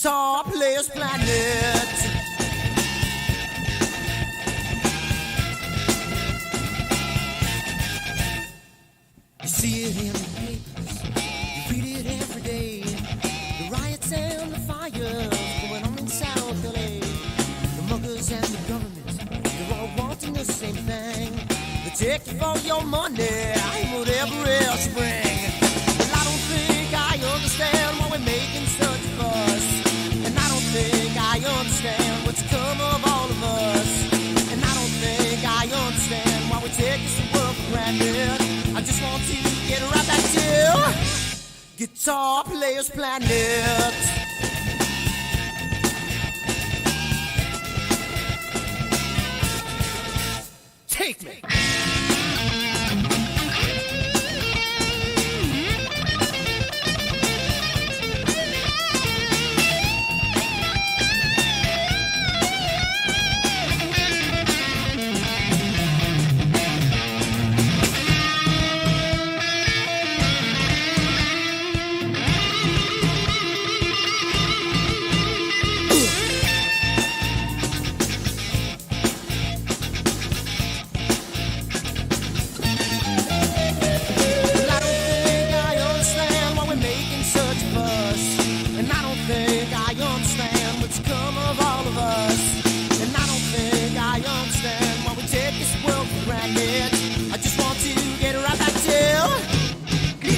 Guitar Players Planet. You see it in the papers, you read it every day. The riots and the fires going on in South LA. The muggers and the government, they're all wanting the same thing. They take you for your money and whatever else you bring. Well, I don't think I understand why we're making such a fuss. And I don't think I understand what's come of all of us. And I don't think I understand why we take this world for granted. I just want to get right back to Guitar Players Planet. Take me.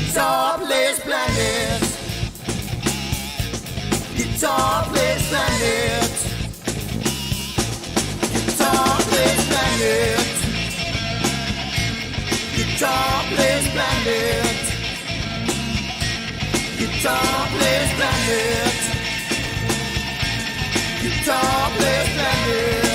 Guitar Players Planet. Guitar Players Planet. Guitar Players Planet. Guitar Players Planet. Guitar Players Planet. Guitar Players Planet.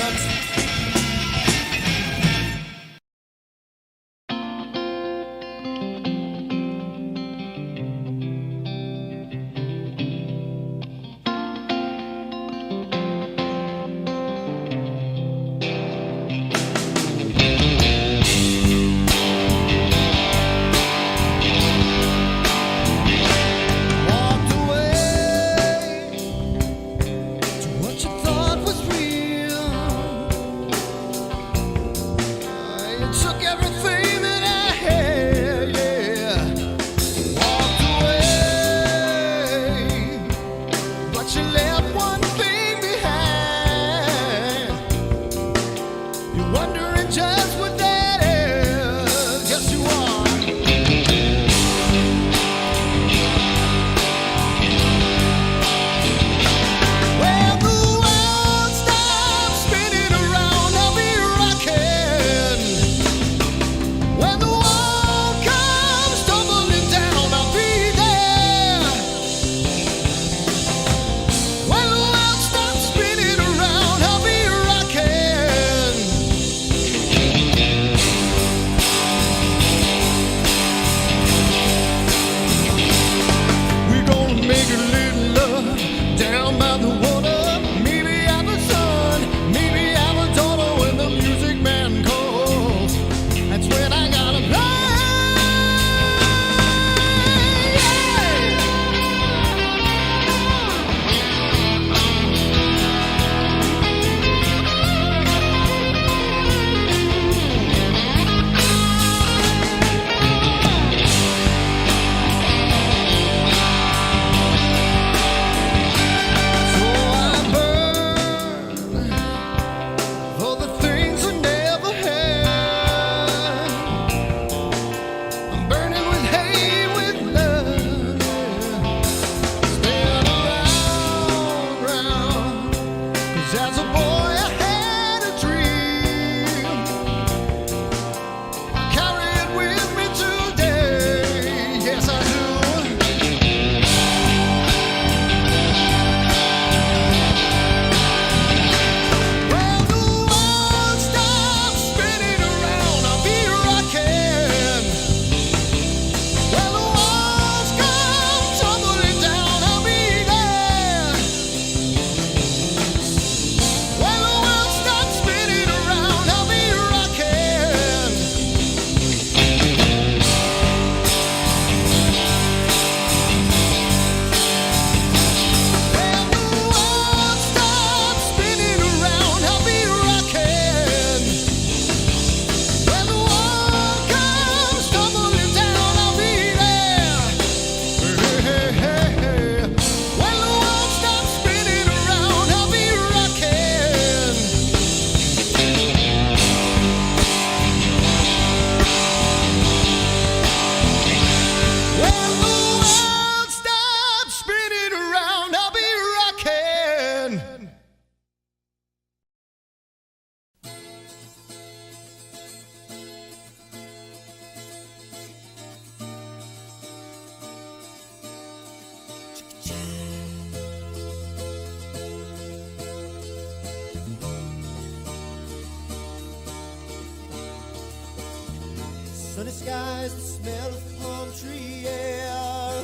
Sunny skies, the smell of palm tree air.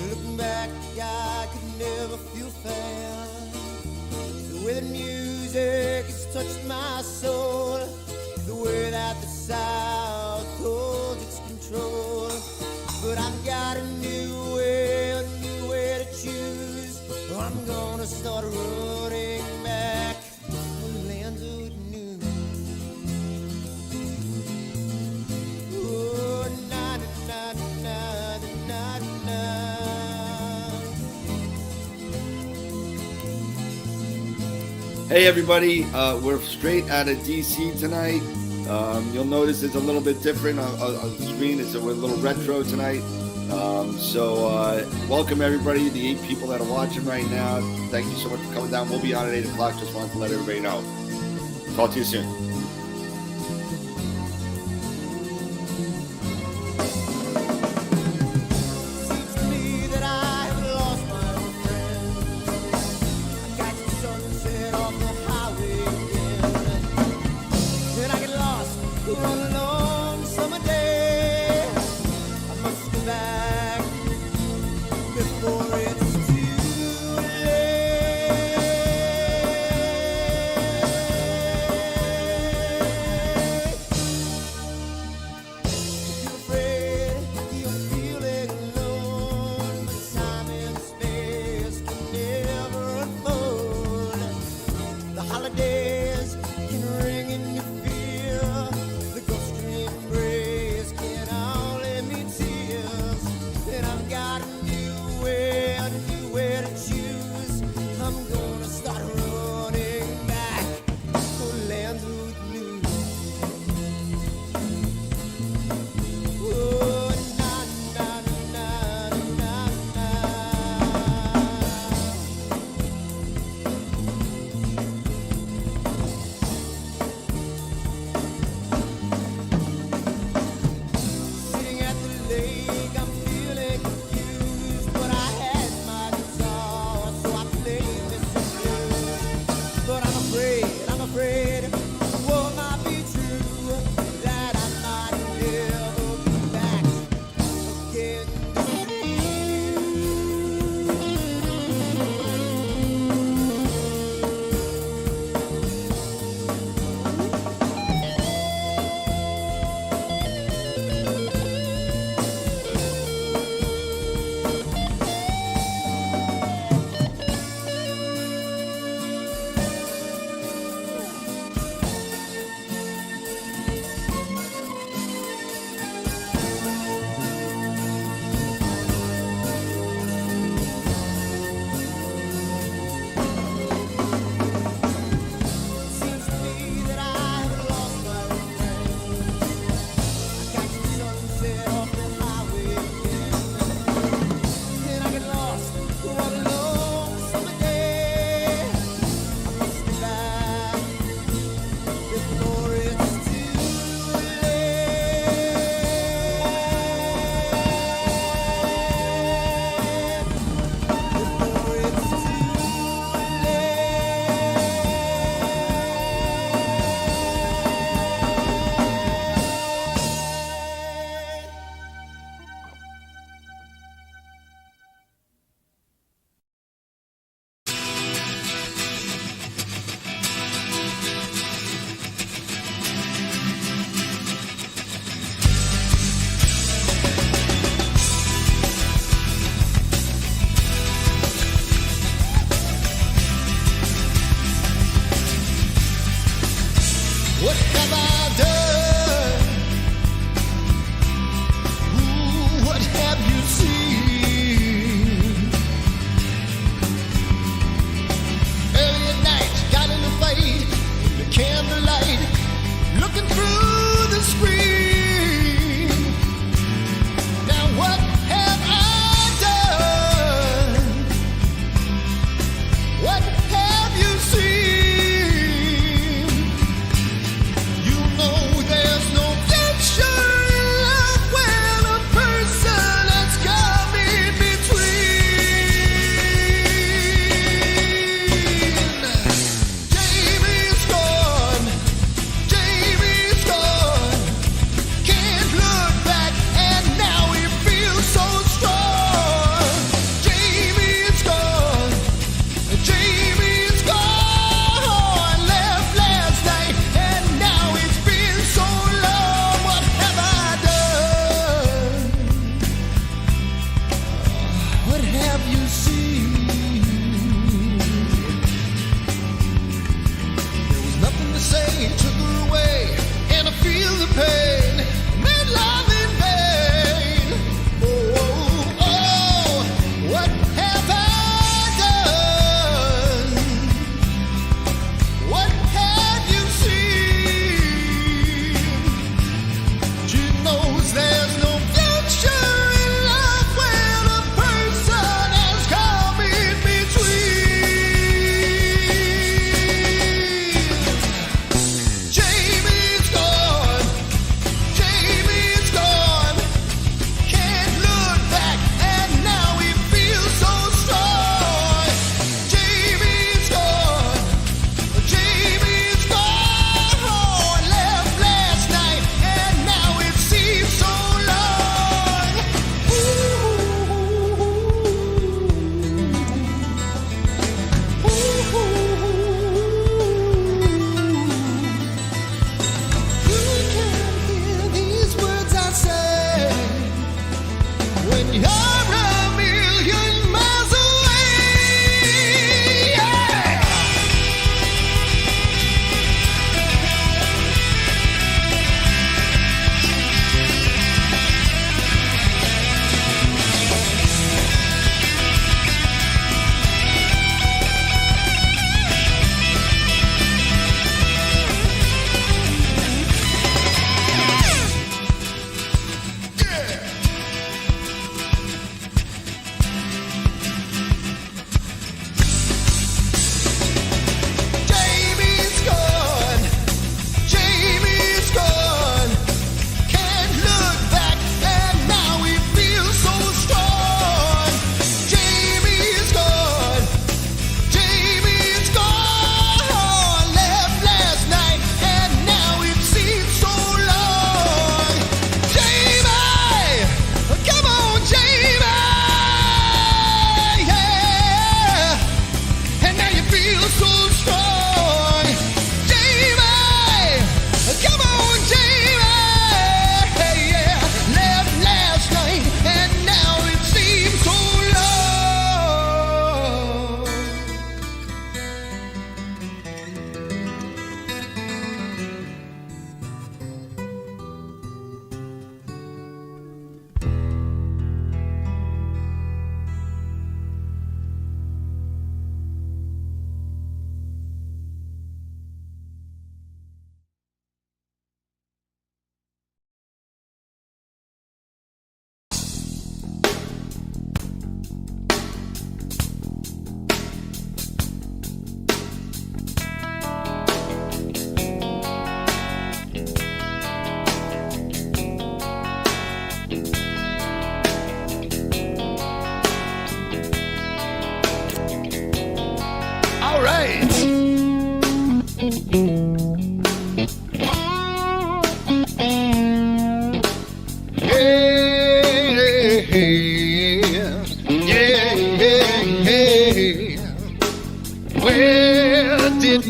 Looking back, I could never feel fair. The way the music has touched my soul, the way that the South holds its control. But I've got a new way to choose. I'm gonna start running back to the lands of new. Oh, na na na na na na. Hey everybody, we're straight out of DC tonight. You'll notice it's a little bit different on the screen. We're a little retro tonight. Welcome everybody, the 8 people that are watching right now. Thank you so much for coming down. We'll be on at 8 o'clock. Just wanted to let everybody know. Talk to you soon. Seems to me that I have lost my old friend. I got the sunset off the highway again, and I get lost on a long summer day. I must go back before it's too late. If you're afraid, you're feeling alone, but time and space can never unfold. The holidays can ring in your fear. The ghostly embrace can only mean tears. And I've got a new way to choose. I'm gonna start running back for lands with new. Oh, na na na na na. Sitting at the lake, I'm feeling confused, but I had my guitar, so I played this blues. But I'm afraid, what might be true, that I might never be back again to see you. Seems to me that I have lost my old friend. I catch the sunset off the highway again, and I get lost on a long summer day. I must be back before it's too late. Before it's too late. What have I done? Ooh, what have you seen? Early at night, got in a fight in the candlelight, looking through the screen. Now what have I done? What have you seen? You know there's no future in love when a person has come in between. Jamie's gone, Jamie's gone.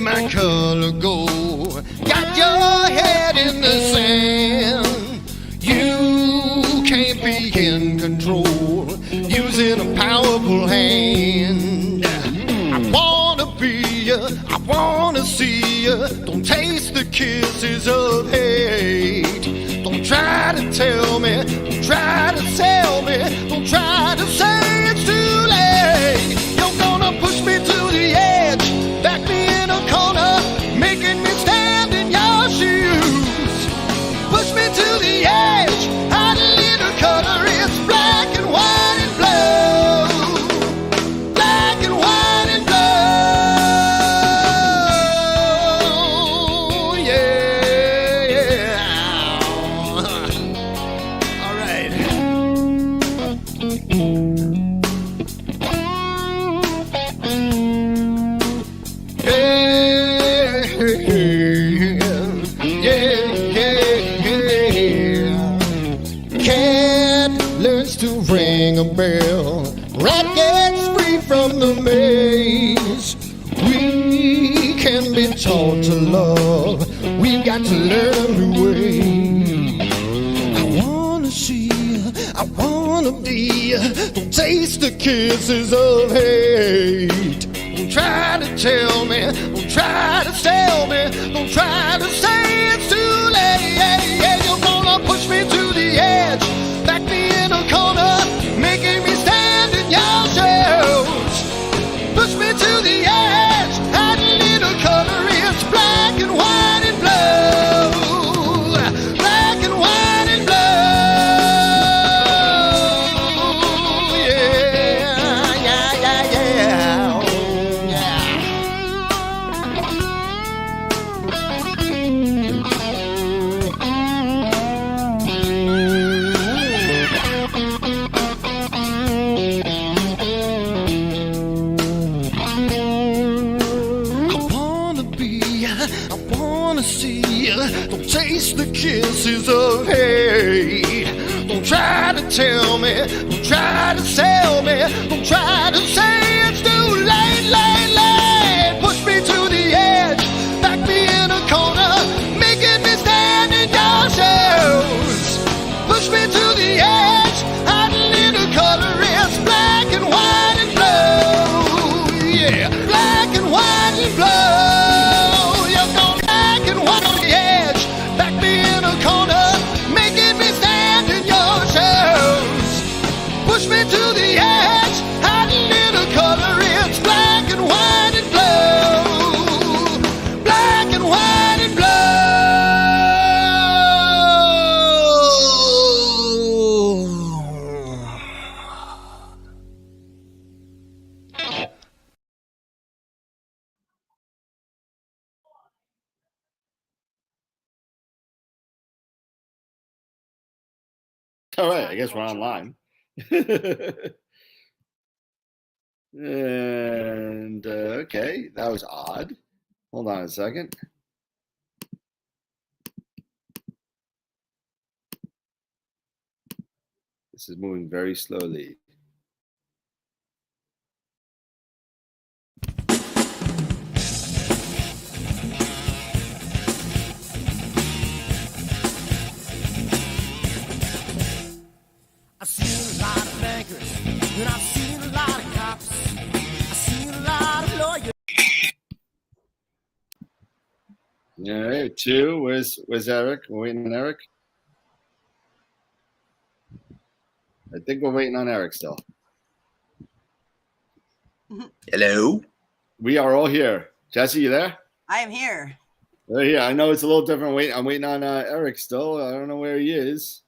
my color go? Got your head in the sand. You can't be in control, using a powerful hand. I wanna be you, I wanna see you. Don't taste the kisses of hate. Don't try to tell me, don't try to sell me, don't try to say it's too late. You're gonna push me to the edge, back me in a corner, making me stand in your shoes. Push me to the edge, hide a little color, it's black and white and blue. Black and white and blue, yeah. All right. Cat learns to ring a bell, rat gets free from the maze. We can be taught to love, we've got to learn a new way. I wanna see, I wanna be, don't taste the kisses of hate. Don't try to tell me, don't try to sell me, don't try to say it's too late. You're gonna push me to the edge, back me in a corner, making me stand in your shoes. Push me to the edge, add a little color, it's black and white and blue. Black and white and blue, yeah, yeah, yeah, yeah, I wanna be, I wanna see, don't taste the kisses of hate. Don't try to tell me, don't try to sell me, don't try to say it's too late, late, late. Push me to the edge, back me in a corner, making me stand in your shoes. Push me to the edge, add a little color, it's black and white and blue, yeah, black and white and blue. You're gonna black and white on the edge, back me in a corner, making me stand in your shoes. Push me to the edge, add a little color, it's black and white and blue. Black and white and blue. All right, I guess we're online. And okay, that was odd. Hold on a second. This is moving very slowly. I've seen a lot of bankers, and I've seen a lot of cops. I've seen a lot of lawyers. All right, two. Where's Eric? We're waiting on Eric. I think we're waiting on Eric still. Hello. We are all here. Jesse, you there? I am here. Yeah, I know it's a little different. I'm waiting on Eric still. I don't know where he is.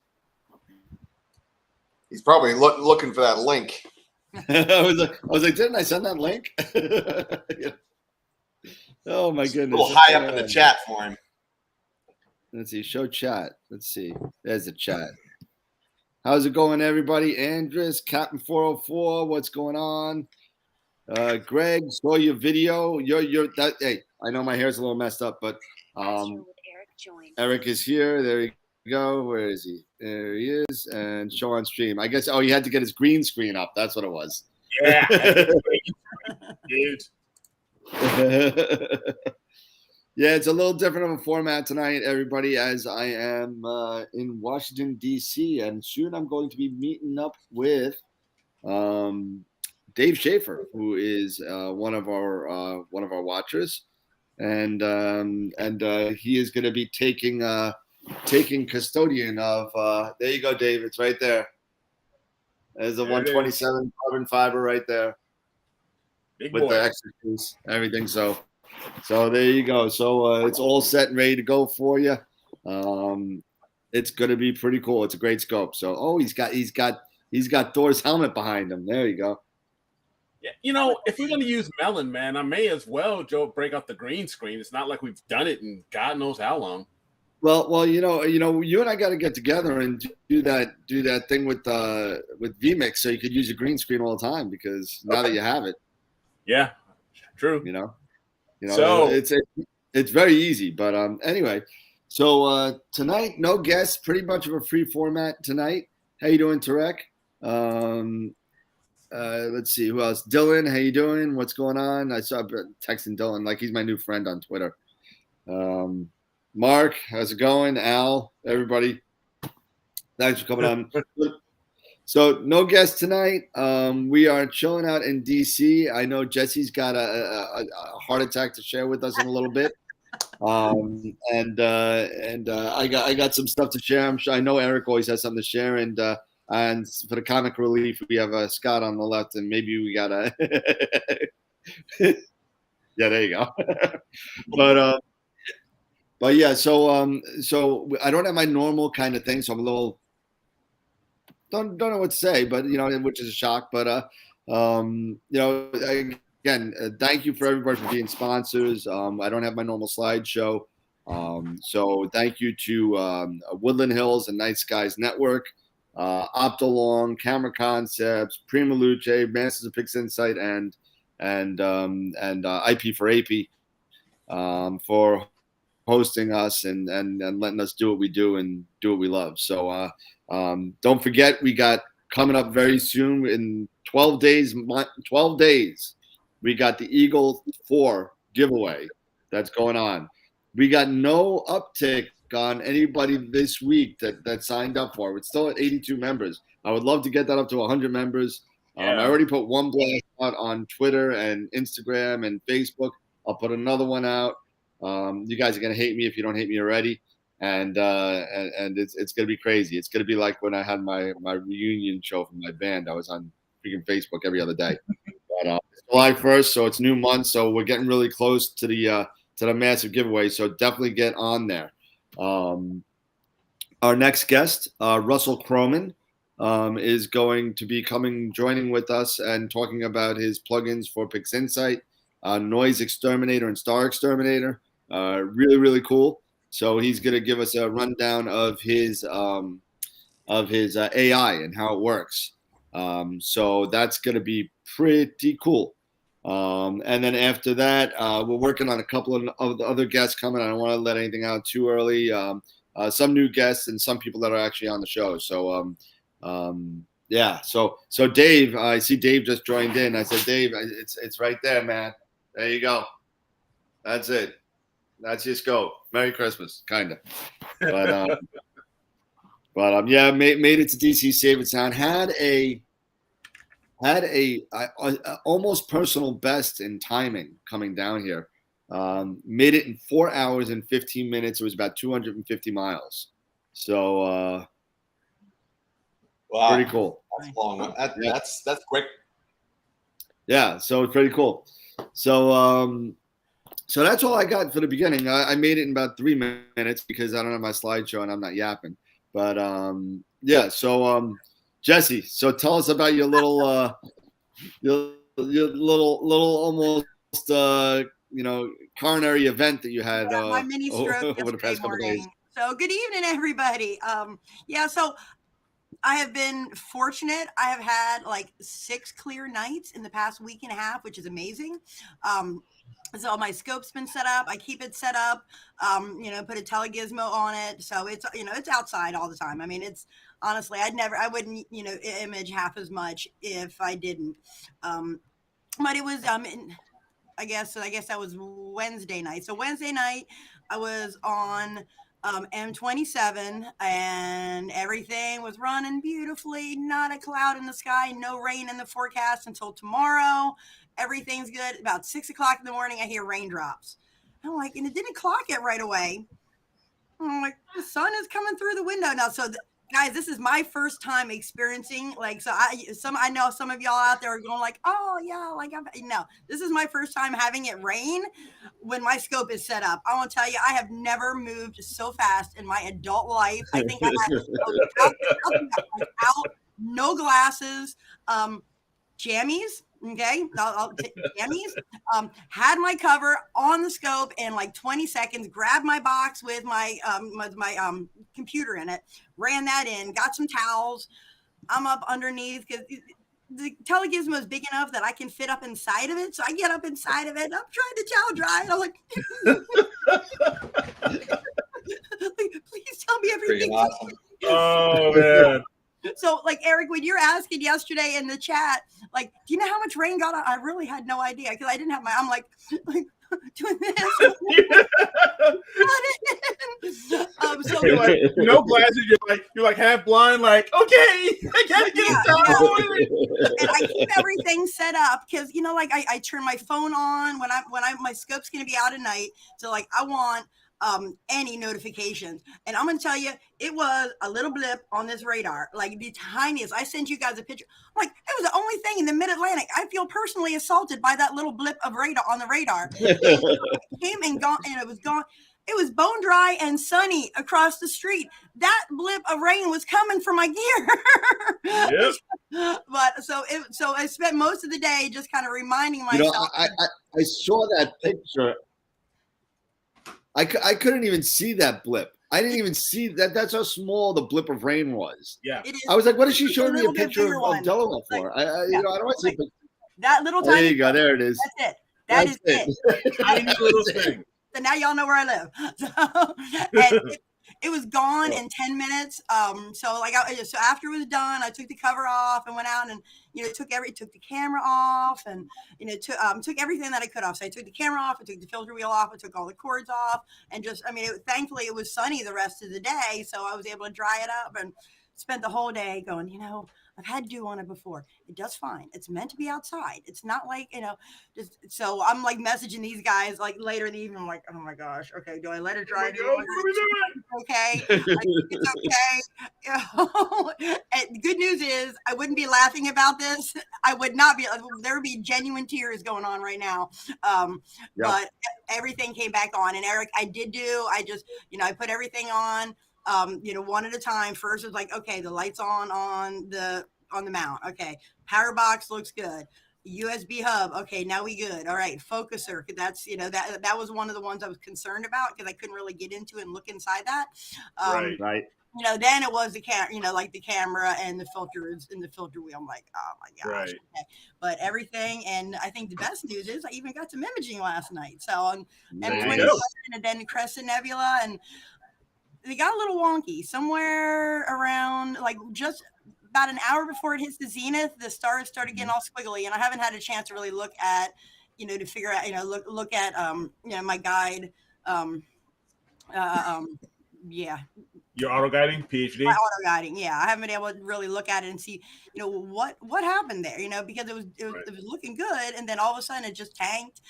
He's probably looking for that link. I was like, didn't I send that link? Yeah. Oh my goodness! A little high up in the chat for him. Let's see. Show chat. Let's see. There's the chat. How's it going, everybody? Andres, Captain 404. What's going on? Greg, saw your video. Hey, I know my hair's a little messed up, but Eric is here. There you go. Where is he? There he is. And show on stream. I guess. Oh, he had to get his green screen up. That's what it was. Yeah, dude. Yeah, it's a little different of a format tonight, everybody, as I am in Washington, D.C., and soon I'm going to be meeting up with Dave Schaefer, who is one of our watchers, and he is going to be taking custodian of. There you go, Dave. It's right there. There's a 127 carbon fiber right there. Big with boy. the extras, everything. So there you go. So it's all set and ready to go for you. It's gonna be pretty cool. It's a great scope. So he's got Thor's helmet behind him. There you go. Yeah, if we're gonna use Melon, man, I may as well, Joe, break out the green screen. It's not like we've done it in God knows how long. Well, you and I got to get together and do that thing with vMix, so you could use your green screen all the time because now that you have it. Yeah, true. So it's very easy. But anyway, so tonight, no guests, pretty much of a free format tonight. How you doing, Tarek? Let's see who else. Dylan, how you doing? What's going on? I saw texting Dylan like he's my new friend on Twitter. Mark, how's it going? Al, everybody, thanks for coming on. So no guests tonight. We are chilling out in DC. I know Jesse's got a heart attack to share with us in a little bit, and I got some stuff to share. I'm sure I know Eric always has something to share, and for the comic relief, we have Scott on the left, and maybe we got a yeah, there you go. But yeah, so I don't have my normal kind of thing, so I'm a little don't know what to say, but which is a shock. But again, thank you for everybody for being sponsors. I don't have my normal slideshow, so thank you to Woodland Hills and Night Skies Network, Optolong, Camera Concepts, Prima Luce, Masters of Pixinsight, and IP for AP for hosting us and letting us do what we do and do what we love. So don't forget, we got coming up very soon in 12 days, we got the Eagle 4 giveaway that's going on. We got no uptick on anybody this week that signed up for it. It's still at 82 members. I would love to get that up to 100 members. I already put one blast out on Twitter and Instagram and Facebook. I'll put another one out. You guys are gonna hate me if you don't hate me already, and it's gonna be crazy. It's gonna be like when I had my reunion show from my band. I was on freaking Facebook every other day. But it's July 1st, so it's new month, so we're getting really close to the massive giveaway. So definitely get on there. Our next guest, Russell Croman, is going to be joining with us and talking about his plugins for Pixinsight, Noise Exterminator and Star Exterminator. Really, really cool. So he's going to give us a rundown of his AI and how it works. So that's going to be pretty cool. And then after that, we're working on a couple of the other guests coming. I don't want to let anything out too early. Some new guests and some people that are actually on the show. So yeah. So Dave, I see Dave just joined in. I said, Dave, it's right there, man. There you go. That's it. That's your scope. Merry Christmas, kind of. But yeah, made it to DC safe and sound. Had a almost personal best in timing coming down here. Made it in 4 hours and 15 minutes. It was about 250 miles. So wow, pretty cool. That's long. That's quick. Yeah, so it's pretty cool. So so that's all I got for the beginning. I made it in about 3 minutes because I don't have my slideshow and I'm not yapping. But yeah, so Jesse, so tell us about your little your little almost coronary event that you had my mini stroke over the past couple of days. So good evening, everybody. Yeah, so I have been fortunate. I have had like 6 clear nights in the past week and a half, which is amazing. So my scope's been set up. I keep it set up, put a telegizmo on it. So it's, it's outside all the time. I mean, it's honestly, I wouldn't, image half as much if I didn't. But it was, I guess that was Wednesday night. So Wednesday night, I was on M27, and everything was running beautifully. Not a cloud in the sky, no rain in the forecast until tomorrow. Everything's good. About 6 o'clock in the morning, I hear raindrops. I'm like, and it didn't clock it right away. I'm like, the sun is coming through the window now. So, guys, this is my first time experiencing, like, so I know some of y'all out there are going like, oh yeah, like, no, this is my first time having it rain when my scope is set up. I want to tell you, I have never moved so fast in my adult life. I think I had out, no glasses, jammies. Okay, jammies. Had my cover on the scope in like 20 seconds. Grabbed my box with my computer in it. Ran that in. Got some towels. I'm up underneath because the telegizmo is big enough that I can fit up inside of it. So I get up inside of it. I'm trying to towel dry, and I'm like, please tell me everything. Awesome. Oh man. So, like, Eric, when you're asking yesterday in the chat, like, do you know how much rain got on? I really had no idea because I didn't have I'm like doing this. So You're like, no glasses. You're like half blind. Like, okay, I gotta get it down. And I keep everything set up because like I turn my phone on when my scope's gonna be out at night. So like I want any notifications. And I'm going to tell you, it was a little blip on this radar, like the tiniest. I sent you guys a picture. I'm like, it was the only thing in the mid-Atlantic. I feel personally assaulted by that little blip of radar on the radar. It came and gone, and it was gone. It was bone dry and sunny across the street. That blip of rain was coming for my gear. Yep. But so I spent most of the day just kind of reminding myself. I saw that picture. I couldn't even see that blip. I didn't even see that. That's how small the blip of rain was. Yeah. It is. I was like, what is she showing me a little bit picture bigger of one. Delaware for? Like, I don't want to see. That little Oh, tiny. there you go. There it is. That's it. That is it. Tiny little thing. So now y'all know where I live. And it was gone in 10 minutes. So after it was done, I took the cover off and went out and took the camera off and took everything that I could off. So I took the camera off, I took the filter wheel off, I took all the cords off, and thankfully it was sunny the rest of the day, so I was able to dry it up and spent the whole day going, I've had dew on it before. It does fine. It's meant to be outside. It's not like, just so I'm like messaging these guys like later in the evening. I'm like, oh my gosh. Okay. Do I let it dry? Okay. It's okay. And the good news is I wouldn't be laughing about this. I would not be. There would be genuine tears going on right now. But everything came back on. And Eric, I just, I put everything on. One at a time. First, it was like, okay, the light's on the mount. Okay, power box looks good. USB hub. Okay, now we good. All right, focuser. That's that was one of the ones I was concerned about because I couldn't really get into it and look inside that. Right. Then it was the camera, like the camera and the filters in the filter wheel. I'm like, oh my gosh. Right. Okay. But everything, and I think the best news is I even got some imaging last night. So on M27 and then Crescent Nebula, and they got a little wonky somewhere around like just about an hour before it hits the zenith. The stars started getting all squiggly, and I haven't had a chance to really look at, to figure out, look at, my guide. Yeah. Your auto guiding PhD. My auto guiding, yeah. I haven't been able to really look at it and see, what happened there, because it was looking good, and then all of a sudden it just tanked.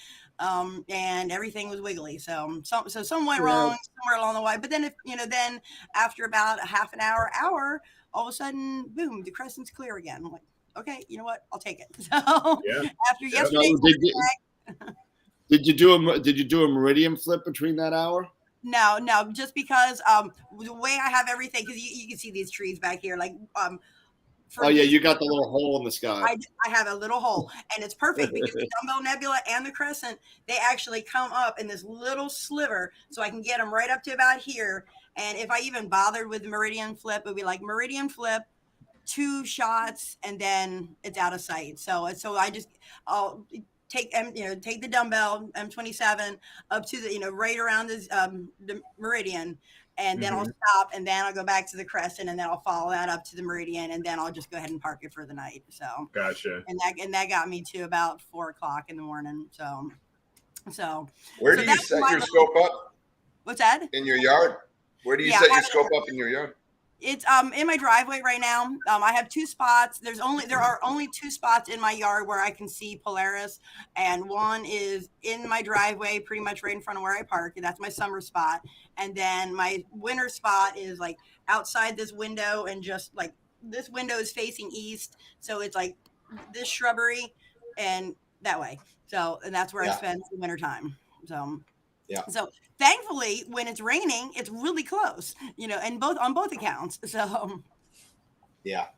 And everything was wiggly. So some went wrong somewhere along the way. But then then after about a half an hour, all of a sudden, boom, the crescent's clear again. I'm like, okay, you know what? I'll take it. So after yesterday, did you do a meridian flip between that hour? No, just because the way I have everything, because you can see these trees back here, like you got the little hole in the sky. I have a little hole, and it's perfect because the Dumbbell Nebula and the Crescent, they actually come up in this little sliver, so I can get them right up to about here. And if I even bothered with the meridian flip, it would be like meridian flip, 2 shots, and then it's out of sight. So I'll take the dumbbell M27 up to the right around the meridian. And then I'll stop, and then I'll go back to the Crescent, and then I'll follow that up to the meridian, and then I'll just go ahead and park it for the night. So gotcha. And that got me to about 4:00 in the morning. So So Where so do you that's set my your little- scope up What's that? in your yard? Where do you Yeah, set I your have it- scope up in your yard? It's in my driveway right now. I have 2 spots. There are only 2 spots in my yard where I can see Polaris, and one is in my driveway, pretty much right in front of where I park, and that's my summer spot. And then my winter spot is like outside this window, and just like this window is facing east, so it's like this shrubbery and that way. So, and that's where I Yeah. spend the winter time. So Yeah. So thankfully, when it's raining, it's really close, and on both accounts. So Yeah.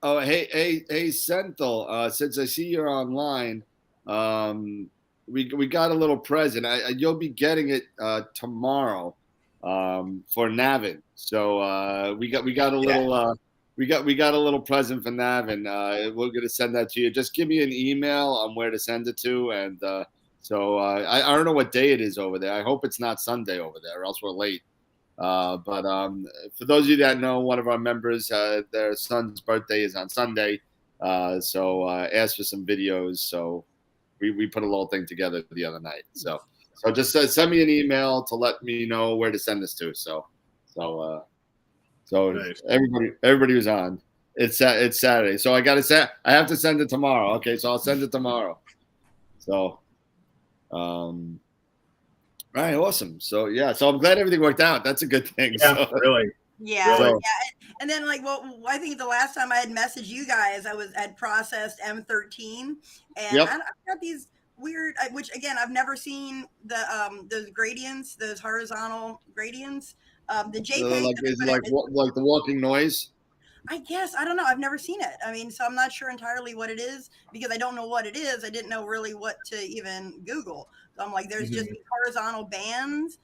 Hey, Senthil. Since I see you're online, we got a little present. You'll be getting it tomorrow for Navin. So we got a little we got a little present for Navin. We're gonna send that to you. Just give me an email on where to send it to, and so I don't know what day it is over there. I hope it's not Sunday over there, or else we're late. But for those of you that know, one of our members, their son's birthday is on Sunday. So asked for some videos. So we put a little thing together the other night. So just send me an email to let me know where to send this to. So Nice. everybody who's on, it's Saturday. So I have to send it tomorrow. Okay, so I'll send it tomorrow. So, all right, awesome. So so I'm glad everything worked out. That's a good thing. Yeah, So, really. yeah, Really? yeah. And then I think the last time I had messaged you guys, I had processed M13, and Yep. I've got these weird, which again I've never seen those gradients, those horizontal gradients. The JPEG. is it like the walking noise? I guess I don't know. I've never seen it. I mean, so I'm not sure entirely what it is because I don't know what it is. I didn't know really what to even Google. So I'm like, there's just these horizontal bands.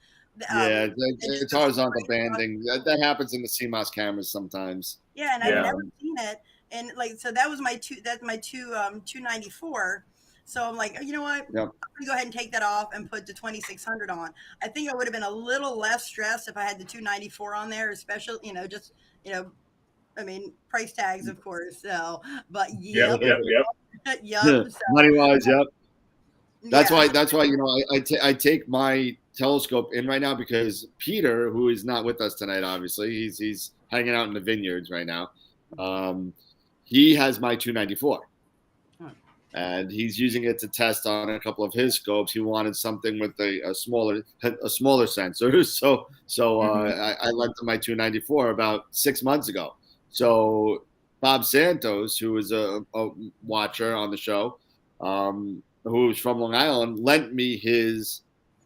Yeah, it's horizontal banding. That happens in the CMOS cameras sometimes. Yeah, and I've never seen it. And so that was that's my 294. So I'm like, you know what? Yep. I'm gonna go ahead and take that off and put the 2600 on. I think I would have been a little less stressed if I had the 294 on there, especially, I mean, price tags, of course. So, but Yep. So, Money wise, yep. That's yeah. why I take my telescope in right now because Peter, who is not with us tonight, obviously he's hanging out in the vineyards right now. He has my 294. And he's using it to test on a couple of his scopes. He wanted something with a smaller sensor, so I lent him my 294 about 6 months ago. So Bob Santos, who is a watcher on the show, who's from Long Island, lent me his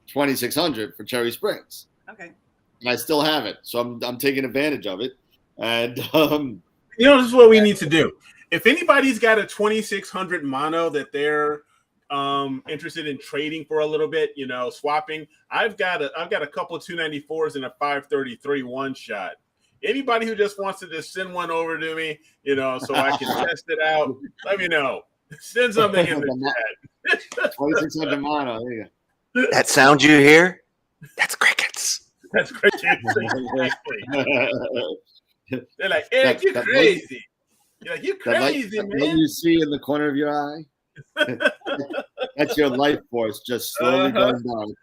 2600 for Cherry Springs. Okay. And I still have it, so I'm taking advantage of it. And this is what we need to do. If anybody's got a 2600 mono that they're interested in trading for a little bit, swapping, I've got a couple of 294s and a 533 one shot. Anybody who just wants to just send one over to me, so I can test it out, let me know. Send something in the chat. 2600 mono. There you go. That sound you hear? That's crickets. That's great. Exactly. They're like, Eric, you're crazy. You're like, you crazy, man. What you see in the corner of your eye, that's your life force just slowly going down.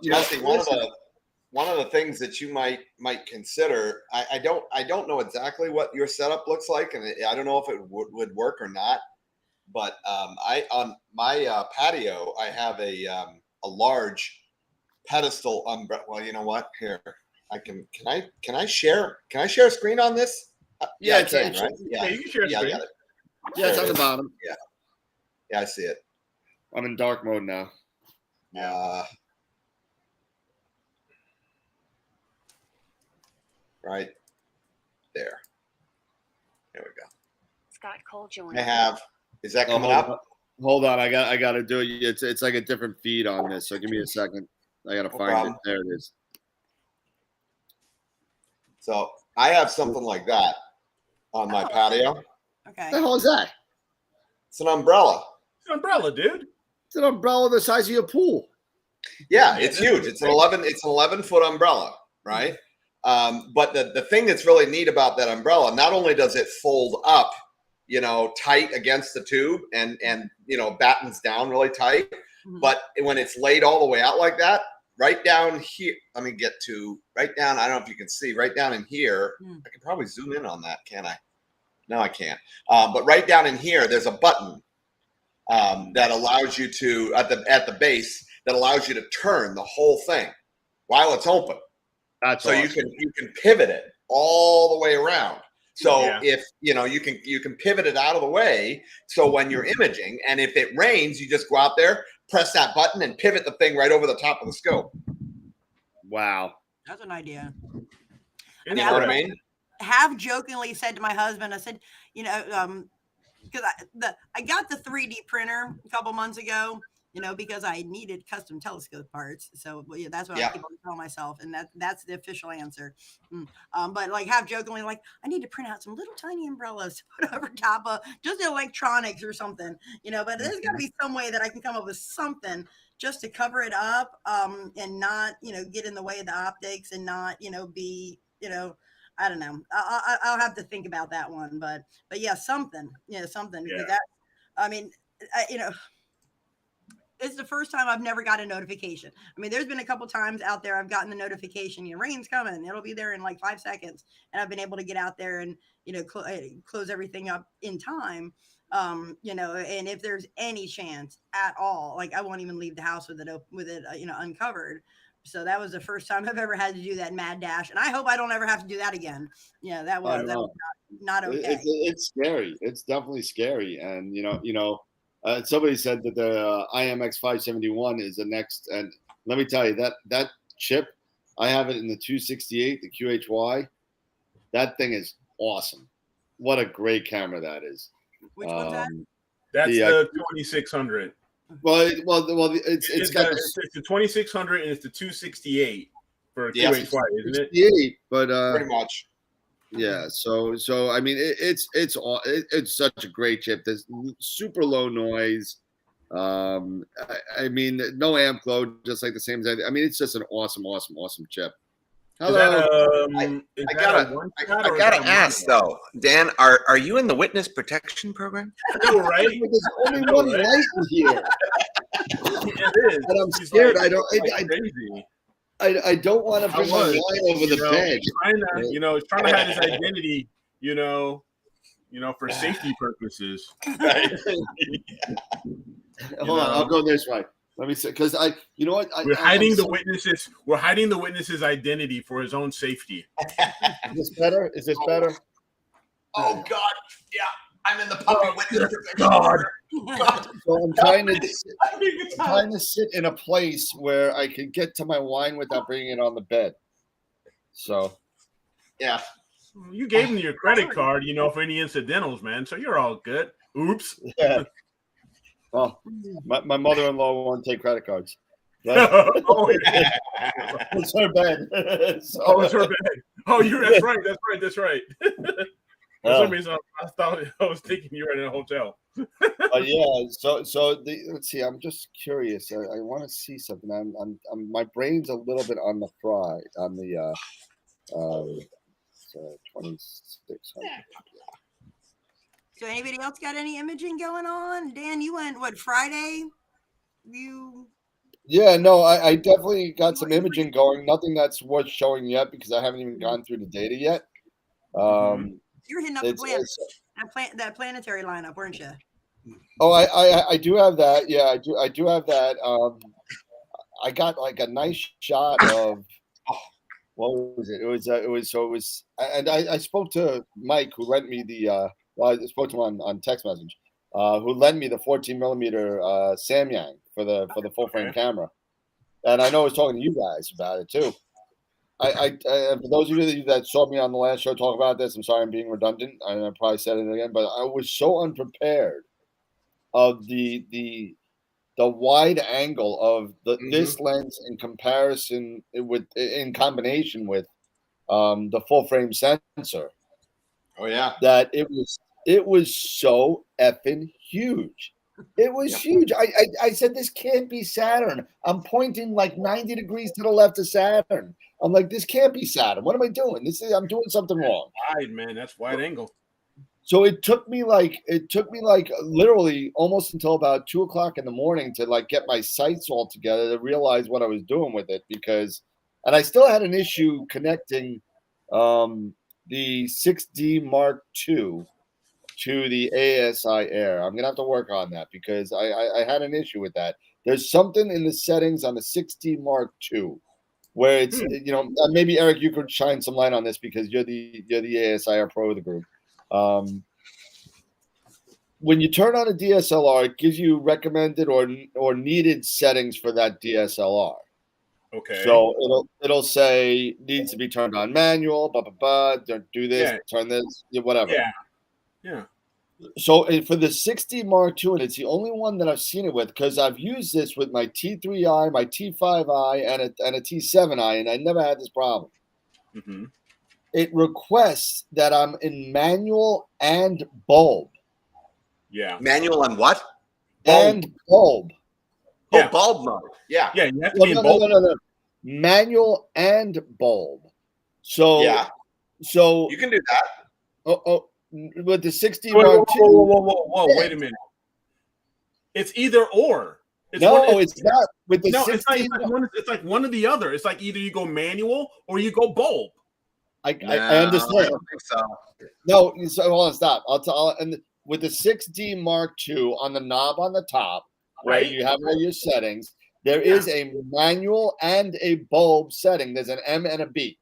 Jesse, one of the things that you might consider, I don't know exactly what your setup looks like, and I don't know if it would work or not. But on my patio, I have a large pedestal umbrella. Well, you know what? Here, can I share a screen on this? Yeah, I can, right? Yeah, you can share a screen. I got it. Yeah, it's on the bottom. Yeah, I see it. I'm in dark mode now. Right there. There we go. Scott Cole joined. Is that coming up? Hold on, I got to do it. It's like a different feed on this, so give me a second. I got to find problem. it. There it is. So I have something like that on my patio. Okay. What the hell is that? It's an umbrella. It's an umbrella, dude. It's an umbrella the size of your pool. Yeah, it's huge. It's an 11-foot umbrella, right? But the thing that's really neat about that umbrella, not only does it fold up, tight against the tube and battens down really tight. Mhm. But when it's laid all the way out like that, right down here, let me get to right down. I don't know if you can see right down in here. I can probably zoom in on that, can't I? No, I can't. But right down in here, there's a button that allows you to at the base that allows you to turn the whole thing while it's open. That's so awesome. you can pivot it all the way around. So Yeah. if you can pivot it out of the way. So when you're imaging, and if it rains, you just go out there, press that button, and pivot the thing right over the top of the scope. Wow. That's an idea. You know what I mean? Half jokingly said to my husband, I said, because I got the 3D printer a couple months ago, because I needed custom telescope parts. So yeah, that's what I keep on telling myself, and that's the official answer. But like half jokingly, like I need to print out some little tiny umbrellas to put over top of just electronics or something, But there's got to be some way that I can come up with something just to cover it up, and not get in the way of the optics, and not be I don't know. I'll have to think about that one, but yeah, something. Something. Yeah. That, I mean, it's the first time I've never got a notification. I mean, there's been a couple times out there I've gotten the notification, rain's coming. It'll be there in like 5 seconds, and I've been able to get out there and close everything up in time. And if there's any chance at all, like I won't even leave the house with it uncovered. So that was the first time I've ever had to do that mad dash, and I hope I don't ever have to do that again. That was not okay. It's scary. It's definitely scary, and somebody said that the IMX 571 is the next, and let me tell you that chip, I have it in the 268, the QHY. That thing is awesome. What a great camera that is. Which one's that? That's the 2600. Well, it's got it's the 2600 and it's the 268 for QHY, isn't it? 68, but pretty much. Yeah, so I mean it's such a great chip. There's super low noise. I mean no amp glow, just like the same. I mean it's just an awesome chip. Hello. I gotta ask though, Dan, are you in the witness protection program? No, right? There's only one light in here. It is. And I'm scared. Crazy. I don't want to bring my line over the bed. He's trying to have his identity, for safety purposes. Right. Hold on, I'll go this way. Let me say, because we're hiding the witnesses. We're hiding the witness's identity for his own safety. Is this better? Is this better? Oh God, yeah. I'm in the puppy witness. God. So I'm trying to sit in a place where I can get to my wine without bringing it on the bed. So, yeah. You gave him your credit card, for any incidentals, man. So you're all good. Oops. Yeah. Well, my mother-in-law won't take credit cards. Oh, yeah. It's her bed. It's her bed. Oh, that's right. For some reason, I thought I was thinking you were in a hotel. Yeah. Let's see. I'm just curious. I want to see something. I'm my brain's a little bit on the fry on the 2600. So anybody else got any imaging going on? Dan, you went Friday? Yeah, no, I definitely got some imaging going. Nothing that's worth showing yet because I haven't even gone through the data yet. You're hitting up the planets, that planetary lineup, weren't you? Oh, I do have that. Yeah, I do have that. I got like a nice shot of what was it? It was, and I spoke to Mike who lent me the. I spoke to him on text message. Who lent me the 14 millimeter Samyang for the full frame camera, and I know I was talking to you guys about it too. I for those of you that saw me on the last show talk about this, I'm sorry I'm being redundant. I probably said it again, but I was so unprepared of the wide angle of this lens in comparison in combination with the full frame sensor. Oh yeah, that it was so effing huge. It was huge. I said, this can't be Saturn. I'm pointing like 90 degrees to the left of Saturn. I'm like, this can't be Saturn. What am I doing? I'm doing something wrong. Wide, man. That's wide angle. So it took me like literally almost until about 2:00 in the morning to like get my sights all together to realize what I was doing with it and I still had an issue connecting the 6D Mark II to the ASI Air. I'm gonna have to work on that because I had an issue with that. There's something in the settings on the 6D Mark II where it's maybe Eric, you could shine some light on this because you're the ASI Air Pro of the group. When you turn on a DSLR, it gives you recommended or needed settings for that DSLR. Okay. So it'll say needs to be turned on manual, blah blah blah. Don't do this, turn this, whatever. Yeah. So for the 60 Mark II, and it's the only one that I've seen it with because I've used this with my T3i, my T5i, and a T7i, and I never had this problem. Mm-hmm. It requests that I'm in manual and bulb. Yeah. Manual and what? And bulb. Oh, bulb mode. Yeah. Yeah, you have to be in bulb. No. Manual and bulb. So So you can do that. With the 60 Mark II. Whoa, wait a minute. It's either or. It's not. With the 16, it's like one or the other. It's like either you go manual or you go bulb. I understand. I don't think so. No, so hold on, stop. And with the 6D Mark II on the knob on the top, where you have all your settings, there is a manual and a bulb setting. There's an M and a B.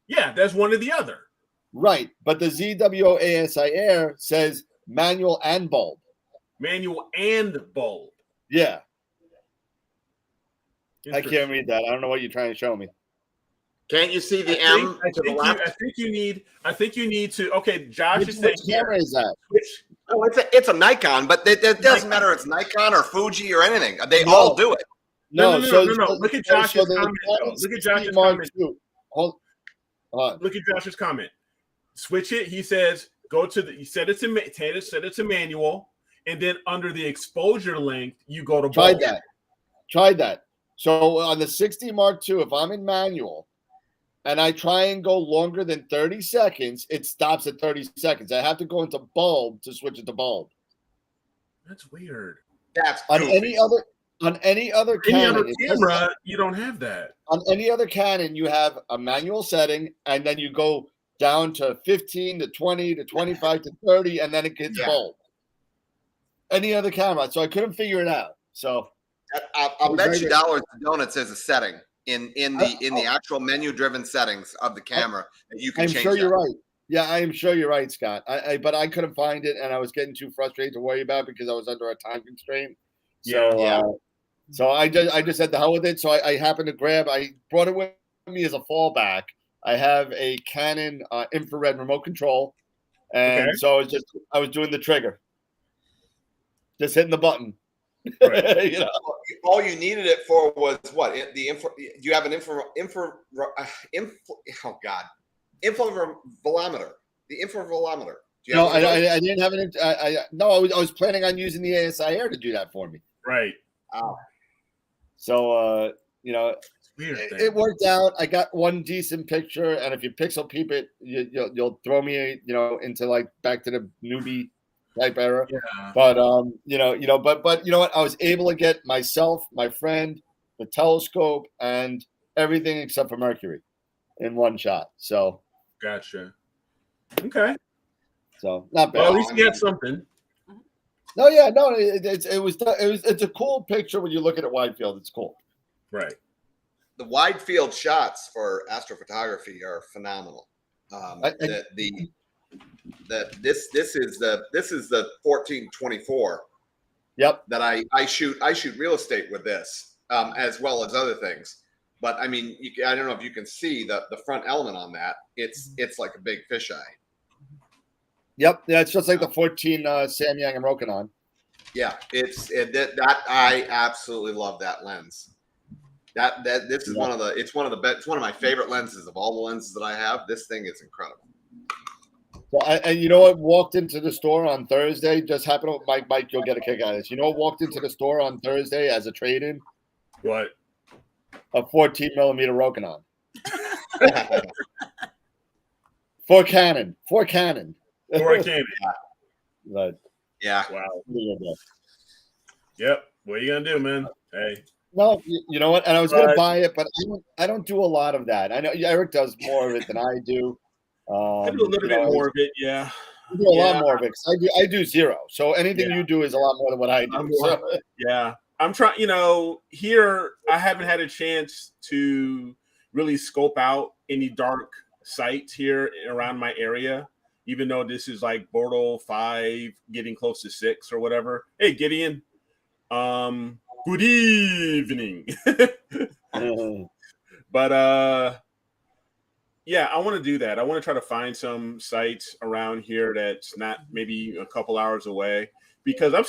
Yeah, that's one or the other. Right, but the ZWO ASI Air says manual and bulb. Manual and bulb. Yeah. I can't read that. I don't know what you're trying to show me. Can't you see the M to the left? I think you need to. Okay, Josh is saying. Which camera is that? Oh, it's a Nikon, but it doesn't matter if it's Nikon or Fuji or anything. They all do it. No. Look at Josh's comment. Look at Josh's comment. Hold on. Look at Josh's comment. Switch it. He says go to the. Set it to manual, and then under the exposure length, you go to. Try that. So on the 60 Mark II, if I'm in manual and I try and go longer than 30 seconds, it stops at 30 seconds. I have to go into bulb to switch it to bulb. That's weird. That's on any other Canon, camera, you don't have that. On any other Canon, you have a manual setting, and then you go down to 15 to 20 to 25 to 30, and then it gets bulb. Any other camera. So I couldn't figure it out. So I'll bet you dollars to donuts there's a setting in the actual menu driven settings of the camera that you can change. I'm sure you're right. Yeah, I am sure you're right, Scott. But I couldn't find it, and I was getting too frustrated to worry about because I was under a time constraint. So I just said the hell with it. So I happened to I brought it with me as a fallback. I have a Canon infrared remote control, and so I was doing the trigger, just hitting the button. Right. All you needed it for was what? You have an infravolometer. The infravolometer. I didn't have an. I was planning on using the ASI Air to do that for me. Right. So it worked out. I got one decent picture, and if you pixel peep it, you'll throw me into like back to the newbie type era. Yeah. But but you know what? I was able to get myself, my friend, the telescope, and everything except for Mercury in one shot. So gotcha. Okay. So not bad. Well, at least you had something. No, it's a cool picture when you look at it wide field. It's cool. Right. The wide field shots for astrophotography are phenomenal. This is the 1424. Yep. That I shoot real estate with this, as well as other things. But I mean, I don't know if you can see the front element on that. It's like a big fisheye. Yep. Yeah, it's just like the 14 Samyang and Rokinon. Yeah, I absolutely love that lens. This is one of my favorite lenses of all the lenses that I have. This thing is incredible. So and you know what walked into the store on Thursday? Just happened to Mike, you'll get a kick out of this. You know what walked into the store on Thursday as a trade-in? What? A 14 millimeter Rokinon. For Canon. Or I can't. But Yeah. Wow. Yep. What are you gonna do, man? Hey. No, you know what? And I was going to buy it, but I don't do a lot of that. I know Eric does more of it than I do. I do a little bit more of it, yeah. You do a lot more of it. I do zero. So anything you do is a lot more than what I do. So. Yeah. I'm trying, here I haven't had a chance to really scope out any dark sites here around my area, even though this is like Bordeaux 5, getting close to 6 or whatever. Hey, Gideon. Good evening. But yeah, I want to do that. I want to try to find some sites around here that's not maybe a couple hours away, because I'm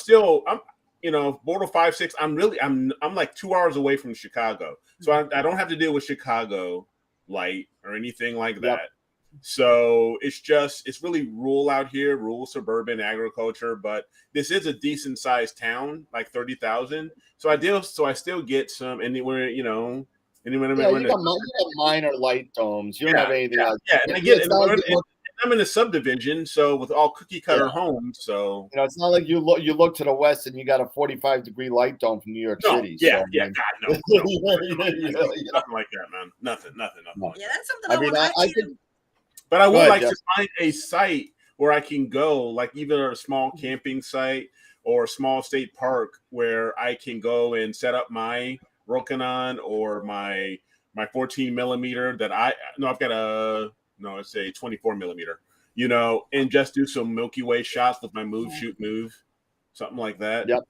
Bordeaux 5, 6. I'm like 2 hours away from Chicago, so I don't have to deal with Chicago light or anything like that. Yep. So it's really rural out here, rural suburban agriculture, but this is a decent sized town, like 30,000. So I still get some anywhere, you got minor light domes. You don't have anything else. Yeah, and I'm in a subdivision, so with all cookie cutter homes. So it's not like you look to the west and you got a 45-degree light dome from New York City. Yeah, God, no. Nothing like that, man. Nothing. Yeah, that's something I think. But I would like to find a site where I can go, like even a small camping site or a small state park where I can go and set up my Rokinon or my 14 millimeter that I've got it's a 24 millimeter, and just do some Milky Way shots with my move, shoot, move, something like that. Yep.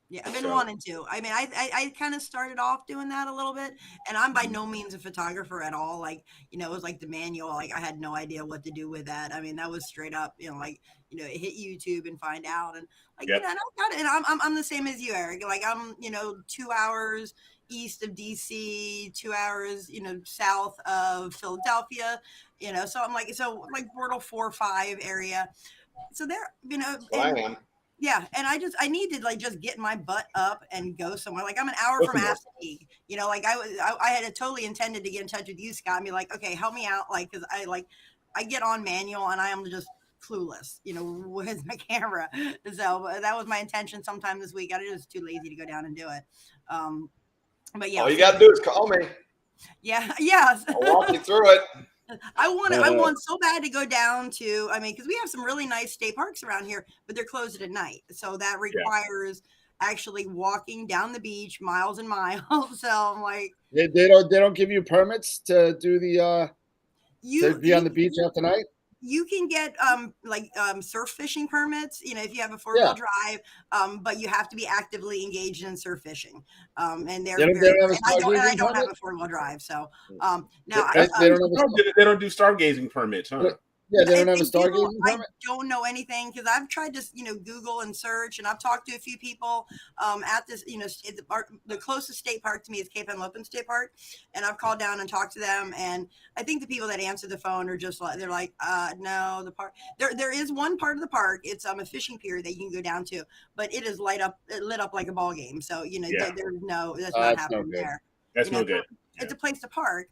Yeah, I've been wanting to. I mean, I kind of started off doing that a little bit, and I'm by no means a photographer at all. Like, it was like the manual. Like, I had no idea what to do with that. I mean, that was straight up, hit YouTube and find out. And like, I got it. And I'm the same as you, Eric. Like, I'm, 2 hours east of DC, 2 hours, south of Philadelphia. So I'm like, Bordeaux 4 or 5 area. So there, I am. Yeah, and I need to just get my butt up and go somewhere. Like, I'm an hour from Aspen. I had totally intended to get in touch with you, Scott, and be like, okay, help me out, because I get on manual and I am just clueless, with my camera. So that was my intention sometime this week. I was just too lazy to go down and do it. But yeah, all you gotta do is call me. Yeah, yes. I'll walk you through it. I want so bad to go down to, because we have some really nice state parks around here, but they're closed at night. So that requires actually walking down the beach miles and miles. So I'm like, they don't give you permits to do to be on the beach after night. You can get surf fishing permits, if you have a 4-wheel drive, but you have to be actively engaged in surf fishing. And I don't have a 4-wheel drive, so now they don't do stargazing permits, huh? Yeah, they don't have a stargazing permit. I don't know anything because I've tried to, Google and search, and I've talked to a few people at this, the closest state park to me is Cape Henlopen State Park, and I've called down and talked to them, and I think the people that answer the phone are just like, they're like, no, the park. There is one part of the park. It's a fishing pier that you can go down to, but it is lit up like a ball game. So there's that's not happening there. That's no good. It's a place to park.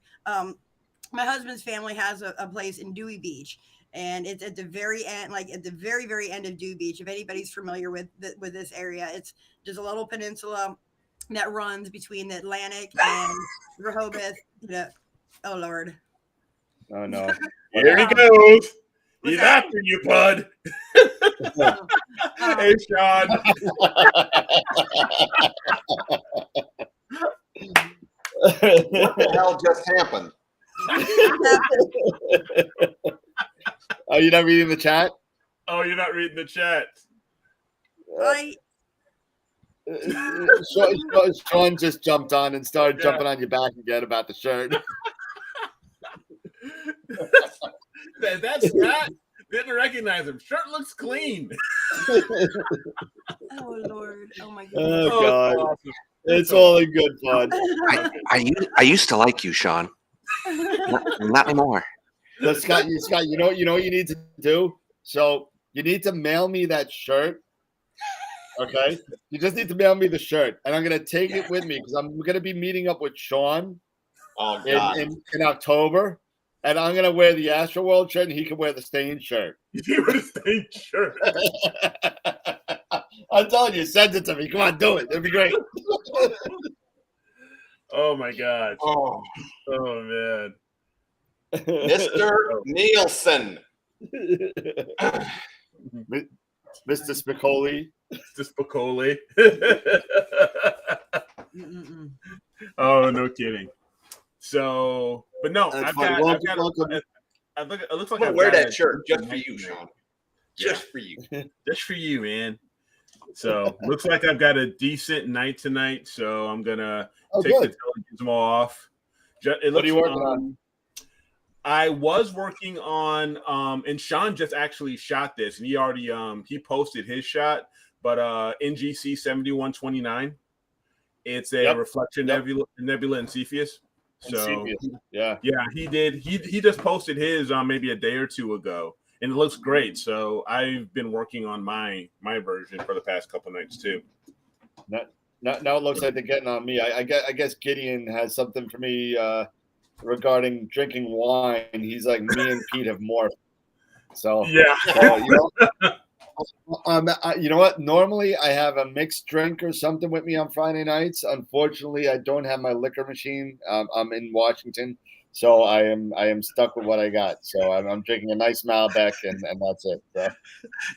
My husband's family has a place in Dewey Beach, and it's at the very end, at the very, very end of Dewey Beach. If anybody's familiar with this area, it's just a little peninsula that runs between the Atlantic and Rehoboth. Oh, Lord. Oh, no. Here he goes. He's after you, bud. Hey, Sean. What the hell just happened? Oh, you're not reading the chat? Oh, you're not reading the chat. Sean just jumped on and started jumping on your back again about the shirt. That's not. Didn't recognize him. Shirt looks clean. Oh, Lord. Oh, my God. Oh, God. Awesome. It's all in good fun. I used to like you, Sean. Not anymore. So Scott, you know what you need to do? So you need to mail me that shirt. Okay? You just need to mail me the shirt. And I'm going to take it with me because I'm going to be meeting up with Sean in October. And I'm gonna wear the AstroWorld shirt, and he can wear the Stain shirt. You wear the Stain shirt. I'm telling you, send it to me. Come on, do it. It'd be great. Oh my God. Oh, man. Mr. Nielsen. Mr. Spicoli. Mr. Spicoli. Oh, no kidding. So, but no, That's I've funny. got. It looks like I'm gonna wear that shirt just for you, Sean. Just for you. Just for you, man. So looks like I've got a decent night tonight. So I'm gonna take the television off. What are you working on? I was working on and Sean just actually shot this, and he already he posted his shot, but NGC 7129. It's a reflection nebula in Cepheus. So yeah, he did. He just posted his maybe a day or two ago, and it looks great. So I've been working on my version for the past couple nights too. Now it looks like they're getting on me. I guess Gideon has something for me regarding drinking wine. He's like, me and Pete have morphed. So yeah. You know what? Normally I have a mixed drink or something with me on Friday nights. Unfortunately, I don't have my liquor machine. I'm in Washington, so I am stuck with what I got. So I'm drinking a nice Malbec, and that's it. So.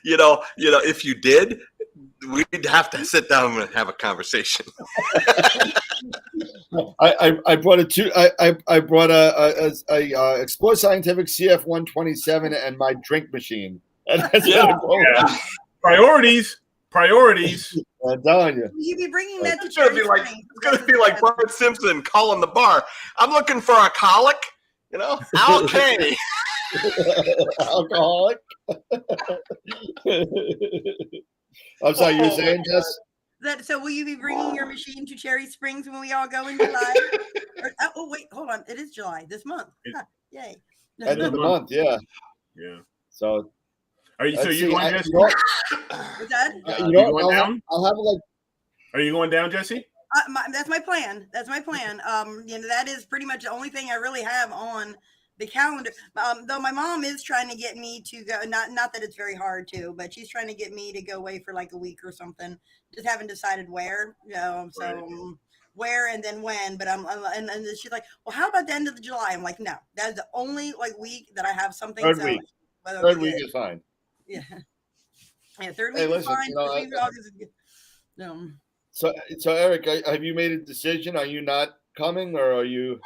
You know, if you did, we'd have to sit down and have a conversation. I brought I brought a Explore Scientific CF-127 and my drink machine. Priorities. I'm telling you. Will you be bringing that to It's gonna be like Bart Simpson calling the bar. I'm looking for a colic. Okay. Alcoholic. I'm sorry, you were saying, Jess? So will you be bringing your machine to Cherry Springs when we all go in July? Wait, hold on. It is July this month. Yay. End of the month, yeah. Yeah. So are you going, Jesse? What's that? Are you going down? I'll have like. Are you going down, Jesse? That's my plan. That is pretty much the only thing I really have on the calendar. Though my mom is trying to get me to go. Not that it's very hard to, but she's trying to get me to go away for like a week or something. Just haven't decided where. Where and then when. But and she's like, well, how about the end of July? I'm like, no, that's the only week that I have something. Third week. Third week is fine. Yeah. Third week is fine. So Eric, have you made a decision? Are you not coming, or are you?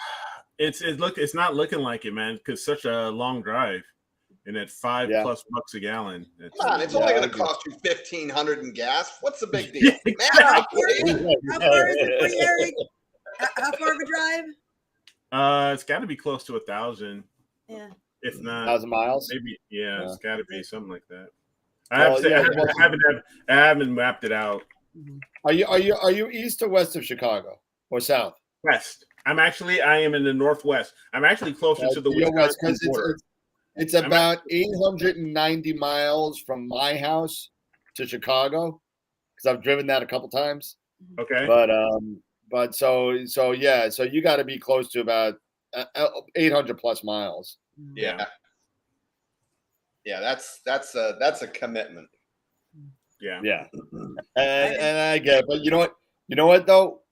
It's not looking like it, man, because such a long drive, and at $5+ a gallon. Come on, it's only going to cost you $1,500 in gas. What's the big deal? How far is it for you, Eric? How far of a drive? It's got to be close to 1,000. Yeah. If not 1,000 miles, maybe. Yeah, it's got to be something like that. I haven't mapped it out. Are you east or west of Chicago or south? West. I am in the northwest. I'm actually closer to the Wisconsin border. It's about 890 miles from my house to Chicago, because I've driven that a couple times. Okay. But so you got to be close to about 800+ miles. Yeah. That's a commitment. Yeah. And I get it. But you know what though?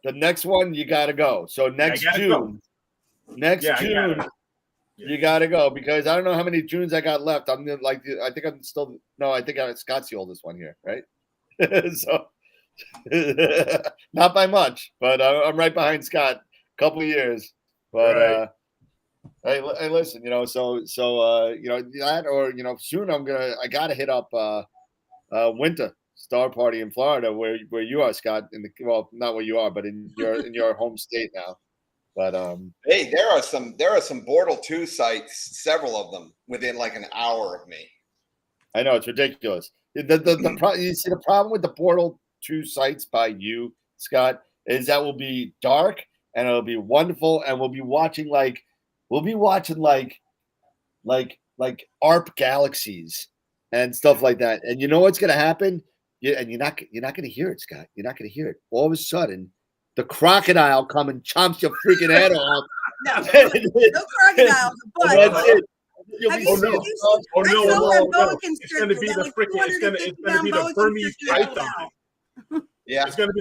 The next one you gotta go. So next June, you gotta go, because I don't know how many Junes I got left. I think Scott's the oldest one here, right? So not by much, but I'm right behind Scott, a couple of years. But right. Hey, listen, so that, or soon I gotta hit up winter Star Party in Florida, where you are, Scott. Not where you are, but in your home state now. But hey, there are some Bortle 2 sites, several of them within like an hour of me. I know, it's ridiculous. You see, the problem with the Bortle 2 sites by you, Scott, is that will be dark and it'll be wonderful, and we'll be watching like ARP galaxies and stuff like that. And you know what's gonna happen? And you're not gonna hear it, Scott. You're not gonna hear it. All of a sudden, the crocodile come and chomps your freaking head off, No crocodiles. But That's it. have you seen? Oh I no, saw that boa It's going to constrictor. be That the like freaking. It's going to be the 250-pound boa Burmese constrictor. python. Yeah. It's going to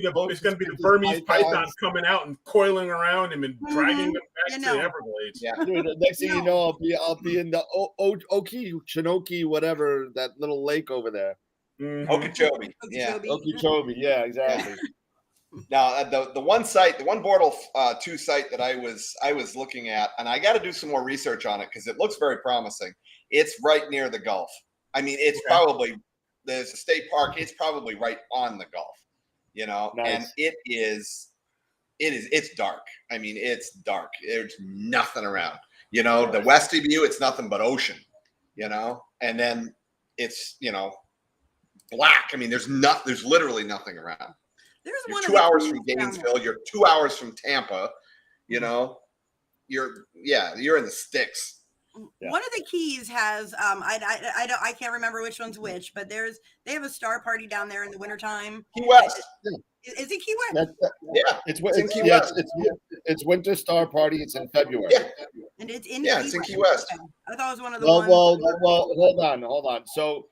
be the Burmese python coming out and coiling around him and dragging them back to the Everglades. Yeah. Dude, the next thing you know, I'll be in the Chinoki, whatever, that little lake over there. Okeechobee. Yeah. Okeechobee. Yeah, exactly. Now the one Bortle 2 site that I was looking at, and I got to do some more research on it because it looks very promising. It's right near the Gulf. I mean, it's probably there's a state park. It's probably right on the Gulf, you know, and it's dark. I mean, it's dark. There's nothing around. You know, the west of you, it's nothing but ocean. You know, and then it's black. I mean, there's literally nothing around. You're 2 hours from Gainesville. You're 2 hours from Tampa. You know, you're in the sticks. Yeah. One of the keys has I can't remember which one's which, but they have a star party down there in the wintertime. Key West. Is it Key West? It's in Key West. It's winter star party. It's in February. Yeah. And it's in it's in Key West. Okay. I thought it was one of the ones. Well, hold on. So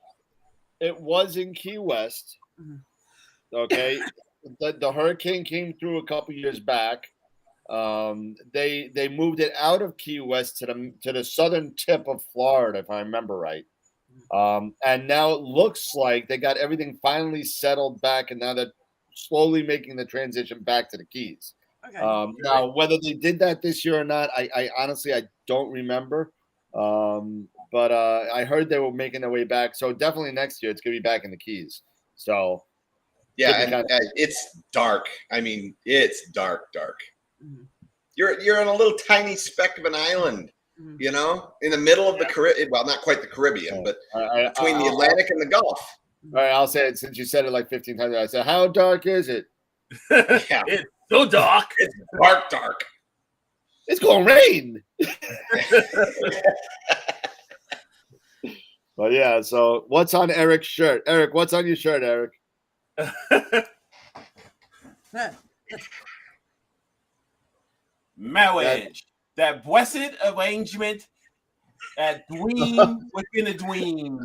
it was in Key West. Okay. The hurricane came through a couple years back. They moved it out of Key West to the southern tip of Florida, if I remember right. And now it looks like they got everything finally settled back, and now they're slowly making the transition back to the Keys. Okay. Now, whether they did that this year or not, I honestly don't remember. But I heard they were making their way back, so definitely next year it's gonna be back in the Keys. So. Yeah, and it's dark. I mean, it's dark. Mm-hmm. You're on a little tiny speck of an island, you know, in the middle of the Caribbean. Well, not quite the Caribbean, but between the Atlantic and the Gulf. All right, I'll say it since you said it like 15 times. I said, how dark is it? Yeah. It's so dark. It's dark. It's going to rain. But yeah, so what's on Eric's shirt? Eric, what's on your shirt, Eric? Marriage, that blessed arrangement, that dream within a dream.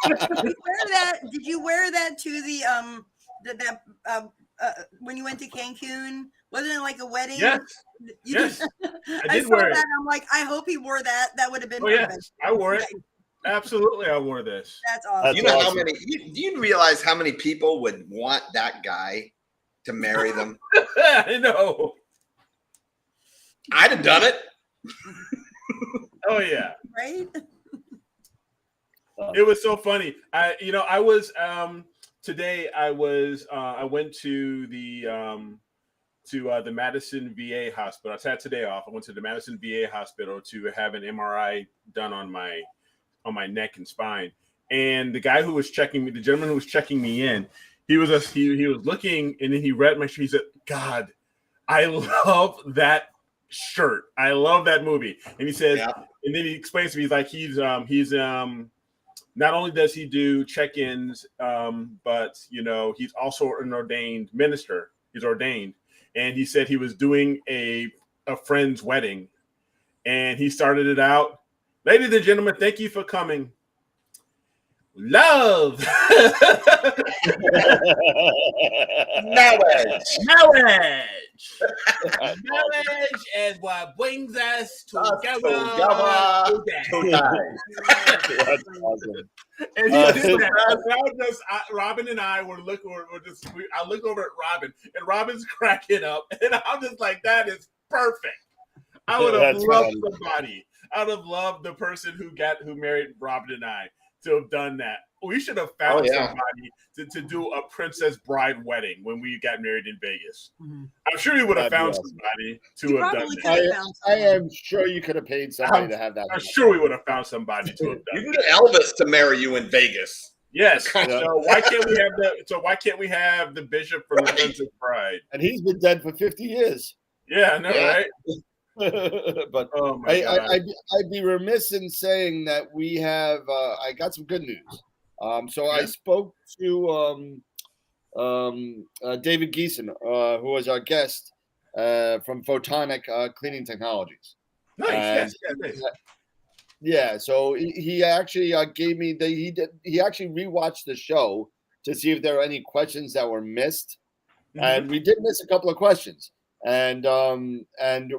Did you wear that to the when you went to Cancun? Wasn't it like a wedding? Yes. I saw that. And I'm like, I hope he wore that. That would have been perfect. Yes, I wore it. Absolutely, I wore this. That's awesome. You know how many? Do you realize how many people would want that guy to marry them? I know. I'd have done it. Oh yeah. Right. It was so funny. I was today. I went to the Madison VA hospital. I had today off. I went to the Madison VA hospital to have an MRI done on my neck and spine. And the guy who was checking me, the gentleman who was checking me in, he was looking, and then he read my shirt. He said, "God, I love that shirt. I love that movie." And he said, and then he explains to me, he's not only does he do check-ins, but he's also an ordained minister. He's ordained, and he said he was doing a friend's wedding, and he started it out. Ladies and gentlemen, thank you for coming. Love. Knowledge is what brings us together. That's awesome. And he did that. Robin and I were looking. I looked over at Robin, and Robin's cracking up, and I'm just like, "That is perfect." I would have loved somebody. I would have loved the person who married Robin and I to have done that. We should have found somebody to do a princess bride wedding when we got married in Vegas. Mm-hmm. I'm sure we would have found somebody to have done that. I am sure you could have paid somebody to have that. I'm sure we would have found somebody to have done that. You can get Elvis to marry you in Vegas. Yes. So why can't we have the bishop from the Princess Bride? And he's been dead for 50 years. Yeah, I know, right? But I'd be remiss in saying that we have. I got some good news. I spoke to David Geeson, who was our guest, from Photonic Cleaning Technologies. Nice. And, Nice. Yeah, so he actually gave me he actually rewatched the show to see if there were any questions that were missed, and we did miss a couple of questions. And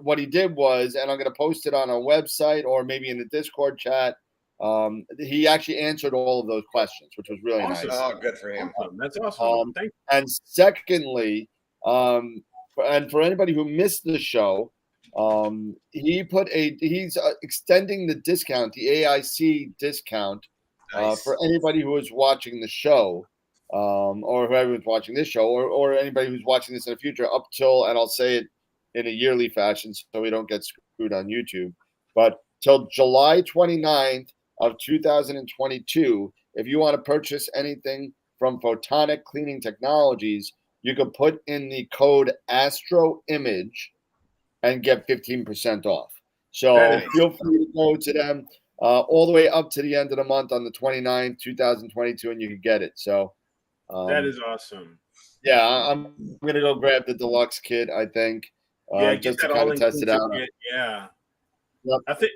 what he did was, and I'm going to post it on our website or maybe in the Discord chat. He actually answered all of those questions, which was really Awesome. nice. Oh, good for him. Awesome. That's awesome. Thank you. And secondly, and for anybody who missed the show, he's extending the discount, the AIC discount, Nice. for anybody who is watching the show, or whoever is watching this show, or anybody who's watching this in the future, up till, and I'll say it in a yearly fashion so we don't get screwed on YouTube, but till July 29th of 2022, if you want to purchase anything from Photonic Cleaning Technologies, you can put in the code AstroImage and get 15% off. So feel free to go to them all the way up to the end of the month on the 29th, 2022, and you can get it. So that is awesome. Yeah, I'm going to go grab the deluxe kit, I think, just to kind of test it out. Yeah. Yep. I think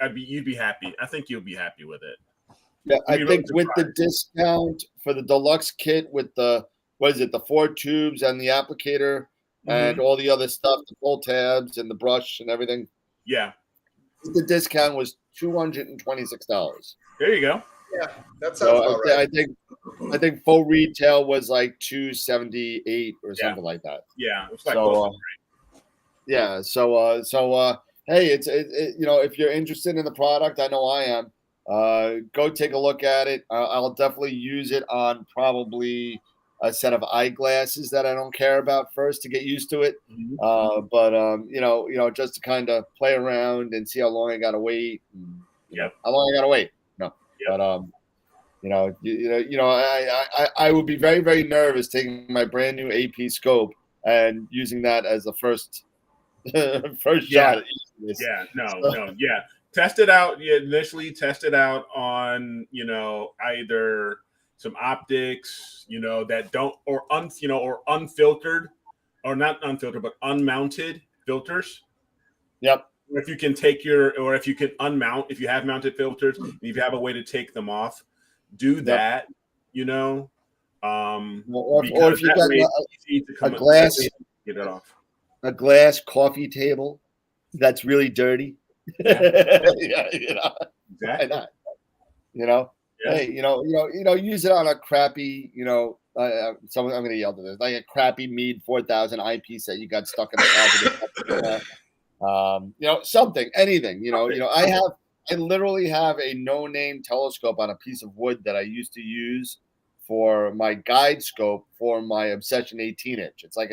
you'd be happy. I think you'll be happy with it. Yeah, I think with the discount for the deluxe kit with the, what is it, the 4 tubes and the applicator and all the other stuff, the pull tabs and the brush and everything. Yeah. The discount was $226. There you go. Yeah, that sounds about right. I think full retail was like $278 or something like that. Yeah, it's like yeah. So hey, it's you know, if you're interested in the product, I know I am. Go take a look at it. I'll definitely use it on probably a set of eyeglasses that I don't care about first to get used to it. But you know, just to kind of play around and see how long I got to wait. Yeah, how long I got to wait. No, but you know, I would be very, very nervous taking my brand new AP scope and using that as the first shot. Yeah, no. Test it out. Yeah, initially test it out on, you know, either some optics, you know, that don't, or unfiltered, or not unfiltered, but unmounted filters. Yep. If you can take or if you can unmount, if you have mounted filters, and if you have a way to take them off, do that, you know. Or if you got get it off. A glass coffee table that's really dirty. Yeah, you know. Exactly. Why not? You know, hey, you know, use it on a crappy, you know, I'm going to yell to this, like a crappy Meade 4000 eyepiece that you got stuck in the closet. You know, something, anything, you know, I literally have a no-name telescope on a piece of wood that I used to use for my guide scope for my Obsession 18-inch. It's like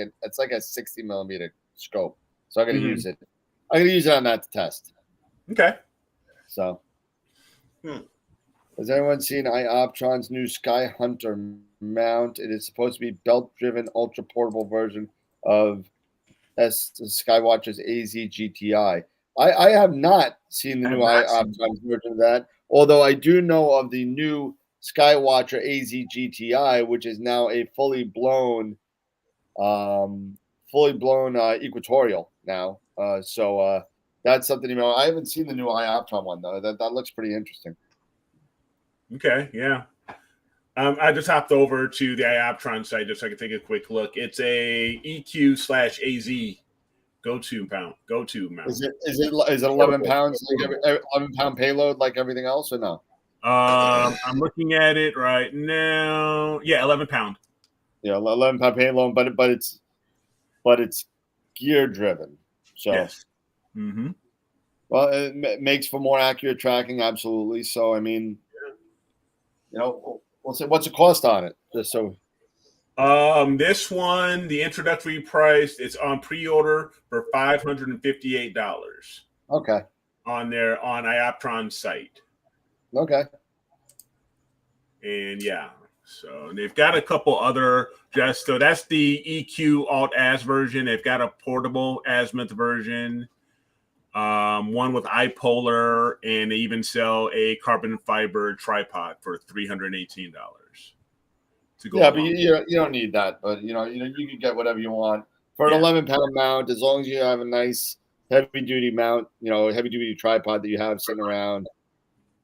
a 60 millimeter scope. So I'm going to use it. I'm going to use it on that to test. Okay. So, has anyone seen iOptron's new Sky Hunter mount? It is supposed to be belt-driven, ultra-portable version of Skywatcher's AZ GTI. I have not seen the new iOptron version of that, although I do know of the new Skywatcher AZ GTI, which is now a fully blown equatorial now. So that's something, you know, I haven't seen the new iOptron one though. That looks pretty interesting. Okay, yeah. I just hopped over to the iOptron site just so I could take a quick look. It's a EQ/AZ go-to mount. Is it 11 pounds, like 11-pound payload like everything else, or no? I'm looking at it right now. Yeah, 11 pound. Yeah, 11-pound payload, but it's gear driven. So, yes. Well, it makes for more accurate tracking, absolutely. So, I mean, you know, what's the cost on it? Just so. This one, the introductory price, it's on pre-order for $558. Okay. On iOptron's site. Okay. And yeah, so they've got a couple other so that's the EQ Alt Az version. They've got a portable azimuth version, one with iPolar, and they even sell a carbon fiber tripod for $318. Yeah, but you don't need that. But you can get whatever you want. For an Yeah. 11-pound mount, as long as you have a nice heavy duty mount, heavy duty tripod that you have sitting around,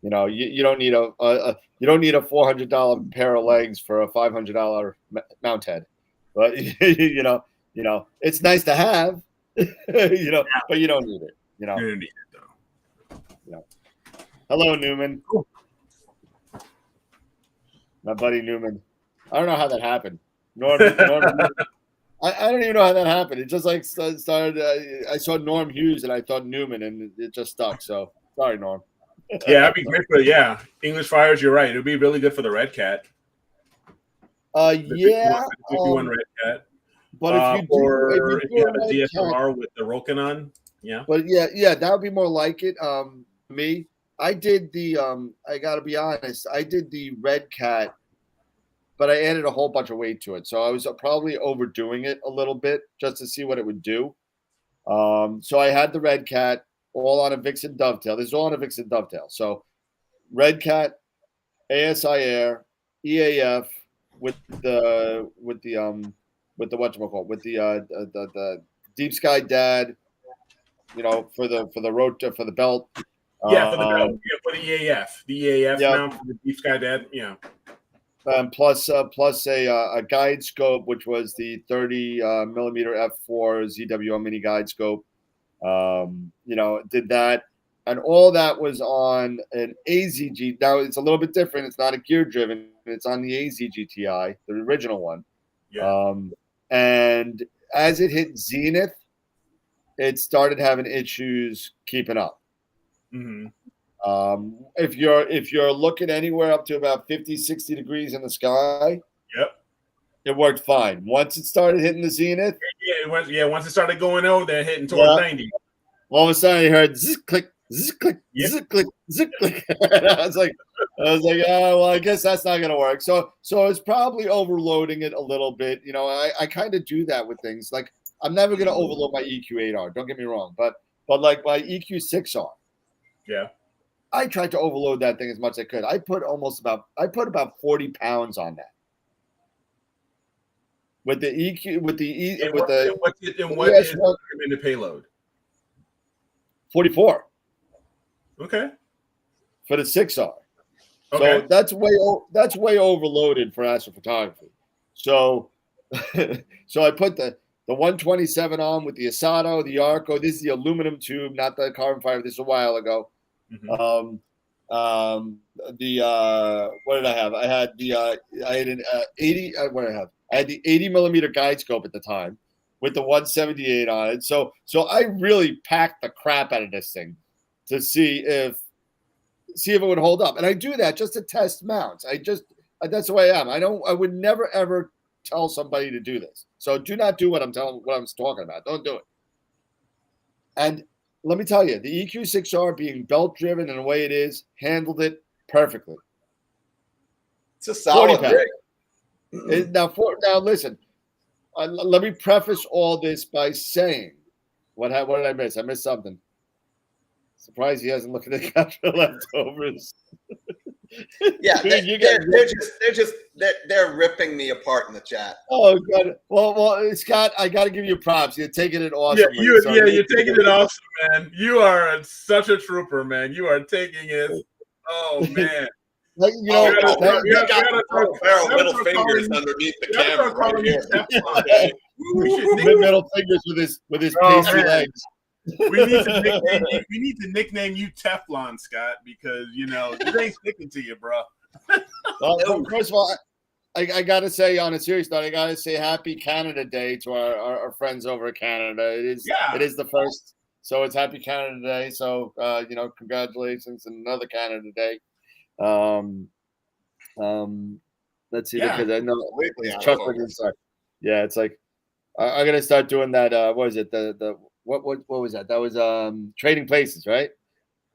you don't need a $400 pair of legs for a $500 mount head. But it's nice to have, but you don't need it. You don't need it though. Hello, Newman. Cool. My buddy Newman. I don't know how that happened. Norm I don't even know how that happened. It just like started. I saw Norm Hughes and I thought Newman, and it just stuck. So sorry, Norm. Yeah, that'd be great for English Fires. You're right. It'd be really good for the Red Cat. Yeah. 51 Red Cat. But if you have a DSLR with the Rokinon, yeah. But yeah, that would be more like it. Me, I did the. I got to be honest. I did the Red Cat, but I added a whole bunch of weight to it, so I was probably overdoing it a little bit just to see what it would do. So I had the Red Cat all on a Vixen dovetail. This is all on a Vixen dovetail. So Red Cat, ASI Air, EAF with the whatchamacallit, with the Deep Sky Dad, for the road for the belt. Yeah, for the belt. Yeah, for the EAF. The EAF mount for the Deep Sky Dad. Yeah. Plus a guide scope, which was the 30 millimeter f4 ZWO mini guide scope. Did that, and all that was on an AZG. Now it's a little bit different. It's not a gear driven. It's on the AZGTI, the original one. Yeah. And as it hit zenith, it started having issues keeping up. Mm-hmm. If you're looking anywhere up to about 50, 60 degrees in the sky, yep, it worked fine. Once it started hitting the zenith, once it started going over there, hitting towards 90, all of a sudden you heard zzz click, zzz click, zzz click, zzz click. I was like, oh well, I guess that's not gonna work. So it's probably overloading it a little bit. I kind of do that with things. Like I'm never gonna overload my EQ8R. Don't get me wrong, but like my EQ6R. Yeah. I tried to overload that thing as much as I could. I put about 40 pounds on that. With the EQ, what is the recommended payload? 44. Okay. For the 6R. Okay. So that's way overloaded for astrophotography. So so I put the 127 on with the Asato, the Arco. This is the aluminum tube, not the carbon fiber. This is a while ago. Mm-hmm. What did I have? I had I had an 80. What did I have? I had the 80 millimeter guide scope at the time with the 178 on it. So I really packed the crap out of this thing to see if it would hold up. And I do that just to test mounts. That's the way I am. I would never ever tell somebody to do this. So do not do what I'm talking about. Don't do it. And let me tell you, the EQ6R being belt driven in the way it is, handled it perfectly. It's a solid rig. Now listen. Let me preface all this by saying, what did I miss? I missed something. Surprised he hasn't looked at the capture leftovers. Yeah, they're ripping me apart in the chat. Oh God! Well, Scott, I got to give you props. You're taking it awesome. You're taking it awesome, man. You are such a trooper, man. You are taking it. Oh man. Like, you got middle fingers underneath the camera right here. Middle fingers with his pasty legs. We need to nickname you Teflon, Scott, because it ain't sticking to you, bro. Well, first of all, I gotta say, on a serious note, I gotta say Happy Canada Day to our friends over in Canada. It is the first, so it's Happy Canada Day. So congratulations and another Canada Day. Let's see, because I know it's chocolate inside. Yeah, it's like I'm gonna start doing that. What was it? What was that? That was Trading Places, right?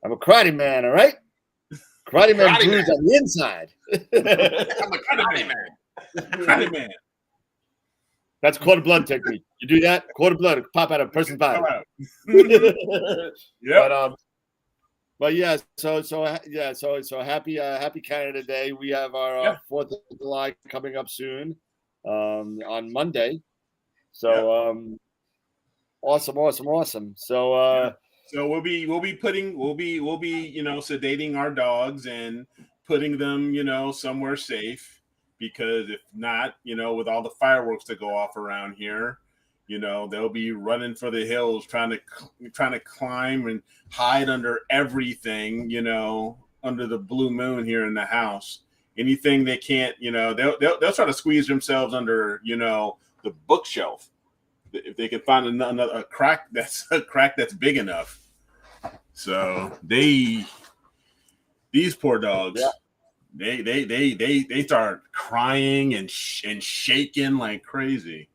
I'm a karate man, all right? Karate man blues on the inside. I'm a karate man. Karate man. That's quarter blood technique. You do that, quarter blood pop out of a person's body. Yeah. But yeah, so happy Canada Day. We have our 4th of July coming up soon, on Monday. So Awesome. So So we'll be sedating our dogs and putting them somewhere safe, because if not, with all the fireworks that go off around here, they'll be running for the hills trying to climb and hide under everything, under the blue moon here in the house. Anything they can't, they'll try to squeeze themselves under, the bookshelf if they can find another crack that's big enough. So these poor dogs, they start crying and shaking like crazy.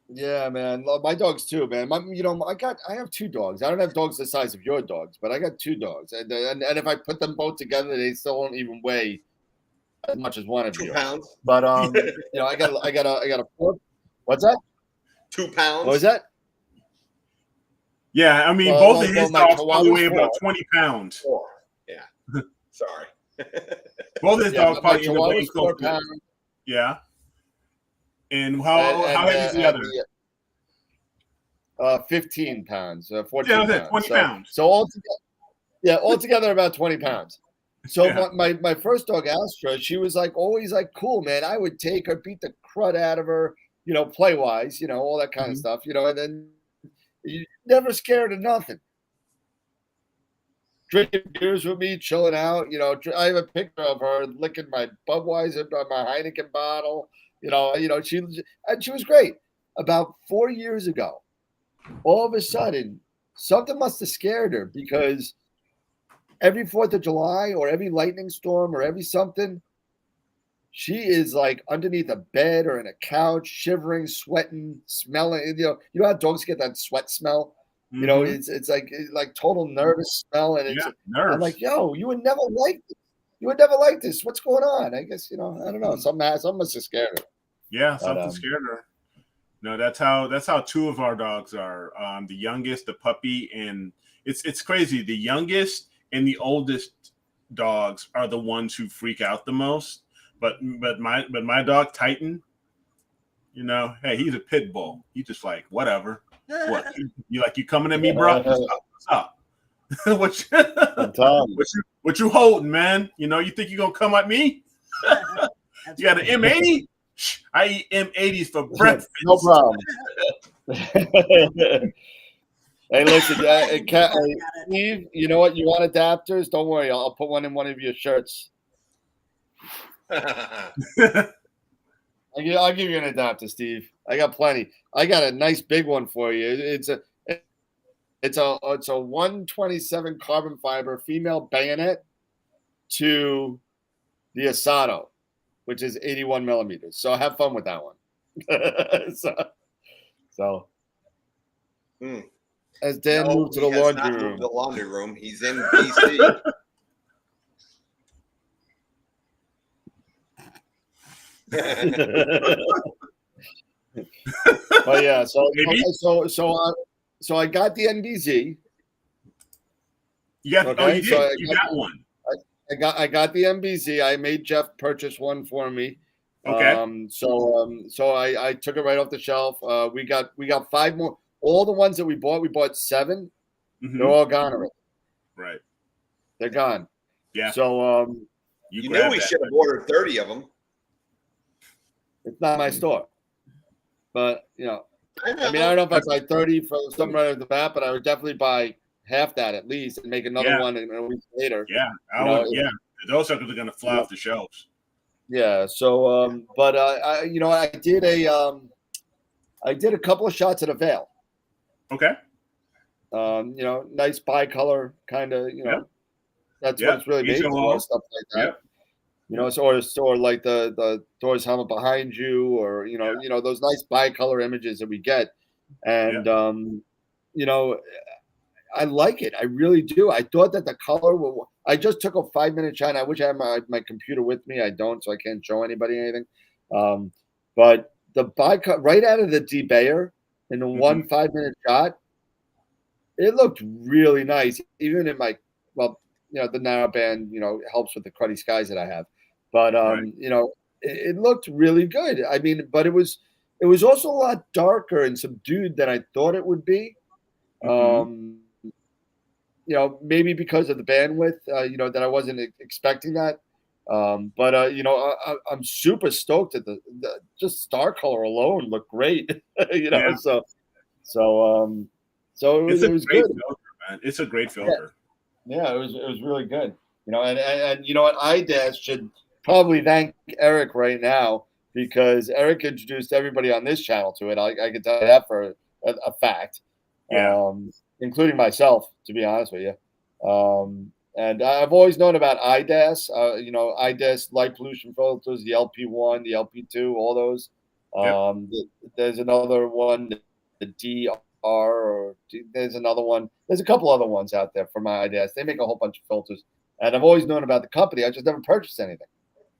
yeah, man. My dogs too, man. I have 2 dogs. I don't have dogs the size of your dogs, but I got 2 dogs, and if I put them both together, they still won't even weigh as much as one of 2 you. pounds. But I got a 4. What's that? 2 pounds. What was that? Yeah, I mean, both of his dogs probably weigh about 20 pounds. 4. Yeah. Sorry. Both his dogs my probably weigh Chihuahua's 4 close to. pounds. Yeah. And how heavy is the other? 15 pounds, 14 Yeah, I said pounds. 20 so, pounds. So altogether about 20 pounds. So Yeah. my first dog, Astra, she was always cool, man. I would take her, beat the crud out of her, play wise, all that kind of stuff, and then you never scared of nothing. Drinking beers with me, chilling out. I have a picture of her licking my Budweiser, my Heineken bottle. She was great. About 4 years ago, all of a sudden, something must have scared her, because every 4th of July or every lightning storm or every something, she is underneath a bed or in a couch, shivering, sweating, smelling. You know how dogs get that sweat smell? It's like total nervous smell, and nerves. I'm like, yo, you would never like this. You would never like this. What's going on? I guess I don't know. Something must have scared her. Yeah, something scared her. No, that's how 2 of our dogs are. The youngest, the puppy, and it's crazy. The youngest and the oldest dogs are the ones who freak out the most. But my dog Titan, hey, he's a pit bull. He's just like, whatever. What you coming at me, bro? What's up? What you holding, man? You think you're gonna come at me? You got an M80? I eat M80s for breakfast. No problem. Hey, listen, Steve, you know what? You want adapters? Don't worry. I'll put one in one of your shirts. I'll give you an adapter, Steve. I got plenty. I got a nice big one for you. It's a 127 carbon fiber female bayonet to the Asado, which is 81 millimeters. So have fun with that one. so as Dan moved to the laundry room. The laundry room. He's in DC. Oh yeah, so I got the NBZ. You got you got one. I got the NBZ. I made Jeff purchase one for me. Okay. So I took it right off the shelf. We got 5 more. All the ones that we bought 7. Mm-hmm. They're all gone already. Right. They're gone. Yeah. So you knew we should have ordered 30 of them. It's not my store, but I don't know if I buy 30 for something right off the bat, but I would definitely buy half that at least and make another one a week later. Yeah, those suckers are gonna fly off the shelves. Yeah. So, but I did a couple of shots at a veil. Okay. Nice bicolor kind of. That's what it's really made for, stuff like that. Yeah. Or like the Thor's helmet behind you, or those nice bicolor images that we get, and I like it. I really do. I thought that the color. I just took a 5-minute shot. I wish I had my computer with me. I don't, so I can't show anybody anything. But the bicolor right out of the debayer in the 1 5-minute shot, it looked really nice. Even in my the narrowband helps with the cruddy skies that I have. But it looked really good. I mean, but it was it was also a lot darker and subdued than I thought it would be. Maybe because of the bandwidth, that I wasn't expecting that. I'm super stoked at the just star color alone looked great. So it was good. Filter, man. It's a great filter. Yeah, it was really good. And you know what? IDAS should probably thank Eric right now because Eric introduced everybody on this channel to it. I can tell you that for a fact. Yeah. Including myself, to be honest with you. And I've always known about IDAS, IDAS light pollution filters, the LP1, the LP2, all those. There's another one, the there's another one. There's a couple other ones out there for my IDAS. They make a whole bunch of filters. And I've always known about the company. I just never purchased anything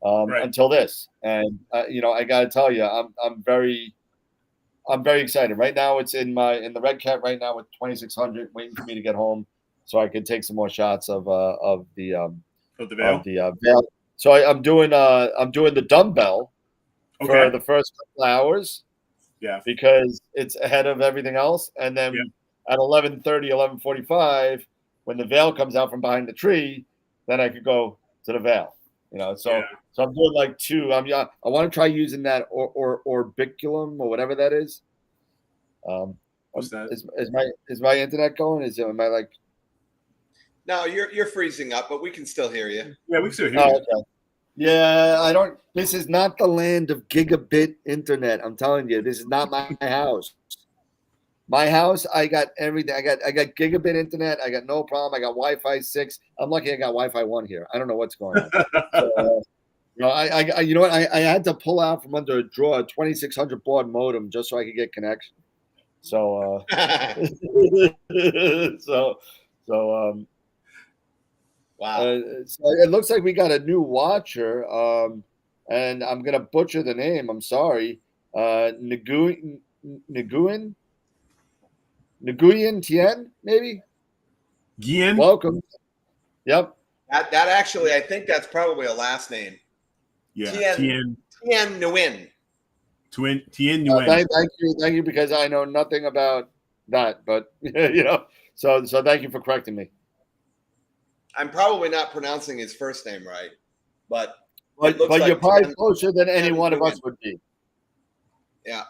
until this. And, I got to tell you, I'm very excited. Right now, it's in the Red Cat right now with 2600, waiting for me to get home so I can take some more shots of the veil. So I'm doing the dumbbell for the first couple hours. Yeah, because it's ahead of everything else. And then at 11:30, 11:45, when the veil comes out from behind the tree, then I could go to the veil. So I'm doing like two. I want to try using that orbiculum or whatever that is. What's that? Is my internet going? Am I like? No, you're freezing up, but we can still hear you. Yeah, we can still hear you. Okay. Yeah, I don't. This is not the land of gigabit internet. I'm telling you, this is not my house. My house, I got everything. I got gigabit internet. I got no problem. I got Wi-Fi 6. I'm lucky I got Wi-Fi 1 here. I don't know what's going on. So, I had to pull out from under a drawer a 2600 baud modem just so I could get connection. So, Wow. So it looks like we got a new watcher, and I'm gonna butcher the name. I'm sorry. Nguyen Tien, maybe. Gian. Welcome. Yep. That actually, I think that's probably a last name. Yeah. Tien Nguyen. Tien Nguyen. Thank you, because I know nothing about that, but so thank you for correcting me. I'm probably not pronouncing his first name right, but you're probably closer than any one of us would be. Yeah,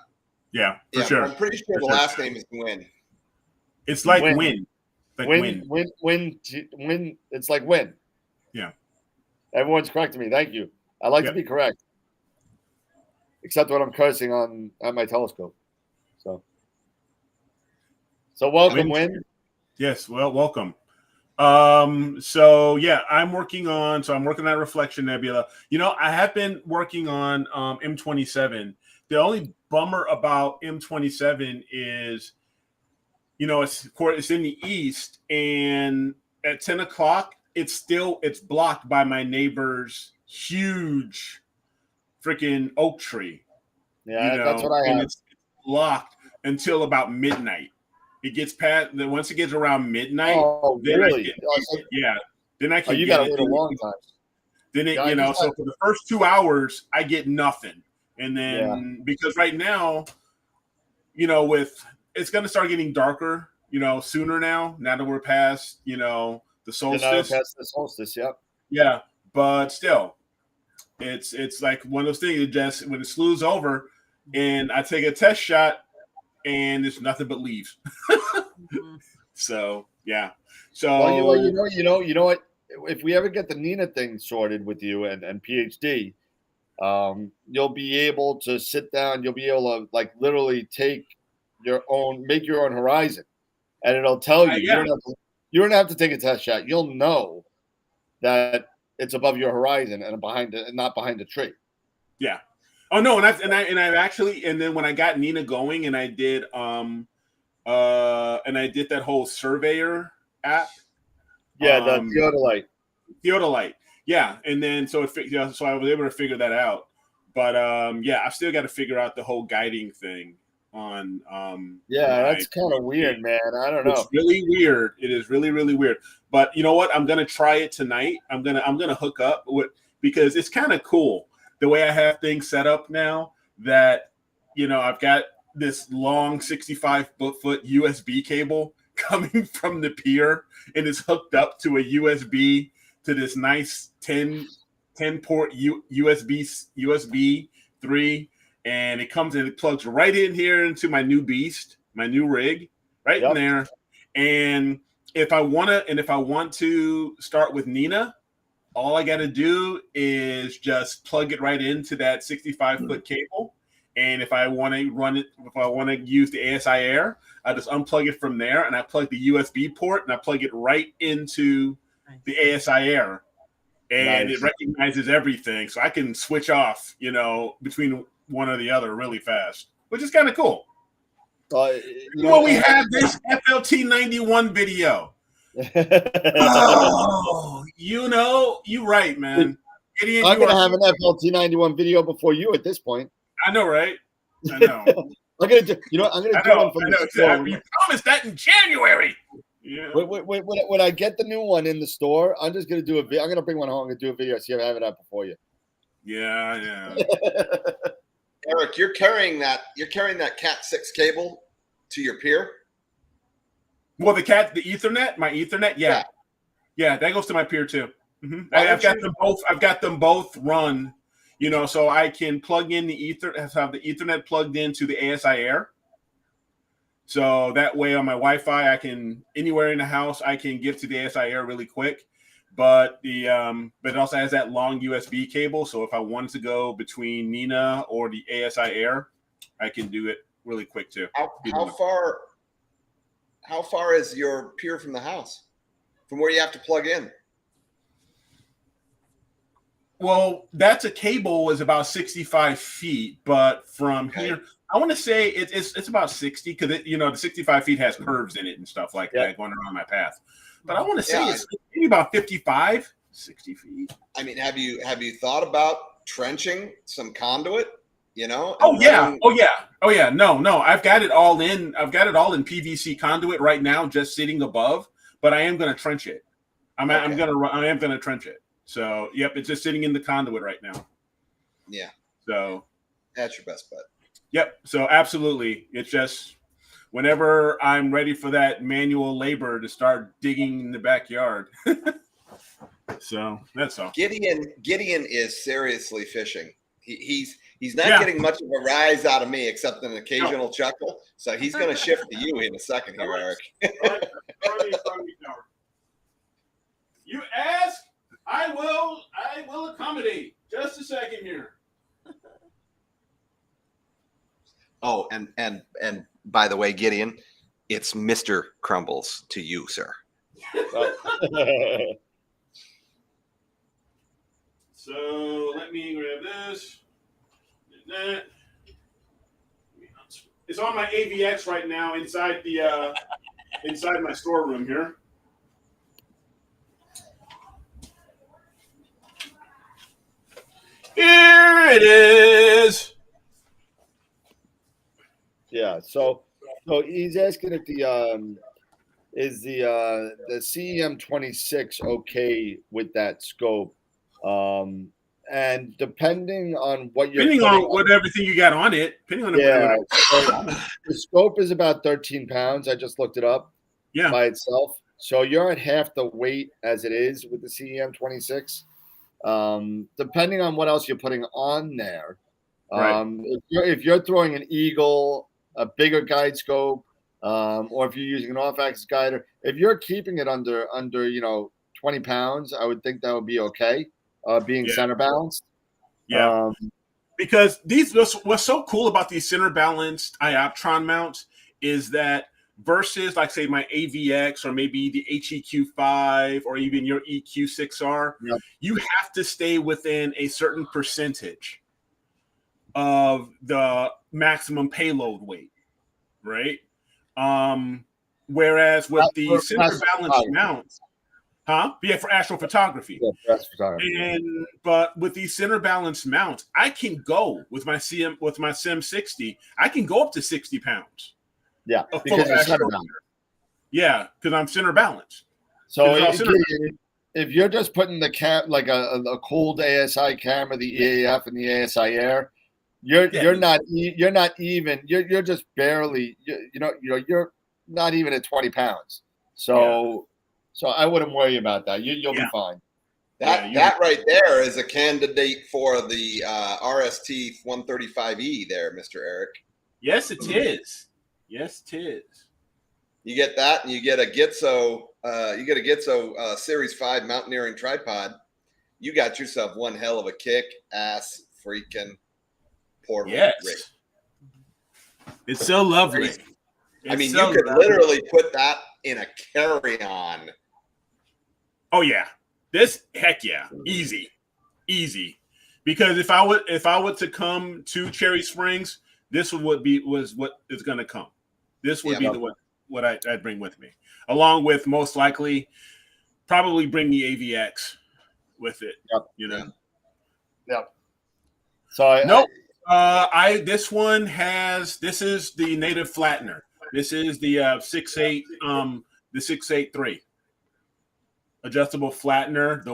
for sure. I'm pretty sure the last name is Nguyen. It's like win. Like win. It's like win. Yeah. Everyone's correcting me. Thank you. I like to be correct, except when I'm cursing on my telescope. So welcome, Win. Yes. Well, welcome. I'm working on that Reflection Nebula. I have been working on M27. The only bummer about M27 is, it's in the east, and at 10 o'clock, it's blocked by my neighbor's huge freaking oak tree. Yeah, that's what I have. And it's blocked until about midnight. It gets past. Once it gets around midnight, then really? Then I can. You got to wait a long time. Then so for the first 2 hours, I get nothing, and then because right now, it's going to start getting darker, sooner now that we're past, the solstice. Past the solstice, yep. Yeah, but still, it's like one of those things. It just when it slews over, and I take a test shot. And it's nothing but leaves. So yeah. So you know what? If we ever get the Nina thing sorted with you and PhD, you'll be able to sit down. You'll be able to like literally make your own horizon, and it'll tell you. You don't have to take a test shot. You'll know that it's above your horizon and not behind a tree. Yeah. Oh no, and I've actually, and then when I got Nina going, and I did that whole surveyor app. Yeah, the Theodolite. Yeah, and then so I was able to figure that out. But I've still got to figure out the whole guiding thing on. That's kind of weird, man. I don't know. It's really weird. It is really, really weird. But you know what? I'm gonna try it tonight. I'm gonna hook up with because it's kind of cool. The way I have things set up now that, I've got this long 65-foot USB cable coming from the pier, and it's hooked up to a USB to this nice 10 port USB 3, and it plugs right in here into my new beast, my new rig, right in there. And if I want to start with Nina, all I got to do is just plug it right into that 65-foot cable. And if I want to use the ASI Air, I just unplug it from there, and I plug the USB port, and I plug it right into the ASI Air, and it recognizes everything, so I can switch off, between one or the other really fast, which is kind of cool. We have this FLT91 video. You're right, man. Gideon, I'm gonna have an FLT91 video before you at this point. I know, right? I know. I'm gonna do one from the store. You promised that in January. Yeah. When I get the new one in the store, I'm just gonna do a video. I'm gonna bring one home and do a video. See if I have it out before you. Yeah. Eric, you're carrying that Cat 6 cable to your pier. Well, the Ethernet, my Ethernet, yeah, that goes to my pier too. Mm-hmm. I've got them both run. So I can plug in have the Ethernet plugged into the ASI Air. So that way on my Wi-Fi, I can, anywhere in the house, I can get to the ASI Air really quick. But it also has that long USB cable. So if I wanted to go between Nina or the ASI Air, I can do it really quick too. How far is your pier from the house? From where you have to plug in? Well, that's a cable is about 65 feet, but from here, I want to say it's about 60 because the 65 feet has curves in it and stuff like that going around my path. But I want to say it's maybe about 55, 60 feet. I mean, have you thought about trenching some conduit? Oh yeah. No. I've got it all in. I've got it all in PVC conduit right now, just sitting above. But I am going to trench it. I am going to trench it. So, it's just sitting in the conduit right now. Yeah. So that's your best bet. Yep. So absolutely. It's just whenever I'm ready for that manual labor to start digging in the backyard. So that's all. Gideon is seriously fishing. He's not getting much of a rise out of me except an occasional chuckle. So he's going to shift to you in a second here, Eric. You ask, I will accommodate. Just a second here. Oh, and by the way, Gideon, it's Mr. Crumbles to you, sir. So let me grab this. That. It's on my AVX right now inside the inside my storeroom here. Here it is. Yeah. So he's asking if is the CEM 26 okay with that scope? And depending on what you're everything you got on it, depending on the scope is about 13 pounds. I just looked it up by itself. So you're at half the weight as it is with the CEM 26. Depending on what else you're putting on there. If you're throwing an Eagle, a bigger guide scope, or if you're using an off-axis guider, if you're keeping it under 20 pounds, I would think that would be okay. Being center balanced. Yeah. Because what's so cool about these center balanced Ioptron mounts is that versus like say my AVX or maybe the HEQ5 or even your EQ6R, you have to stay within a certain percentage of the maximum payload weight, right? Whereas with the center balanced mounts, yeah, for astrophotography. Yeah, for astrophotography. But with these center balanced mounts, I can go with my Sim 60. I can go up to 60 pounds. Yeah, because I'm center balanced. Yeah, because I'm center balanced. So if you're just putting the like a cold ASI camera, the EAF and the ASI Air, You're not even. You're just barely. You're not even at 20 pounds. So I wouldn't worry about that. You'll be fine. That right there is a candidate for the RST 135E there, Mr. Eric. Yes, it is. Yes, it is. You get that, and you get a Gitzo. Series 5 mountaineering tripod. You got yourself one hell of a kick-ass freaking portable rig. It's so lovely. You could literally put that in a carry-on. Oh yeah. Heck yeah, easy. Because if I would to come to Cherry Springs, this was what is going to come. This would be what I'd bring with me, along with most likely probably bring the AVX with it. Yep. So this is the native flattener. This is the 6.8 the 683. Adjustable flattener,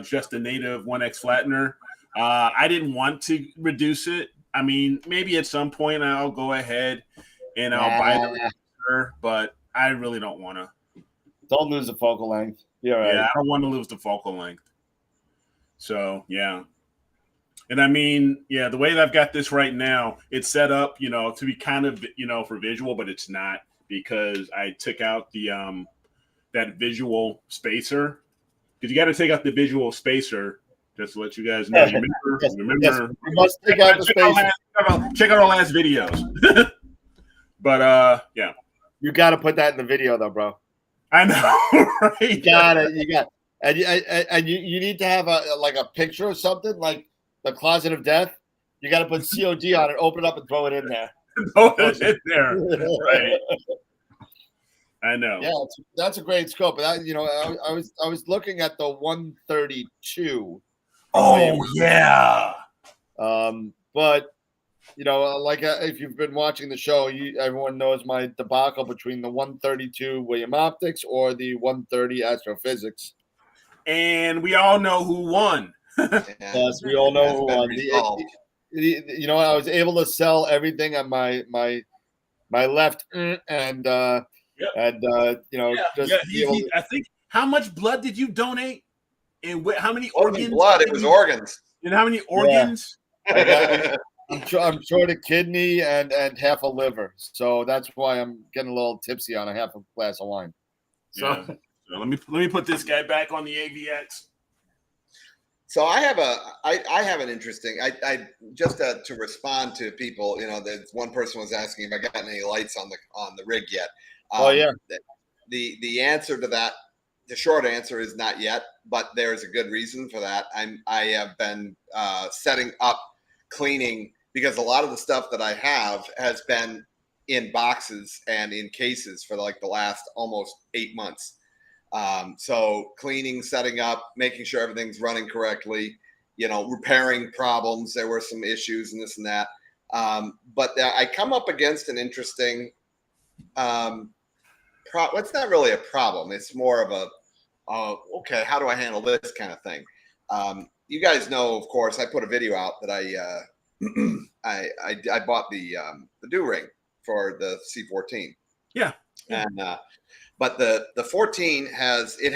just the native 1X flattener. I didn't want to reduce it. I mean, maybe at some point I'll go ahead and I'll buy the reducer, but I really don't want to. Don't lose the focal length. Yeah, I don't want to lose the focal length. So yeah. And I mean, the way that I've got this right now, it's set up, to be kind of, for visual, but it's not, because I took out the that visual spacer, because you got to take out the visual spacer just to let you guys know. You remember you must take out the spacer. Check out our last videos. But yeah, you got to put that in the video though, bro. I know, right? You got it. And you need to have a picture or something like the Closet of Death. You got to put COD on it, open it up, and throw it in there. Right? I know. Yeah, that's a great scope. But I was looking at the 132. Oh yeah. But if you've been watching the show, everyone knows my debacle between the 132 William Optics or the 130 Astrophysics. And we all know who won. Yes, we all know who won. I was able to sell everything on my left and I think, how much blood did you donate, and how many organs? Blood. It was organs. And how many organs? Yeah. I'm short a kidney and half a liver, so that's why I'm getting a little tipsy on a half a glass of wine. So let me put this guy back on the AVX. So I have an interesting. I just to respond to people. That one person was asking if I got any lights on the rig yet. The answer to that, the short answer is not yet, but there's a good reason for that. I have been setting up cleaning, because a lot of the stuff that I have has been in boxes and in cases for like the last almost 8 months. So cleaning, setting up, making sure everything's running correctly, repairing problems. There were some issues and this and that. But I come up against an interesting, it's not really a problem. It's more of a, okay, how do I handle this kind of thing? You guys know, of course, I put a video out that I bought the dew ring for the C14. Yeah. And but the 14 has a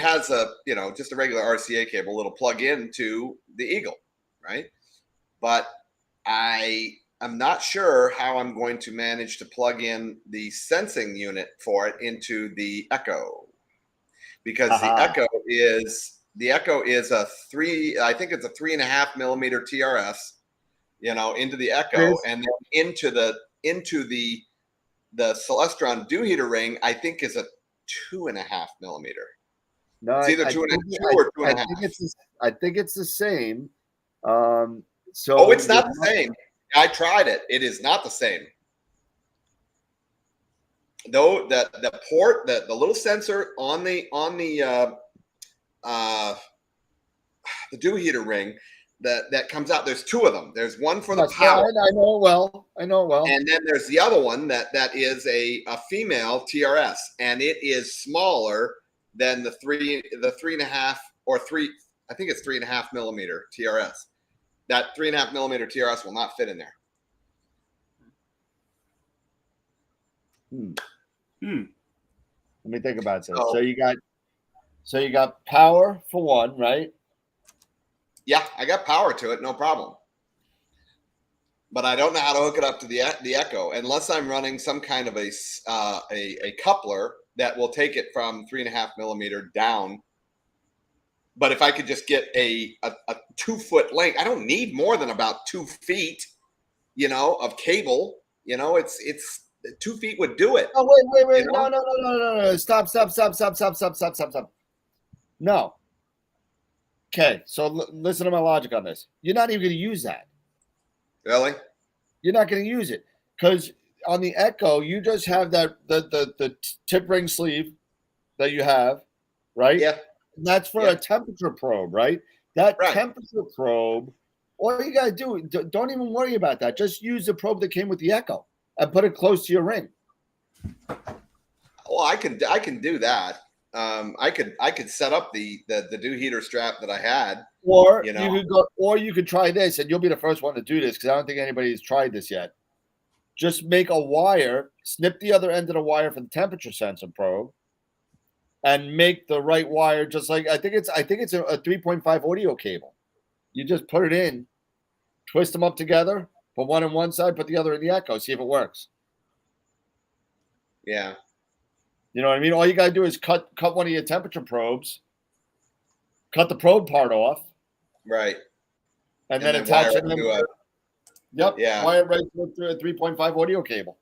just a regular RCA cable. It'll plug into the Eagle, right? But I am not sure how I'm going to manage to plug in the sensing unit for it into the Echo, because the Echo is a 3.5 millimeter TRS, into the Echo, and then into the Celestron dew heater ring, I think is a 2.5 millimeter. No, it's either 2.5 or 2.5. I think it's the same. It's not the same. I tried it. It is not the same. Though the port, the little sensor on the dew heater ring that comes out. There's two of them. There's one for the power. I know it well. And then there's the other one that is a female TRS, and it is smaller than the 3.5 or 3. I think it's 3.5 millimeter TRS. That 3.5 millimeter TRS will not fit in there. Let me think about this. So- So you got power for one, right? Yeah, I got power to it, no problem. But I don't know how to hook it up to the Echo unless I'm running some kind of a coupler that will take it from 3.5 millimeter down. But if I could just get a 2 foot length, I don't need more than about 2 feet, of cable. It's 2 feet would do it. Oh, wait. No. Stop. No. Okay, so listen to my logic on this. You're not even going to use that. Really? You're not going to use it because on the Echo, you just have that the tip ring sleeve that you have, right? Yeah. And that's for a temperature probe, right? That Right. temperature probe, all you got to do, don't even worry about that. Just use the probe that came with the Echo and put it close to your ring. Well, I can do that. I could set up the dew heater strap that I had. Or you could go, or you could try this, and you'll be the first one to do this because I don't think anybody's tried this yet. Just make a wire, snip the other end of the wire for the temperature sensor probe, and make the right wire just like I think it's a 3.5 audio cable. You just put it in, twist them up together, put one on one side, put the other in the Echo, see if it works. Yeah. You know what I mean? All you gotta do is cut one of your temperature probes, cut the probe part off, right, and then attach it to a. Yep. Yeah. Wire right through a 3.5 audio cable.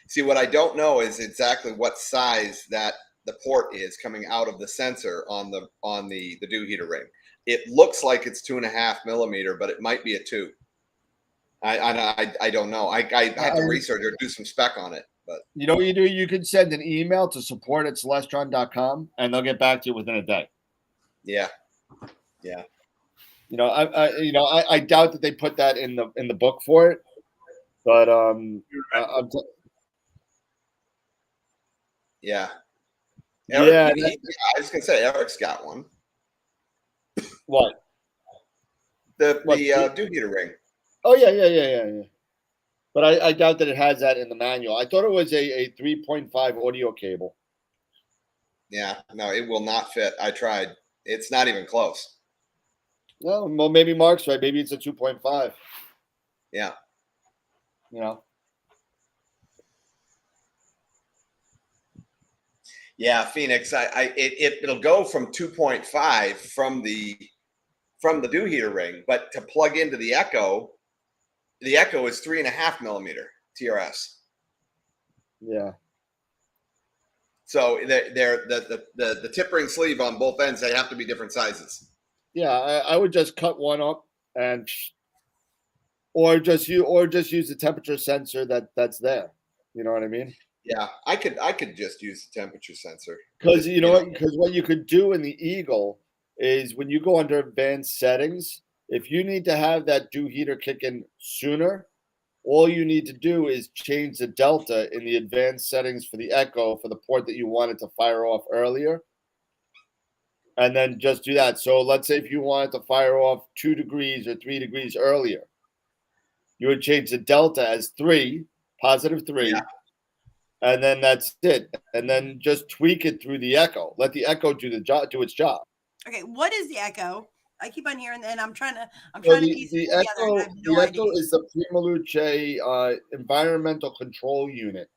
See, what I don't know is exactly what size that the port is coming out of the sensor on the dew heater ring. It looks like it's 2.5 millimeter, but it might be a 2. I don't know. I had to research or do some spec on it. But you know what you do? You can send an email to support@celestron.com and they'll get back to you within a day. Yeah. I doubt that they put that in the book for it, but yeah. Eric, I was gonna say Eric's got one. What? The dew heater ring. Oh yeah. But I doubt that it has that in the manual. I thought it was a 3.5 audio cable. Yeah, no, it will not fit. I tried. It's not even close. Well, maybe Mark's right. Maybe it's a 2.5. Yeah. Yeah, Phoenix. It'll go from 2.5 from the dew heater ring, but to plug into the Echo is 3.5 millimeter TRS. Yeah. So they're the tip ring sleeve on both ends. They have to be different sizes. Yeah, I would just cut one up or just use the temperature sensor that's there. You know what I mean? Yeah, I could just use the temperature sensor because what you could do in the Eagle is when you go under advanced settings, if you need to have that dew heater kick in sooner, all you need to do is change the delta in the advanced settings for the Echo for the port that you wanted to fire off earlier. And then just do that. So let's say if you wanted to fire off 2 degrees or 3 degrees earlier, you would change the delta as 3, positive 3. Yeah. And then that's it. And then just tweak it through the Echo. Let the Echo do its job. Okay, what is the Echo? I keep on hearing, and I'm trying to piece it together. I have no idea. Echo is the Prima Luce environmental control unit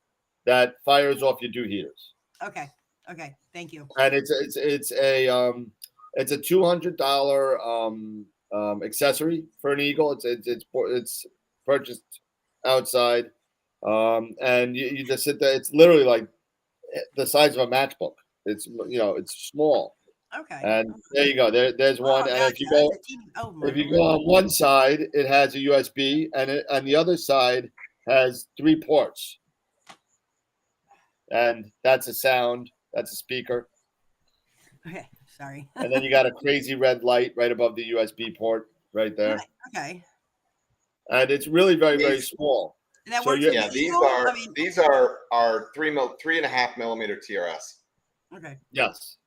that fires off your dew heaters. Okay, thank you. And it's a $200 accessory for an Eagle. It's purchased outside, and you just sit there. It's literally like the size of a matchbook. It's small. Okay. And there you go. There's one. And if you go on one side, it has a USB, and on the other side has 3 ports. And that's a sound. That's a speaker. Okay, sorry. And then you got a crazy red light right above the USB port right there. Okay. And it's really very, very small. And that so works these are 3.5 millimeter TRS. Okay. Yes.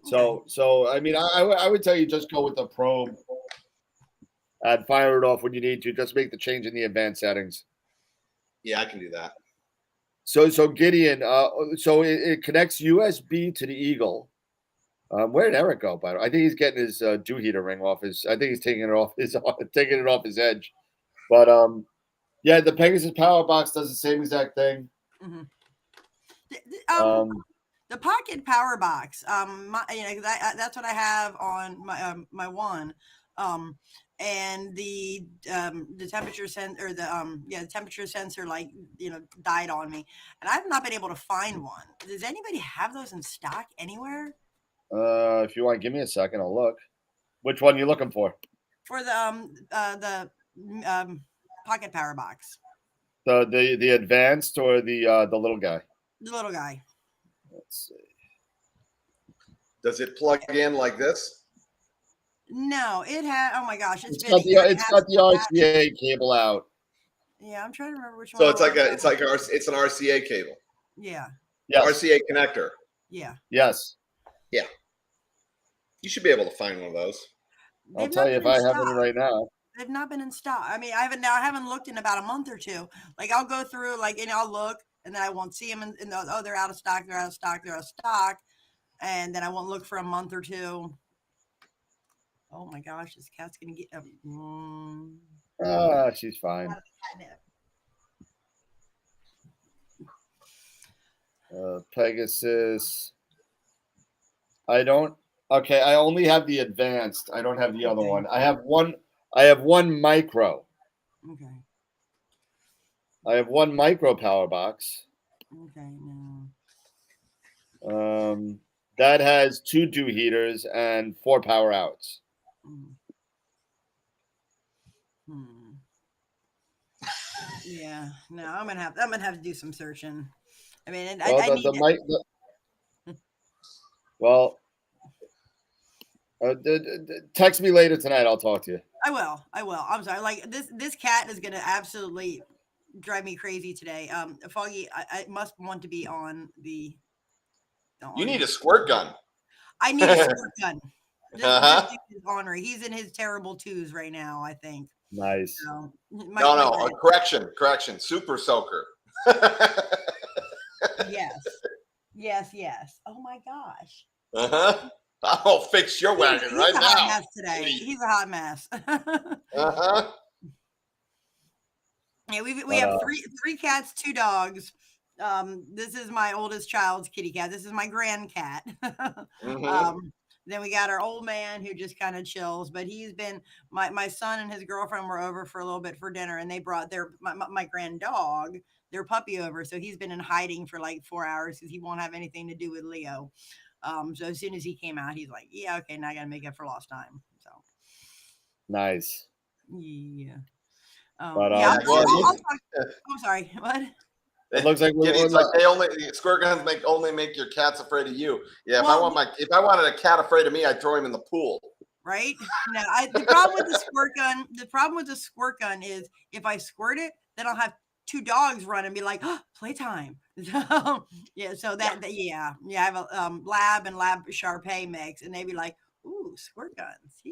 So I mean, I would tell you just go with the probe and fire it off when you need to. Just make the change in the advanced settings. Yeah, I can do that. So Gideon, so it connects USB to the Eagle. Where did Eric go? By the way, I think he's getting his dew heater ring off his. I think he's taking it off his edge. But yeah, the Pegasus Power Box does the same exact thing. Mm-hmm. The Pocket Power Box. That's what I have on my my one. And the temperature sensor, the temperature sensor, died on me, and I've not been able to find one. Does anybody have those in stock anywhere? If you want, give me a second. I'll look. Which one are you looking for? For the Pocket Power Box. The advanced or the little guy? The little guy. Let's see. Does it plug in like this? No, it had. Oh my gosh, it's got the RCA cable out. Yeah, I'm trying to remember which one. So it's an RCA cable. Yeah. Yes. RCA connector. Yeah. Yes. Yeah. You should be able to find one of those. I'll tell you if I have it right now. They've not been in stock. I mean, I haven't looked in about a month or two. Like I'll go through, I'll look, and then I won't see them, and they're out of stock. They're out of stock. They're out of stock, and then I won't look for a month or two. Oh my gosh, this cat's gonna get. She's fine. Pegasus. I don't. Okay, I only have the advanced. I don't have the other one. I have one micro. Okay. I have one micro power box. Okay, no. That has 2 dew heaters and 4 power outs. Yeah, no, I'm gonna have to do some searching. I mean, text me later tonight. I'll talk to you. I will. I'm sorry. Like this cat is gonna absolutely drive me crazy today. Foggy, I must want to be on the. You need a squirt gun. I need a squirt gun. This dude is ornery. He's in his terrible twos right now, I think. Nice. So, correction. Super soaker. Yes. Oh my gosh. Uh-huh. I'll fix your wagon right now. He's a hot mess today. He's a hot mess. Uh-huh. Yeah, we have three cats, 2 dogs. This is my oldest child's kitty cat. This is my grand cat. Then we got our old man who just kind of chills, but he's been my son and his girlfriend were over for a little bit for dinner, and they brought my grand dog, their puppy, over. So he's been in hiding for like 4 hours because he won't have anything to do with Leo. So as soon as he came out, he's like, yeah, okay, now I gotta make up for lost time. So nice. Yeah. But I'm sorry. What? It looks like squirt guns only make your cats afraid of you. Yeah, if I wanted a cat afraid of me, I'd throw him in the pool. Right? No, the problem with the squirt gun is if I squirt it, then I'll have 2 dogs run and be like, oh, playtime. Yeah, so I have a lab and lab Shar-Pei mix, and they'd be like, ooh, squirt guns.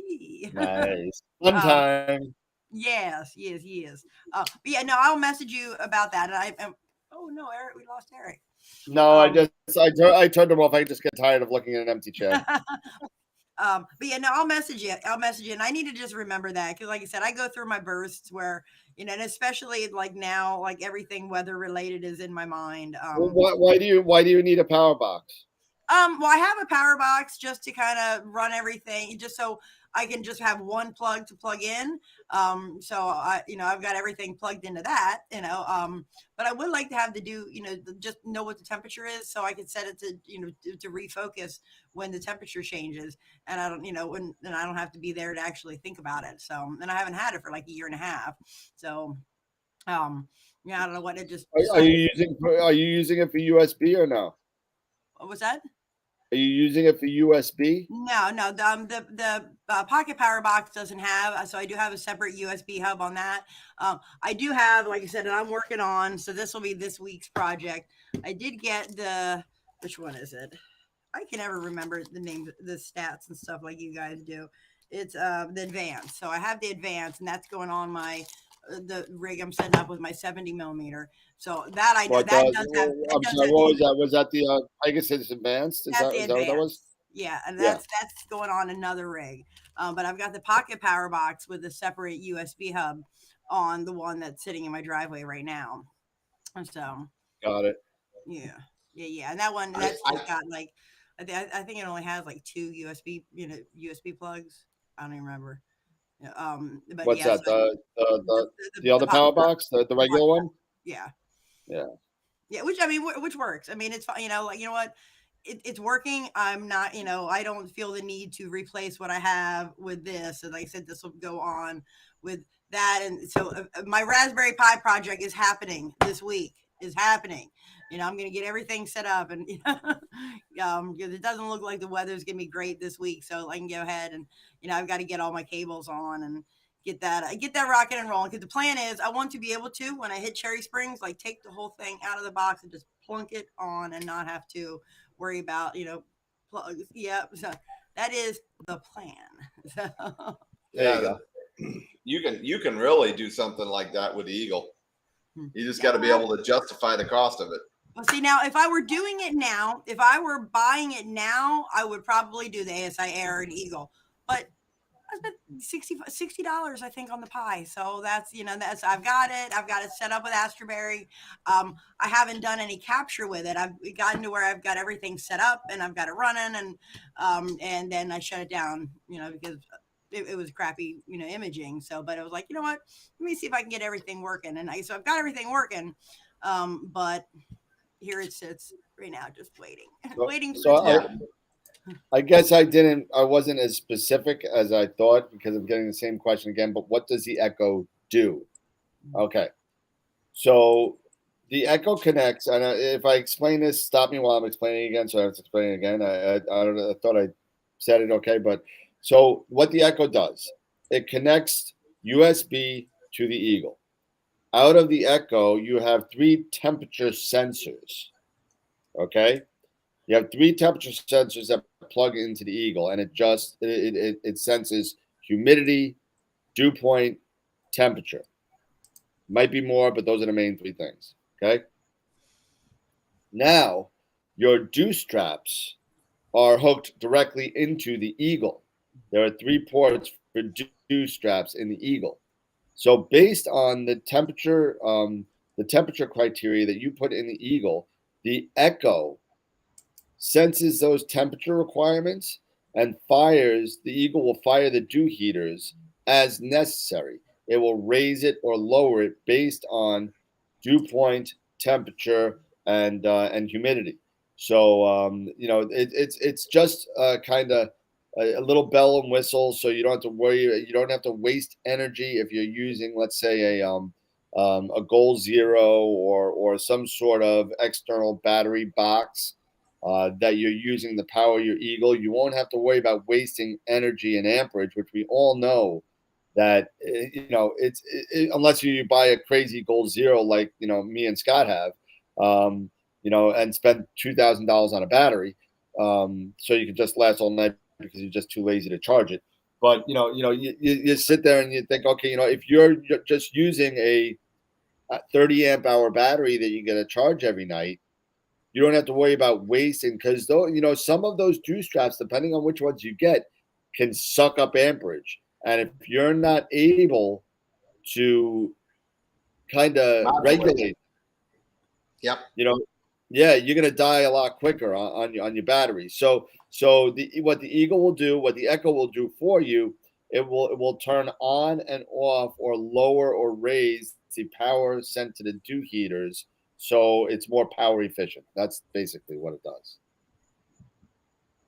Nice. Sometime. Yes. But yeah, no, I'll message you about that. And oh no, Eric, we lost Eric. No, I turned him off. I just get tired of looking at an empty chair. But yeah, no, I'll message you, and I need to just remember that because, like I said, I go through my bursts where and especially like now, like everything weather related is in my mind. Why do you need a power box? Well, I have a power box just to kind of run everything, just so I can just have one plug to plug in. So I've got everything plugged into that, but I would like to have just know what the temperature is so I can set it to refocus when the temperature changes. And I don't, then I don't have to be there to actually think about it. So, and I haven't had it for like a year and a half. So, I don't know what it just. Are you using it for USB or no? What was that? Are you using it for USB? No. The Pocket Power Box doesn't have, so I do have a separate USB hub on that. I do have, like I said, and I'm working on, so this will be this week's project. I did get which one is it? I can never remember the names, the stats and stuff like you guys do. It's the Advance. So I have the Advance, and that's going on my the rig I'm setting up with my 70 millimeter. So that I know What that does? does have. I'm sorry. What was that? Was that the Pegasus Advanced? That's the Is that what that was? Advance. Yeah, and Yeah. that's going on another rig. But I've got the Pocket Power Box with a separate USB hub on the one that's sitting in my driveway right now. And so, Got it. yeah, and that one that's just got like, I think it only has like 2 USB plugs. I don't even remember. But What's yeah, that? so The other power Pocket- box, the regular one. yeah, Yeah. which I mean, which works. I mean, it's fine. Like what. It's working. I'm not, I don't feel the need to replace what I have with this. And like I said, this will go on with that. And so my Raspberry Pi project is happening this week. Is happening. I'm going to get everything set up, and because it doesn't look like the weather's going to be great this week, so I can go ahead and I've got to get all my cables on and get that rocking and rolling. Because the plan is I want to be able to, when I hit Cherry Springs, like take the whole thing out of the box and just plunk it on and not have to worry about plugs. Yeah, so that is the plan. There you go. You can really do something like that with the Eagle. You just got to be able to justify the cost of it. Well, see, now if I were doing it now, if I were buying it now, I would probably do the ASI Air and Eagle. But I spent $60, I think, on the Pi. So that's I've got it set up with Astroberry. I haven't done any capture with it. I've gotten to where I've got everything set up and I've got it running, and then I shut it down, because it was crappy, imaging. So, but I was like, you know what? Let me see if I can get everything working. And so I've got everything working. But here it sits right now, just waiting, waiting. So I guess I wasn't as specific as I thought, because I'm getting the same question again. But what does the Echo do? Okay. So the Echo connects, and if I explain this, stop me while I'm explaining again. So I have to explain it again. I don't know. I thought I said it okay, but so what the Echo does, it connects USB to the Eagle. Out of the Echo, you have 3 temperature sensors. Okay, you have 3 temperature sensors that plug into the Eagle, and it senses humidity, dew point, temperature. Might be more, but those are the main 3 things. Okay. Now, your dew straps are hooked directly into the Eagle. There are 3 ports for dew straps in the Eagle. So based on the temperature criteria that you put in the Eagle, the Echo senses those temperature requirements and the Eagle will fire the dew heaters as necessary. It will raise it or lower it based on dew point, temperature, and humidity. So it's just kind of a little bell and whistle, so you don't have to worry. You don't have to waste energy if you're using, let's say, a Goal Zero or some sort of external battery box that you're using to power your Eagle. You won't have to worry about wasting energy and amperage, which we all know that unless you buy a crazy Goal Zero like me and Scott have, and spend $2,000 on a battery, so you can just last all night because you're just too lazy to charge it. But you sit there and you think, okay, if you're just using a 30 amp hour battery that you get to charge every night, you don't have to worry about wasting, because some of those dew straps, depending on which ones you get, can suck up amperage. And if you're not able to kind of regulate, yep, you're gonna die a lot quicker on your battery. So what the Eagle will do, what the Echo will do for you, it will turn on and off or lower or raise the power sent to the dew heaters, so it's more power efficient. That's basically what it does.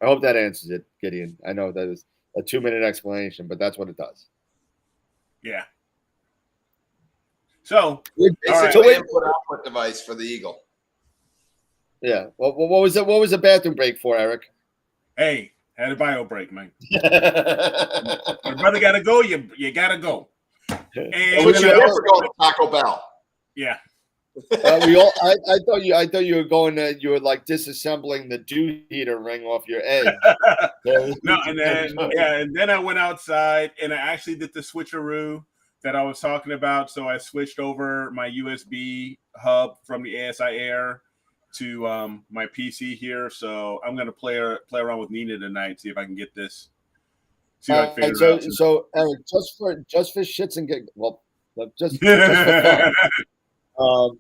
I hope that answers it, Gideon. I know that is a 2-minute explanation, but that's what it does. Yeah. So basically, input-output device for the Eagle. Yeah. What was it? What was the bathroom break for, Eric? Hey, had a bio break, man. Your brother got to go. You got to go. And you never go to Taco Bell. Yeah. I thought you were going to, you were like disassembling the dew heater ring off your edge. No, and then I went outside and I actually did the switcheroo that I was talking about. So I switched over my USB hub from the ASI Air to my PC here. So I'm gonna play around with Nina tonight, see if I can get this. See if I can figure it out. So Eric, just for shits and giggles, well, just for fun.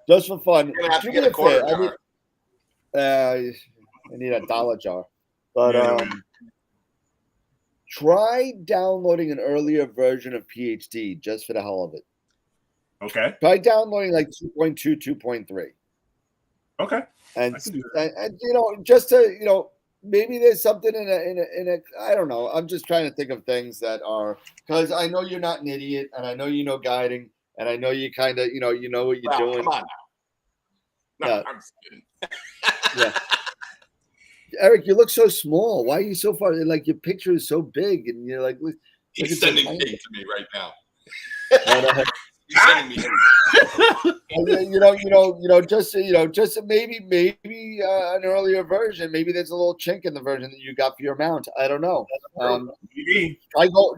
Just for fun, You're gonna have to do get me a quarter favor. I need a dollar jar, but try downloading an earlier version of PhD just for the hell of it. Okay. Try downloading like 2.2, 2.3. Okay. And you know, just to, you know, maybe there's something in a I don't know. I'm just trying to think of things that are, because I know you're not an idiot, and I know you know guiding, and I know you kind of, you know what you're doing. Come on. No, Yeah. I'm just kidding. Yeah. Eric, you look so small. Why are you so far? Like your picture is so big, and you're like, look, He's at sending the hate to me right now. But, He's sending me hate. just maybe an earlier version. Maybe there's a little chink in the version that you got for your mount. I don't know.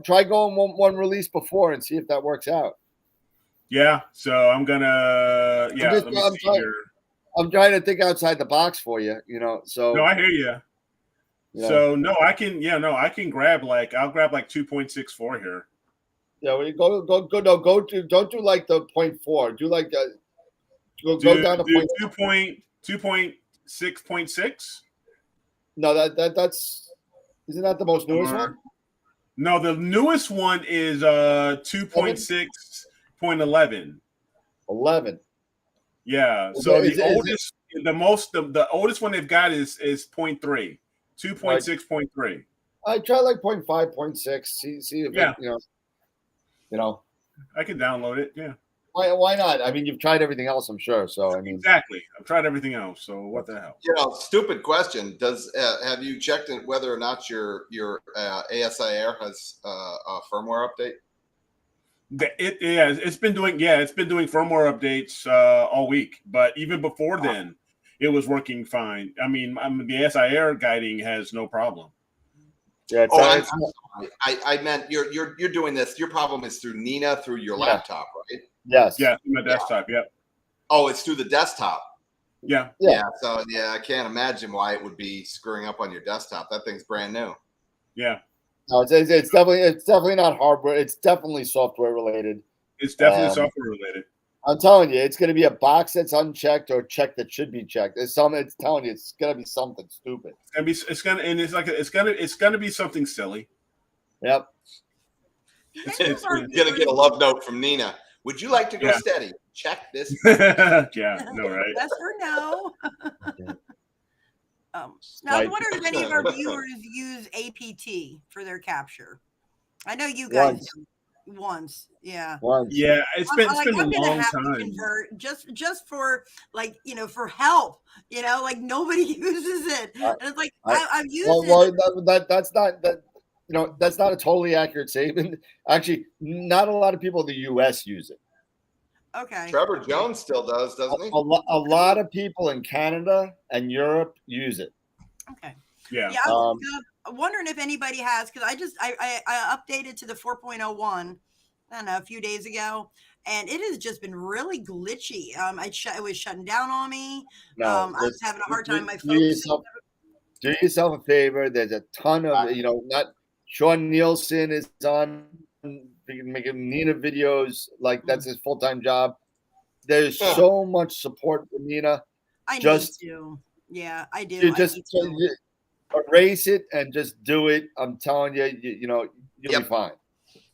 Try going one release before and see if that works out. Yeah. So I'm gonna. Yeah. Let me see here. I'm trying to think outside the box for you. You know. So no, I hear you. Yeah. So no, I can. Yeah, no, I can grab like 2.64 here. Yeah, well, don't do like the 0.4. Do like go down to 2.6.6. No, that's isn't that the most newest one? No, the newest one is 2.6.11. 11. Yeah. So the oldest one they've got is 0.3. 2.6.3. I try like 0.5, 0.6. See if it, you know. I can download it. Yeah. Why not? I mean, you've tried everything else, I'm sure. So I mean, exactly. I've tried everything else. So what the hell? You know, stupid question. Have you checked in whether or not your ASI Air has a firmware update? It's been doing firmware updates all week, but even before then, it was working fine. I mean, the SI Air guiding has no problem. Yeah. I'm sorry. I meant you're doing this. Your problem is through Nina through your laptop, right? Yes. Yeah, through my desktop. Yeah. Oh, it's through the desktop. Yeah. So I can't imagine why it would be screwing up on your desktop. That thing's brand new. Yeah. No, it's definitely not hardware. It's definitely software related. It's definitely software related. I'm telling you, it's going to be a box that's unchecked or checked that should be checked. It's telling you it's going to be something stupid. It's gonna be something silly. Yep. It's gonna get a love note from Nina. Would you like to go steady? Check this. Yeah. No, right. Yes or no. Now, I wonder if any of our viewers use APT for their capture. I know you guys do. Once. Yeah. Yeah, it's been a long time. Convert just for for help. Like nobody uses it, and it's like I've used it. Well, that's not that. That's not a totally accurate statement. Actually, not a lot of people in the U.S. use it. Okay. Trevor Jones still does, doesn't he? A lot of people in Canada and Europe use it. Okay. Yeah. Yeah. I was wondering if anybody has, because I updated to the 4.01. I don't know, a few days ago, and it has just been really glitchy. It was shutting down on me. I was having a hard time. My phone. Do yourself a favor. There's a ton of not Sean Nielsen is on making Nina videos, like that's his full-time job. There's so much support for Nina. I need to. Yeah, I do. You just erase it and just do it. I'm telling you, you'll be fine.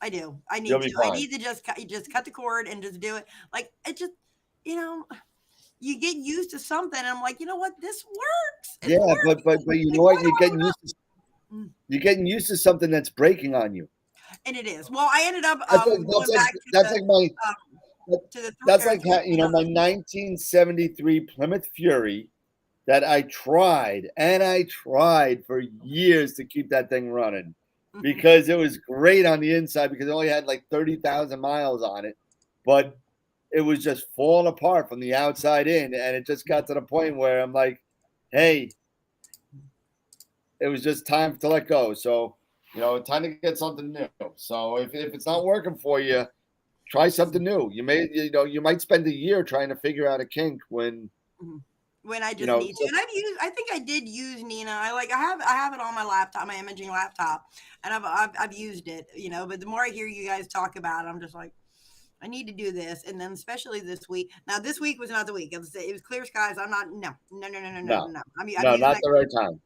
I do. I need to. I need to just cut the cord and just do it. Like it just, you get used to something, and I'm like, you know what, this works. It's working. but you know what, you're getting used to something that's breaking on you. And it is. Well, I ended up going back to my 1973 Plymouth Fury that I tried for years to keep that thing running because it was great on the inside because it only had like 30,000 miles on it. But it was just falling apart from the outside in, and it just got to the point where I'm like, hey, it was just time to let go. So, time to get something new. So if it's not working for you, try something new. You might spend a year trying to figure out a kink when I just need to. And I think I did use Nina. I have it on my laptop, my imaging laptop, and I've used it, but the more I hear you guys talk about it, I'm just like, I need to do this. And then especially this week. Now this week was not the week. It was clear skies. I'm not, no. I mean, no, not the right time.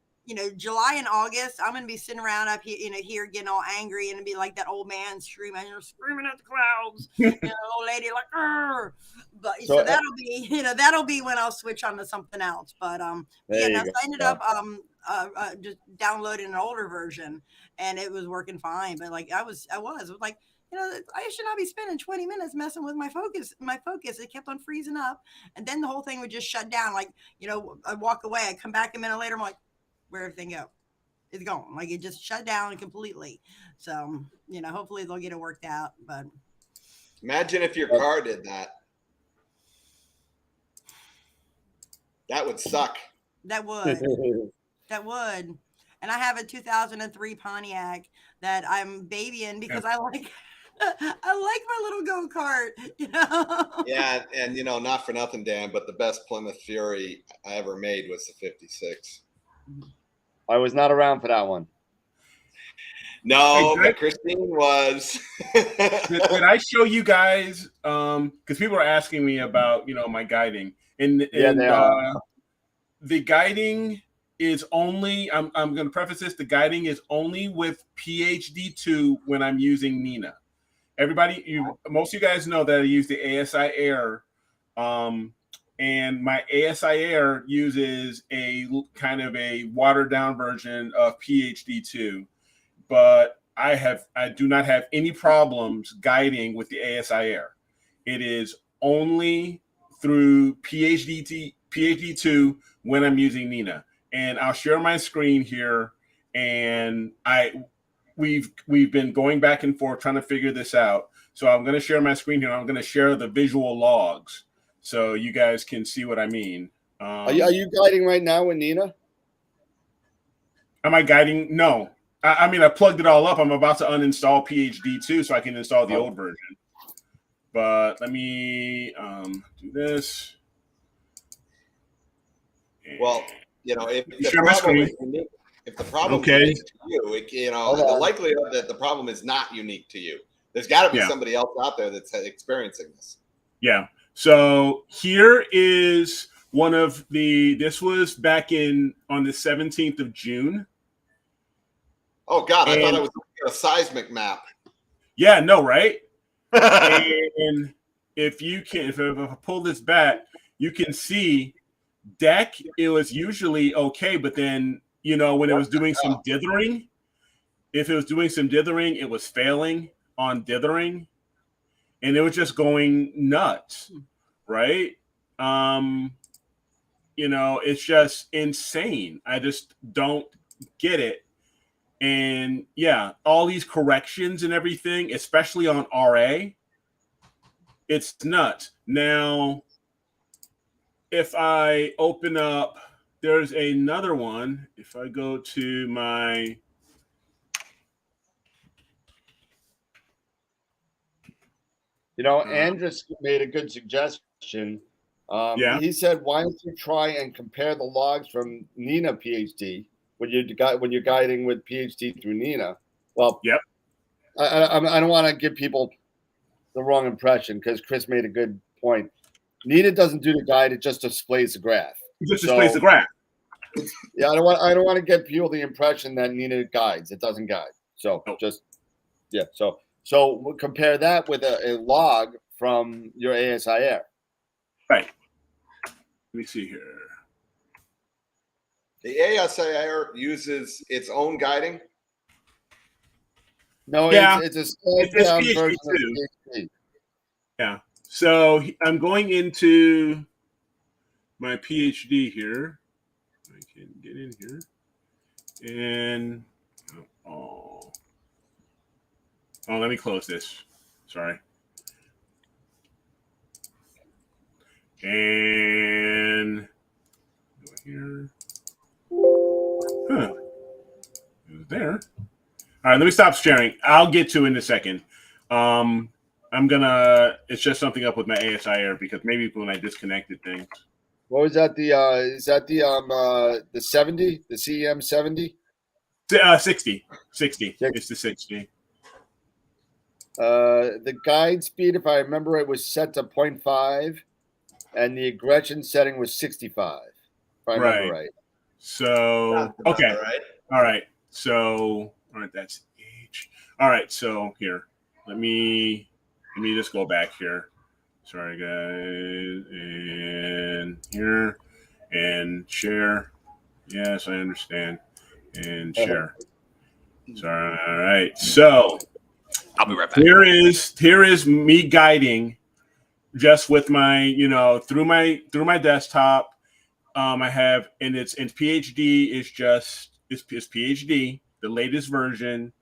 July and August, I'm going to be sitting around up here, here getting all angry and be like that old man screaming at the clouds, old lady like, Arr! But so that'll be when I'll switch on to something else. But so I ended up just downloading an older version, and it was working fine. But like I was like, I should not be spending 20 minutes messing with my focus. It kept on freezing up, and then the whole thing would just shut down. Like, I'd walk away, I'd come back a minute later, I'm like, where'd everything go? It's gone. Like, it just shut down completely. So, hopefully they'll get it worked out. But imagine if your car did that. That would suck. That would. That would. And I have a 2003 Pontiac that I'm babying because I like my little go-kart, Yeah, and not for nothing, Dan, but the best Plymouth Fury I ever made was the 56. I was not around for that one. No, but Christine was. Did I show you guys? Because people are asking me about my guiding, and they are. The guiding is only. I'm going to preface this. The guiding is only with PhD 2 when I'm using Nina. Everybody, most of you guys know that I use the ASI Air. And my ASI Air uses a kind of a watered down version of PhD 2, but I do not have any problems guiding with the ASI Air. It is only through PhD 2 when I'm using Nina. And I'll share my screen here, and we've been going back and forth trying to figure this out. So I'm going to share my screen here. I'm going to share the visual logs, so you guys can see what I mean. Are you guiding right now with Nina? Am I guiding? No. I mean, I plugged it all up. I'm about to uninstall PhD 2 so I can install the old version. But let me do this. Well, if the problem is unique to you, the likelihood that the problem is not unique to you. There's got to be somebody else out there that's experiencing this. Yeah. So here is one of this was back on the 17th of June. Oh God, I thought I was looking at a seismic map. Yeah, no, right? And if I pull this back, you can see deck, it was usually okay, but then, when it was doing some dithering, it was failing on dithering, and it was just going nuts. Right? It's just insane. I just don't get it. And yeah, all these corrections and everything, especially on RA, it's nuts. Now, if I open up, there's another one. If I go to my Andrus made a good suggestion. He said, why don't you try and compare the logs from Nina PhD when you're guiding with PhD through Nina? Well, yep. I don't want to give people the wrong impression because Chris made a good point. Nina doesn't do the guide; it just displays the graph. It just displays the graph. Yeah, I don't want to give people the impression that Nina guides. It doesn't guide. So So we'll compare that with a log from your ASI Air. Right. Let me see here. The ASI Air uses its own guiding? No, yeah. it's a scaled-down version of PhD. Yeah. So I'm going into my PhD here. I can get in here. And let me close this. Sorry. And go here. Huh. It was there. All right, let me stop sharing. I'll get to it in a second. It's just something up with my ASI error because maybe when I disconnected things. What was that? Is that the 70? The CEM 70? 60. 60. It's the 60. The guide speed, if I remember it, was set to 0.5, and the aggression setting was 65. If I remember right. So okay. Right. All right. So all right, that's H. All right, so here. Let me just go back here. Sorry guys. And here and share. Yes, I understand. And share. Sorry. All right. So I'll be right back. here is me guiding just with my, through my desktop. I have, and PhD is just it's PhD, the latest version,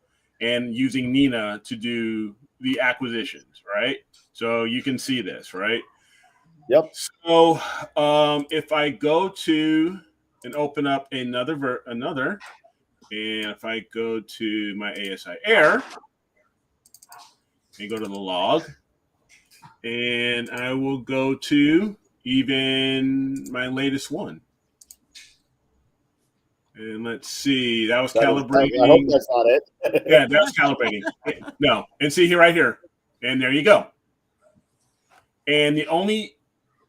and using Nina to do the acquisitions, right? So you can see this, right? Yep. So if I go to and open up another, and if I go to my ASI Air and go to the log, and I will go to even my latest one. And let's see, that was calibrating. I hope that's not it. Yeah, that was calibrating. No, and see here, right here. And there you go. And the only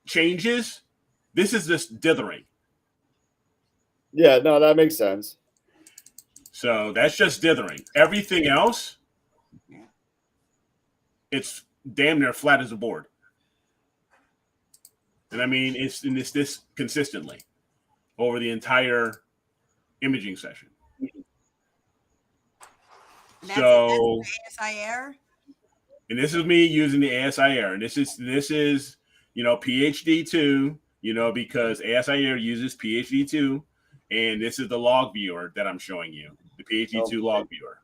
changes, this is just dithering. Yeah, no, that makes sense. So that's just dithering. Everything else, it's damn near flat as a board. And I mean, it's this consistently over the entire imaging session. That's ASI Air. And this is me using the ASI Air. And this is PhD 2, because ASI Air uses PhD 2. And this is the log viewer that I'm showing you, the PhD 2 log viewer.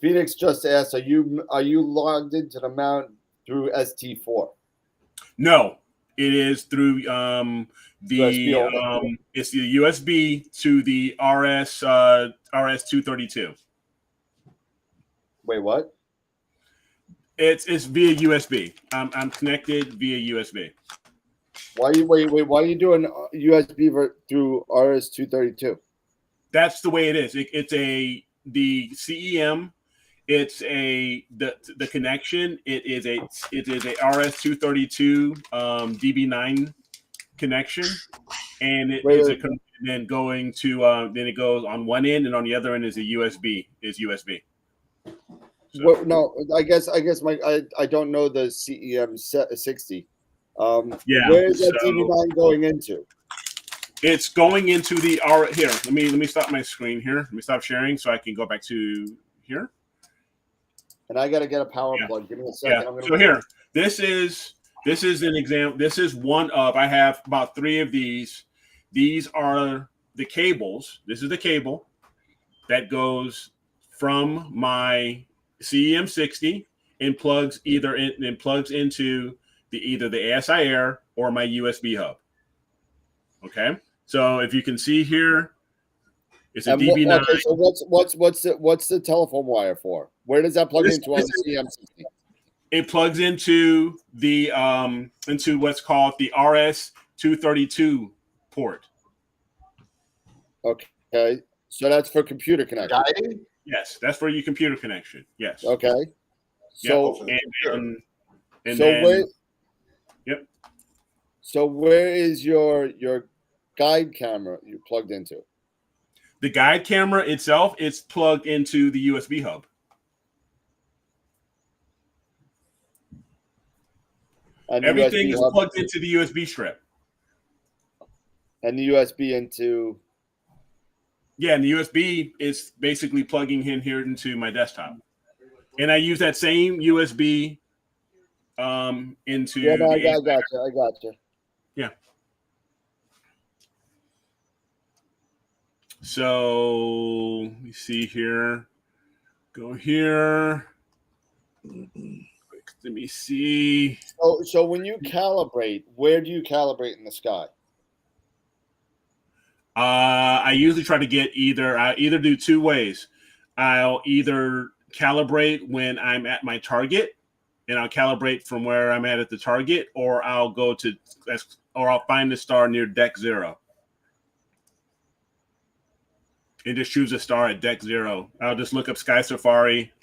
Phoenix just asked, are you logged into the mount through ST4? No, it is through it's the USB to the RS232. Wait, what? It's via USB. I'm connected via USB. Why are you doing USB through RS232? That's the way it is. It's the CEM. It's the connection. It is a RS232 DB9 connection, and then going to then it goes on one end, and on the other end is a USB. So. Well, no, I guess I don't know the CEM 60. Where is that DB9 going into? It's going into the here. Let me stop my screen here. Let me stop sharing so I can go back to here. And I got to get a power plug. Give me a second. Yeah. So here, this is an example. This is one of, I have about 3 of these. These are the cables. This is the cable that goes from my CEM 60 and plugs into either the ASI Air or my USB hub. Okay. So if you can see here, it's a DB9. Okay, so what's the telephone wire for? Where does that plug into on the CM60? It plugs into the into what's called the RS232 port. Okay, so that's for computer connection. Guiding? Yes, that's for your computer connection. Yes. Okay. So So where is your guide camera you plugged into? The guide camera itself, it's plugged into the USB hub. And everything is plugged into the USB strip. And the USB into? Yeah, and the USB is basically plugging in here into my desktop. And I use that same USB into. Yeah, no, I got you. Yeah. So let me see here. Go here. Click Let me see. So when you calibrate, where do you calibrate in the sky? I usually try to get I either do two ways. I'll either calibrate when I'm at my target, and I'll calibrate from where I'm at the target, or I'll find the star near deck 0. And just choose a star at deck 0. I'll just look up Sky Safari.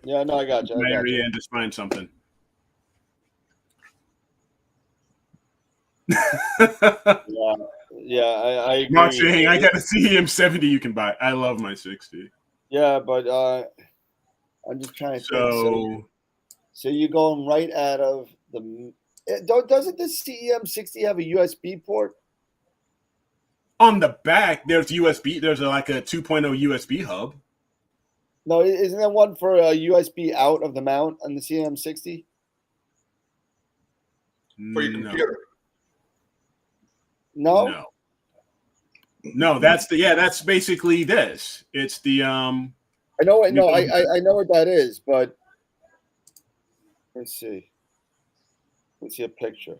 Yeah, no, I got you. Area and just find something. Yeah, I agree. Mark saying I got a CM70 you can buy. I love my 60. Yeah, but I'm just trying to think. So you're going right out of the. Doesn't the CM60 have a USB port? On the back, there's USB. There's like a 2.0 USB hub. No, isn't there one for a USB out of the mount on the CM60? For your computer. No. No, that's basically this. It's the I know what that is, but let's see. Let's see a picture.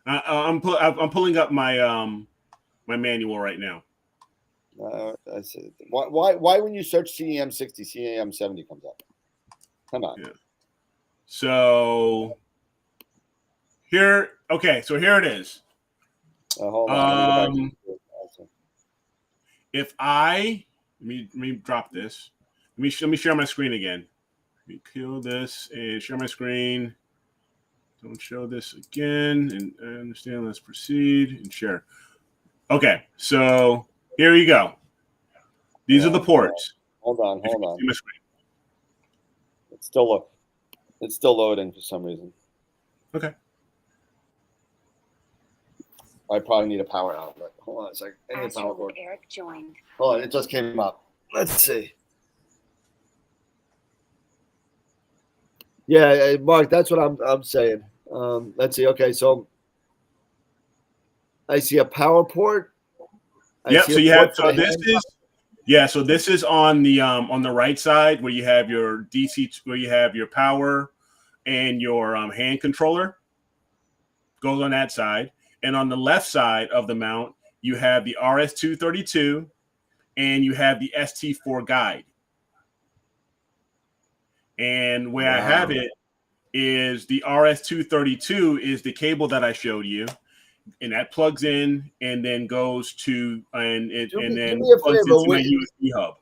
I'm pulling up my my manual right now. I see. Why when you search CM60, CM70 comes up? Come on. Yeah. So here it is. Hold on. If let me drop this. Let me share my screen again. Let me kill this and share my screen. Don't show this again. And I understand. Let's proceed and share. Okay, so here you go. These are the ports. Hold on. It's still loading for some reason. Okay. I probably need a power outlet. Hold on a second. I need a power cord. Eric joined. Hold on, it just came up. Let's see. Yeah, Mark, that's what I'm saying. Let's see. Okay, so I see a power port. So this is on the right side where you have your DC, where you have your power and your hand controller. Goes on that side. And on the left side of the mount, you have the RS-232 and you have the ST4 guide. And where I have it is the RS-232 is the cable that I showed you, and that plugs in and then goes to and then plugs into my USB hub.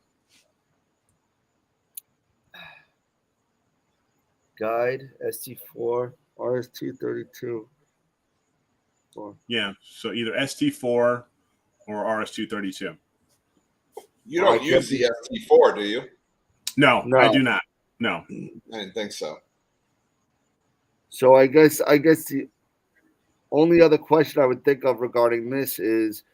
Guide ST4 RS-232. Yeah, so either ST4 or RS-232. You don't use the ST4, do you? No, I do not. No, I didn't think so. So I guess the only other question I would think of regarding this is,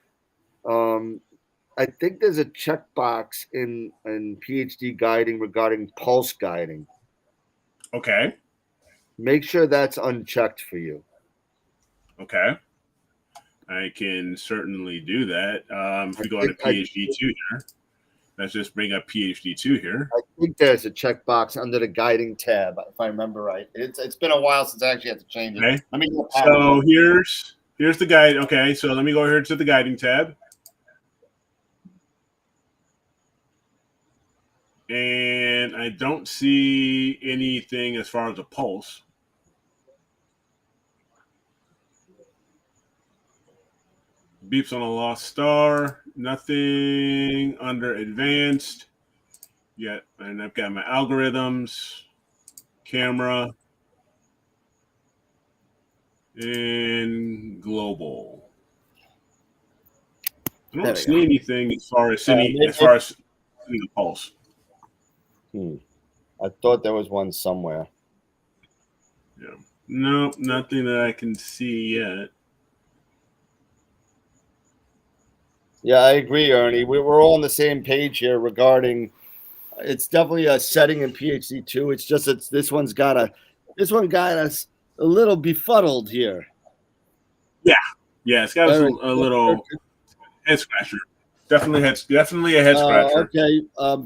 I think there's a checkbox in PhD guiding regarding pulse guiding. Okay. Make sure that's unchecked for you. Okay. I can certainly do that. If we go to PhD 2 here, let's just bring up PhD 2 here. I think there's a checkbox under the guiding tab, if I remember right. It's been a while since I actually had to change it. Okay. Let me go so here's the guide. Okay, so let me go here to the guiding tab. And I don't see anything as far as a pulse. Beeps on a lost star. Nothing under advanced yet. And I've got my algorithms, camera, and global. I don't see anything as far as sending the pulse. I thought there was one somewhere. Yeah. No, nothing that I can see yet. Yeah, I agree, Ernie. We're all on the same page here regarding. It's definitely a setting in PhD 2. It's just this one got us a little befuddled here. Yeah, it's got a little head scratcher. Definitely a head scratcher. Okay,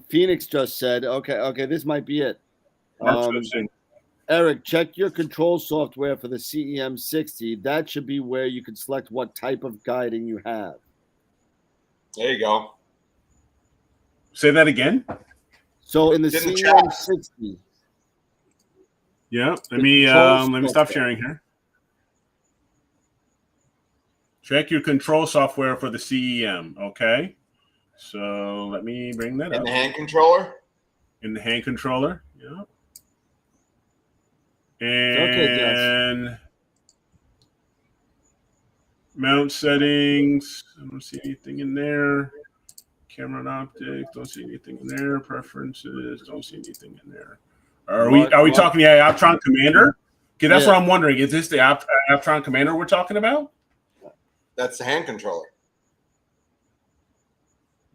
Phoenix just said, okay, this might be it. Eric, check your control software for the CEM60. That should be where you can select what type of guiding you have. There you go. Say that again. So in the Didn't CEM60, Yeah. Let The me control stop software. sharing here. Check your control software for the CEM. Okay. So let me bring that In up. the hand controller? In the hand controller. Yeah. Okay, Jess. And mount settings. I don't see anything in there. Camera and optics. Don't see anything in there. Preferences. Don't see anything in there. Are we talking the Optron Commander? Okay, that's Yeah. what I'm wondering. Is this the Optron Commander we're talking about? That's the hand controller.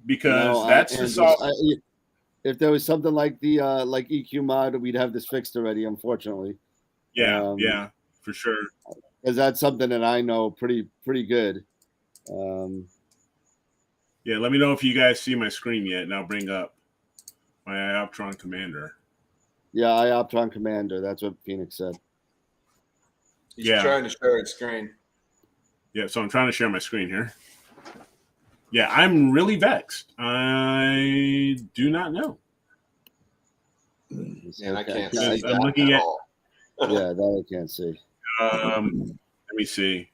Because No, that's the soft. If there was something like the like EQ mod, we'd have this fixed already. Unfortunately, Yeah, yeah, for sure. because that's something that I know pretty good. Yeah, let me know if you guys see my screen yet, and I'll bring up my Optron Commander. Yeah, Optron Commander. That's what Phoenix said. He's Yeah. trying to share his screen. Yeah, so I'm trying to share my screen here. Yeah, I'm really vexed. I do not know. Man, I can't Yeah, see I'm that looking at at- all. Yeah, that I can't see. Let me see.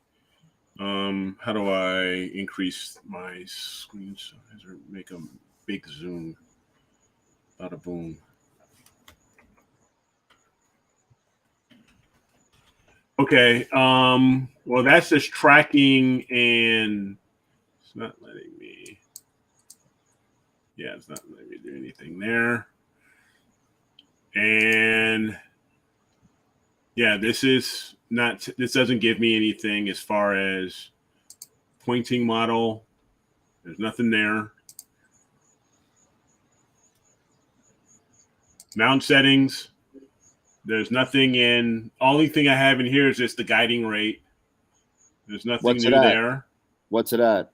How do I increase my screen size or make a big zoom? Bada boom. Okay. Well, that's just tracking, and it's not letting me. Yeah, it's not letting me do anything there. And yeah, this is not. This doesn't give me anything as far as pointing model. There's nothing there. Mount settings. There's nothing in. Only thing I have in here is just the guiding rate. There's nothing What's new it at? there. What's it at?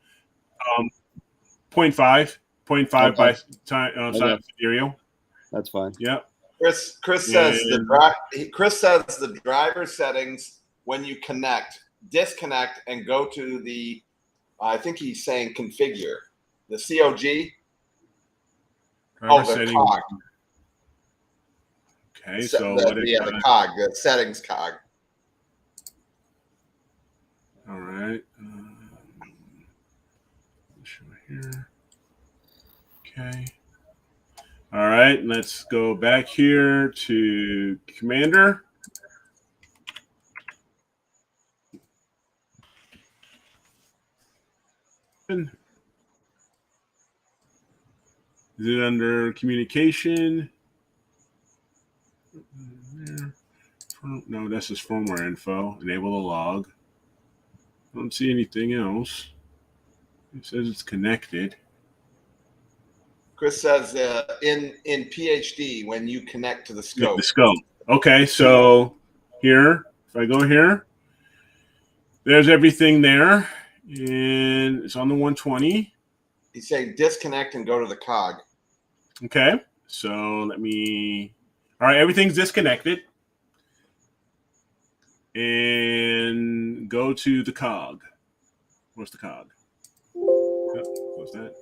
0.5 Okay. by time Okay. sidereal. That's fine. Yep. Chris says Chris says the driver settings when you disconnect and go to the I think he's saying configure the COG. Driver the setting. cog. Okay, so what if the cog, the settings cog. all right. Show here. Okay. All right, let's go back here to Commander. Is it under communication? No, that's just firmware info. Enable the log. I don't see anything else. It says it's connected. Chris says in PhD when you connect to the scope. The scope. Okay, so here, if I go here, there's everything there, and it's on the 120. He's saying disconnect and go to the cog. Okay, so let me. All right, everything's disconnected, and go to the cog. Where's the cog? Oh, what's that?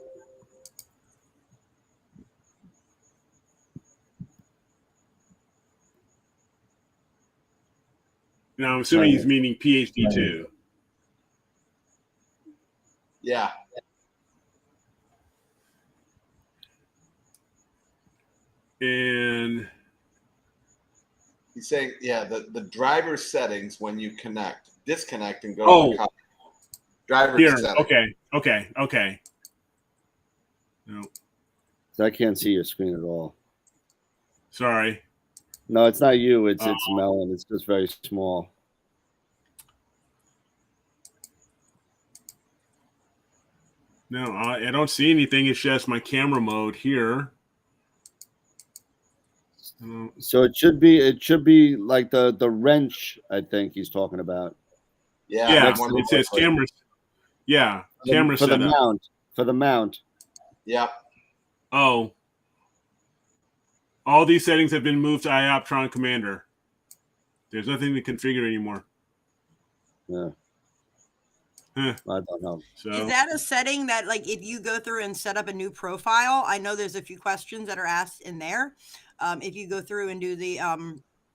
Now I'm assuming he's meaning PhD too. Yeah. And he's saying, yeah, the driver settings when you disconnect and go to the cog. Driver here. settings. Okay. No. I can't see your screen at all. Sorry. No, it's not you. It's Melon. It's just very small. No, I don't see anything. It's just my camera mode here. So it should be like the wrench. I think he's talking about. Yeah. It says cameras. Yeah, camera for the setup. mount. For the mount. Yeah. Oh. All these settings have been moved to iOptron Commander. There's nothing to configure anymore. Yeah. Huh. I don't know. So Is that a setting that, like, if you go through and set up a new profile? I know there's a few questions that are asked in there. If you go through and do the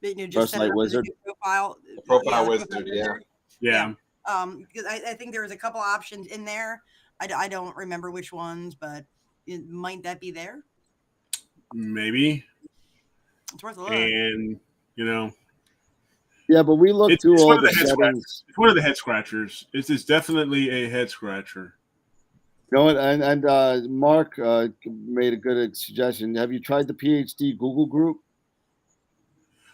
just First set Light it up as a Wizard? new profile, The profile the wizard, yeah. yeah. because I think there was a couple options in there. I don't remember which ones, but might that be there? Maybe. It's worth a look. And Yeah, but we looked through all the settings. It's one of the head scratchers. It's definitely a head scratcher. You know what? And Mark made a good suggestion. Have you tried the PhD Google group?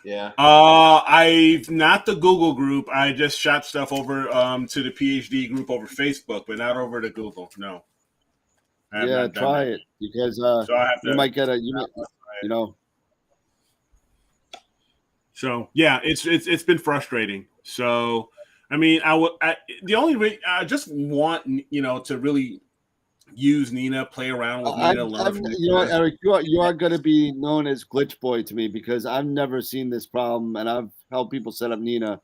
Yeah. I've not the Google group. I just shot stuff over to the PhD group over Facebook, but not over to Google. No. Yeah, try it because you might get So yeah, it's been frustrating. So I mean, I just want to really use Nina, play around with Nina, learn from you know what, Eric, you are going to be known as Glitch Boy to me because I've never seen this problem, and I've helped people set up Nina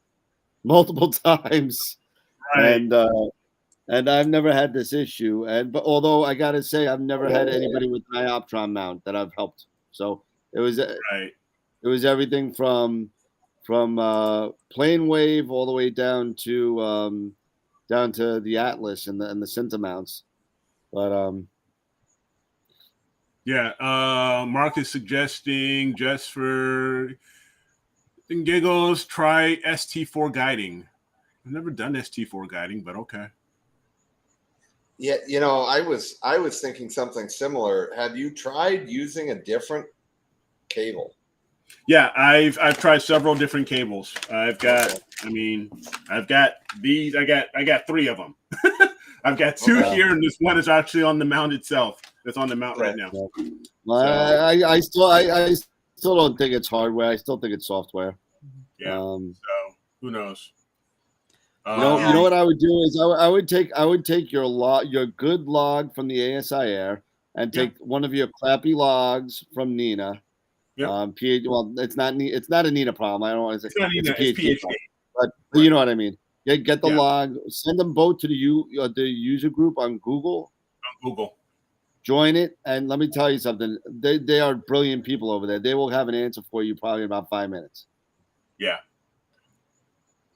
multiple times, right. and I've never had this issue. But although I got to say, I've never had anybody with an Ioptron mount that I've helped. So it was right. It was everything from plane wave all the way down to the Atlas and the Cinta mounts. But yeah, Mark is suggesting just for giggles, try ST4 guiding. I've never done ST4 guiding, but okay. Yeah, I was thinking something similar. Have you tried using a different cable? Yeah, I've tried several different cables. I've got these. I got 3 of them. I've got 2 here, and this one is actually on the mount itself. That's on the mount right now. Well, I still don't think it's hardware. I still think it's software. Yeah. So who knows? You know what I would do is I would take your good log from the ASI Air and take one of your crappy logs from Nina. Yep. Well, it's not a Nina problem. I don't want to say it's a PhD. But you know what I mean. Get the log, send them both to the user group on Google. On Google. Join it, and let me tell you something. They are brilliant people over there. They will have an answer for you probably in about 5 minutes. Yeah.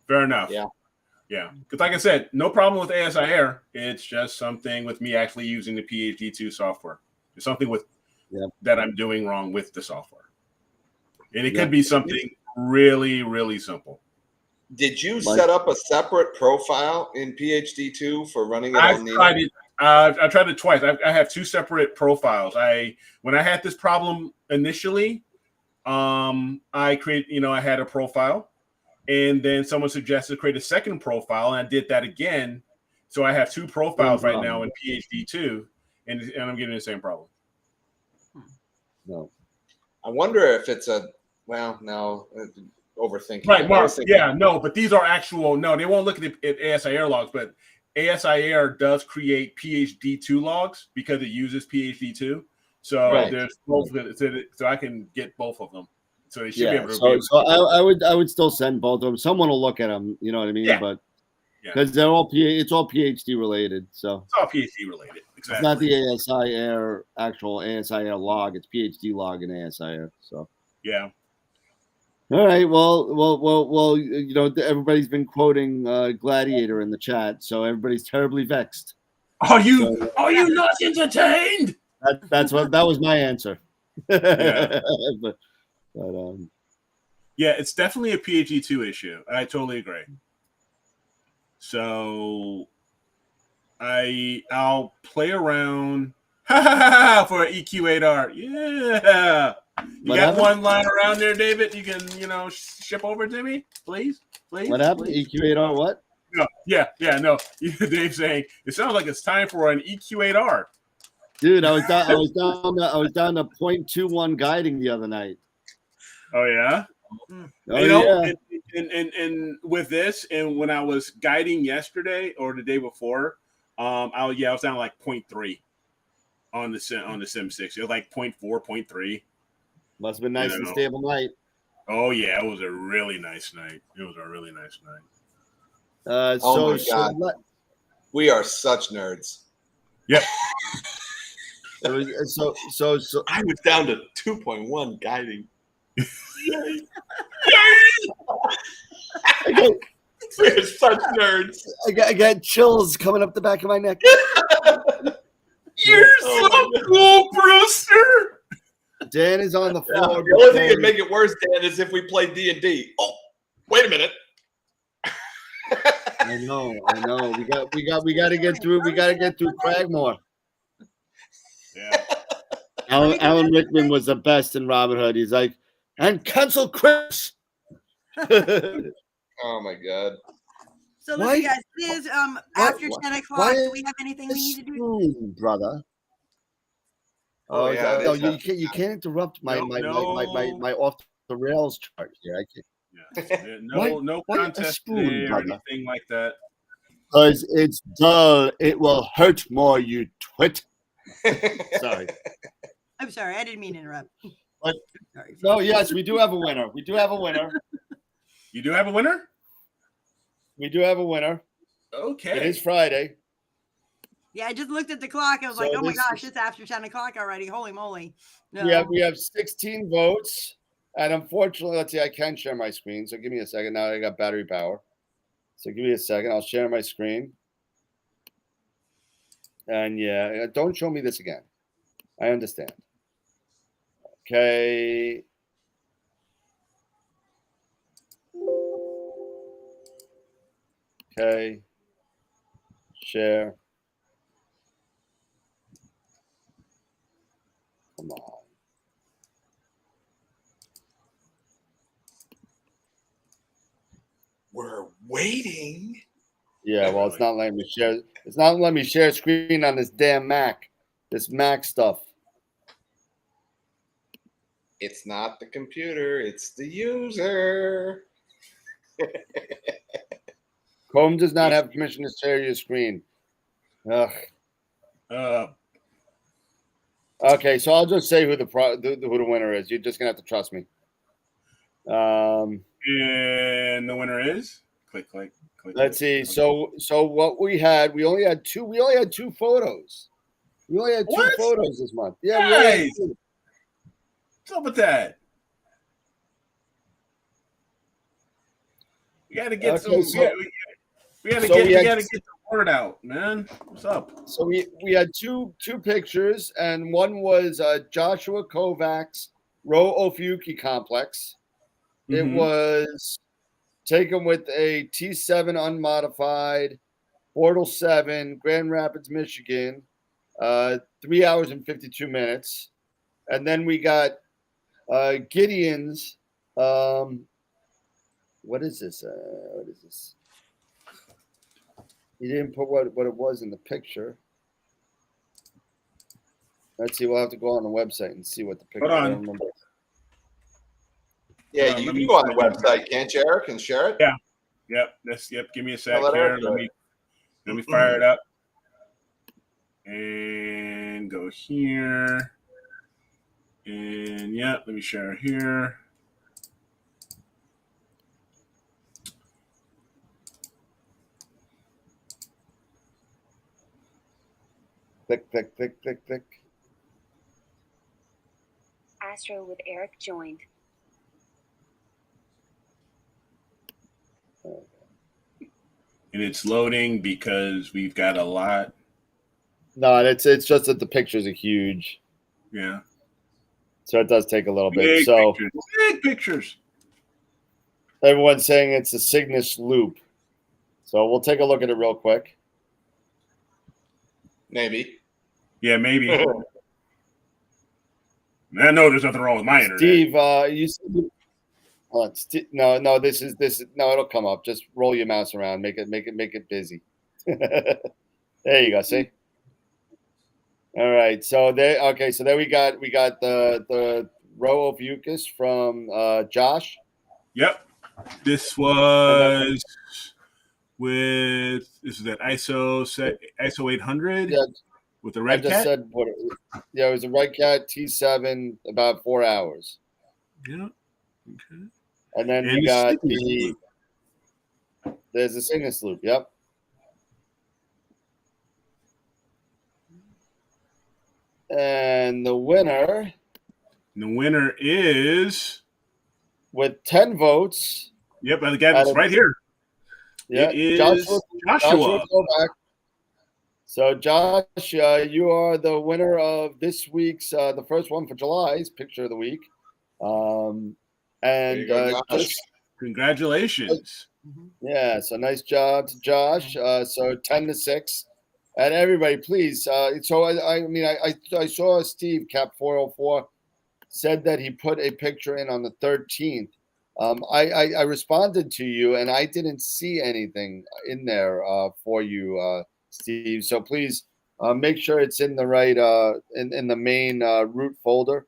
Fair enough. Yeah. Yeah. Because like I said, no problem with ASI Air. It's just something with me actually using the PhD2 software. There's something with that I'm doing wrong with the software. And it could be something really, really simple. Did you set up a separate profile in PhD2 for running it on Nina? I tried it twice. I have 2 separate profiles. When I had this problem initially, I had a profile, and then someone suggested create a second profile, and I did that again. So I have 2 profiles right now in PhD2, and I'm getting the same problem. No. I wonder if it's overthinking. Right, Mark. Yeah, no, but these are actual. No, they won't look at ASI Air logs, but ASI Air does create PhD2 logs because it uses PhD2. So there's both. So I can get both of them. So they should be able to. So I would still send both of them. Someone will look at them. You know what I mean? Yeah. But because it's all PhD related. So it's all PhD related. Exactly. It's not the ASI Air actual ASI Air log. It's PhD log in ASI Air. So yeah. All right. Well. Everybody's been quoting Gladiator in the chat, so everybody's terribly vexed. Are you not entertained? That was my answer. Yeah. but yeah, it's definitely a PhD2 issue. I totally agree. So I'll play around for an EQ8R. Yeah. You got one lying around there, David? You can, ship over to me, please? What happened? EQ8R what? No, no. Dave's saying it sounds like it's time for an EQ8R. Dude, I was down to 0.21 guiding the other night. Oh yeah. And with this, and when I was guiding yesterday or the day before, I was down like 0.3 on the Sim 6. It was like 0.4, 0.3. Must have been nice and stable night. Oh yeah, it was a really nice night. Oh my God. We are such nerds. Yep. It was so. I was down to 2.1 guiding. We're such nerds. I got chills coming up the back of my neck. You're so cool, Brewster. Dan is on the floor. The only thing that make it worse, Dan, is if we play D&D. Oh, wait a minute. I know. We got to get through. We got to get through Cragmore. Yeah. Alan Rickman was the best in Robin Hood. He's like, and cancel Chris. Oh my God. So listen, guys, it is after 10 o'clock. Do we have anything we need to do? Brother? Oh, yeah. No, you can't interrupt my off the rails chart here. I can't. Yeah. No contest today or anything like that. Because it's dull. It will hurt more, you twit. Sorry. I'm sorry. I didn't mean to interrupt. But, no, yes, we do have a winner. You do have a winner? We do have a winner. Okay. It is Friday. Yeah, I just looked at the clock. I was like, oh my gosh, it's after 10 o'clock already. Holy moly. No. We have 16 votes. And unfortunately, let's see, I can share my screen. So give me a second. Now I got battery power. So give me a second. I'll share my screen. And yeah, don't show me this again. I understand. Okay. Okay. Share. Come on. We're waiting. Yeah, well, it's not letting me share. It's not letting me share screen on this damn Mac. This Mac stuff. It's not the computer, it's the user. Chrome does not have permission to share your screen. Ugh. Okay, so I'll just say who the winner is. You're just gonna have to trust me. And the winner is click. Let's see. So what we only had two. We only had two photos. We only had two photos this month. Yeah, nice. What's up with that? We got to get we got to get the word out, man. What's up? So we had two pictures, and one was Joshua Kovacs Row Ophiuchi complex. It was taken with a T7 unmodified, Portal 7, Grand Rapids, Michigan, 3 hours and 52 minutes. And then we got Gideon's, what is this? He didn't put what it was in the picture. Let's see. We'll have to go on the website and see what the picture. I don't remember. Yeah, you can go on the website, can't you, Eric, and share it? Yeah. Yep. Give me a sec here. Let me fire it up. And go here. And let me share here. Click. Astro with Eric joined. And it's loading because we've got a lot. No, it's just that the pictures are huge. Yeah. So it does take a little bit. So big pictures. Everyone's saying it's a Cygnus loop. So we'll take a look at it real quick. Maybe. Yeah, maybe. I know there's nothing wrong with my internet. Steve, no, this is it'll come up. Just roll your mouse around, make it busy. There you go. See? All right. So there we got the row of Eucus from Josh. Yep. This was that ISO 800 with the Red Cat. It was a Red Cat T7, about 4 hours. Yeah. Okay. And then And we the got Cygnus loop. there's a Cygnus loop. Yep. And the winner is, with 10 votes. yep, I got it right here. Yeah, It is Joshua Kovac. So, Josh, you are the winner of this week's, the first one for July's Picture of the Week. And Josh. Congratulations. Yeah, so nice job to Josh. So 10-6. And everybody, please. So I saw Steve Cap 404 said that he put a picture in on the 13th. I responded to you and I didn't see anything in there for you, Steve. So please make sure it's in the right in the main root folder.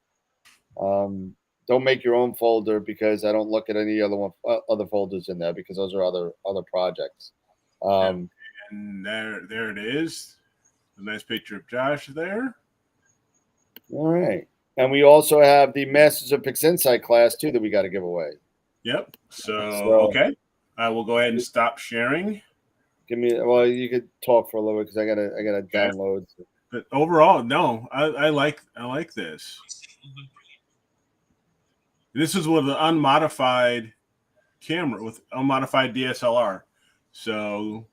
Don't make your own folder because I don't look at any other folders in there because those are other projects. And there it is. A nice picture of Josh there. All right. And we also have the Masters of Pixinsight Class too that we got to give away. Yep. So okay. I will go ahead and stop sharing. Well, you could talk for a little bit because I gotta download. But overall, no, I like this. This is with an unmodified camera with unmodified DSLR. So,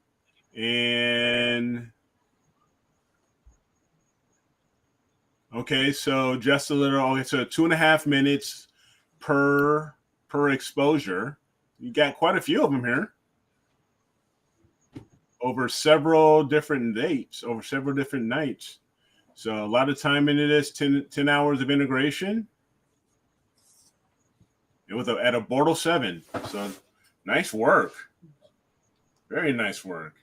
okay, so just a little. Okay, so 2.5 minutes per exposure. You got quite a few of them here over several different dates, over several different nights. So a lot of time into this, 10 hours of integration. At a Bortle 7. So nice work. Very nice work.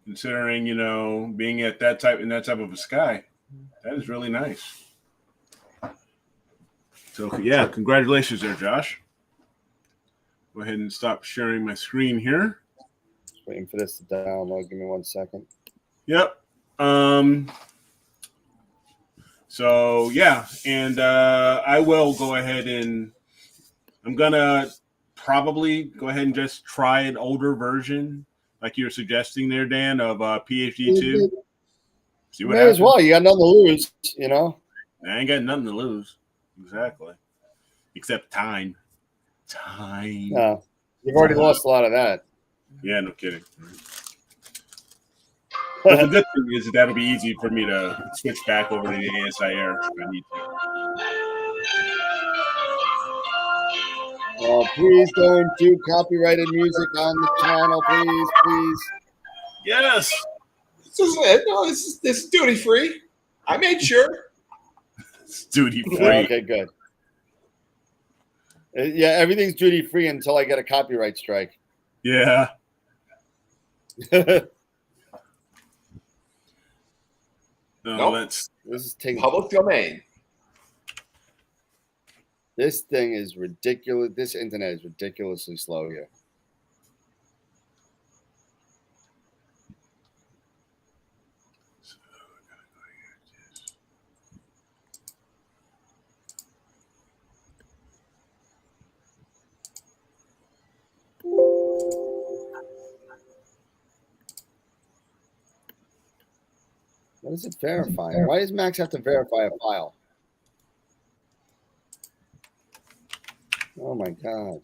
Considering, being in that type of a sky. That is really nice. So yeah, congratulations there, Josh. Go ahead and stop sharing my screen here. Just waiting for this to download. Give me 1 second. Yep. So yeah, and I will go ahead and I'm gonna probably go ahead and just try an older version, like you're suggesting there, Dan, of PhD 2. See what happens. As well. You got nothing to lose, I ain't got nothing to lose. Exactly. Except time. No, you've already lost a lot of that. Yeah, no kidding. Well, the good thing is that'll be easy for me to switch back over to the ASI Air if I need to. Please don't do copyrighted music on the channel, please. Yes. This is duty free. I made sure. It's duty free. Okay, good. Yeah, everything's duty free until I get a copyright strike. Yeah. This is taking public domain. This thing is ridiculous. This internet is ridiculously slow here. What is it verifying? Why does Max have to verify a file? Oh my God.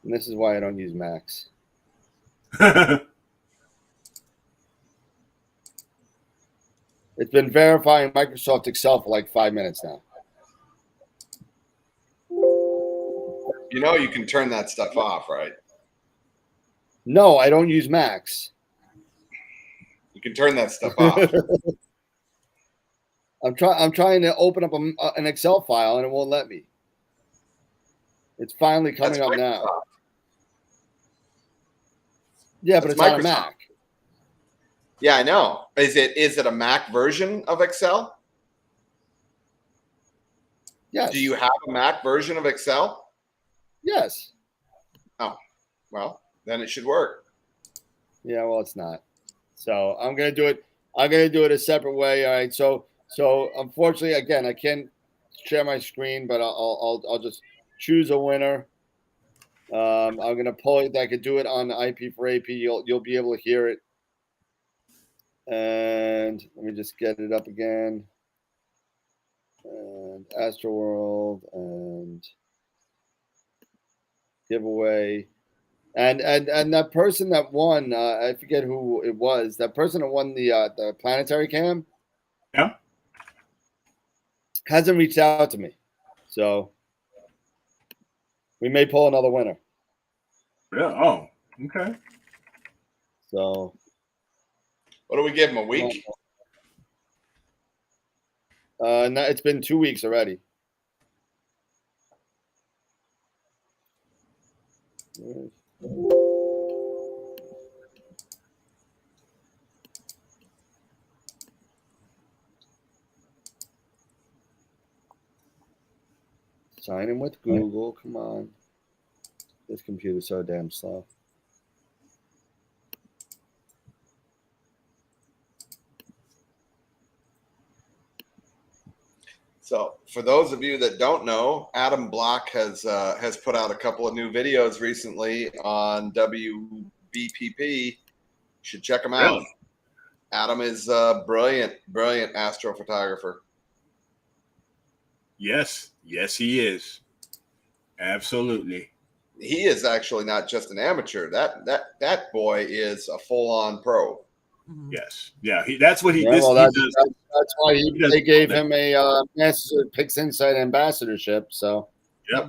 And this is why I don't use Max. It's been verifying Microsoft Excel for like 5 minutes now. You can turn that stuff off, right? No, I don't use Max. You can turn that stuff off. I'm trying to open up an Excel file and it won't let me. It's finally coming up now. Yeah, but it's on a Mac. Yeah, I know. Is it a Mac version of Excel? Yes. Do you have a Mac version of Excel? Yes. Oh, well, then it should work. Yeah, well, it's not. So I'm going to do it. I'm gonna do it a separate way. All right. So unfortunately, again, I can't share my screen, but I'll just choose a winner. I'm gonna pull it. I could do it on IP for AP. You'll be able to hear it. And let me just get it up again. And AstroWorld and giveaway. And that person that won, I forget who it was. That person that won the planetary cam, Yeah. hasn't reached out to me, so we may pull another winner. Yeah. Oh, okay. So, What do we give him, a week? no, it's been 2 weeks already. Sign in with Google. Come on. This computer's so damn slow. So, for those of you that don't know, Adam Block has put out a couple of new videos recently on WBPP. You should check them out. Really? Adam is a brilliant astrophotographer. Yes, he is. Absolutely. He is actually not just an amateur. That boy is a full-on pro. Yes. Yeah. That's what he. Yeah, This, well, he that's does. why does they gave that. him a Masters of Pixinsight ambassadorship. So, Yep.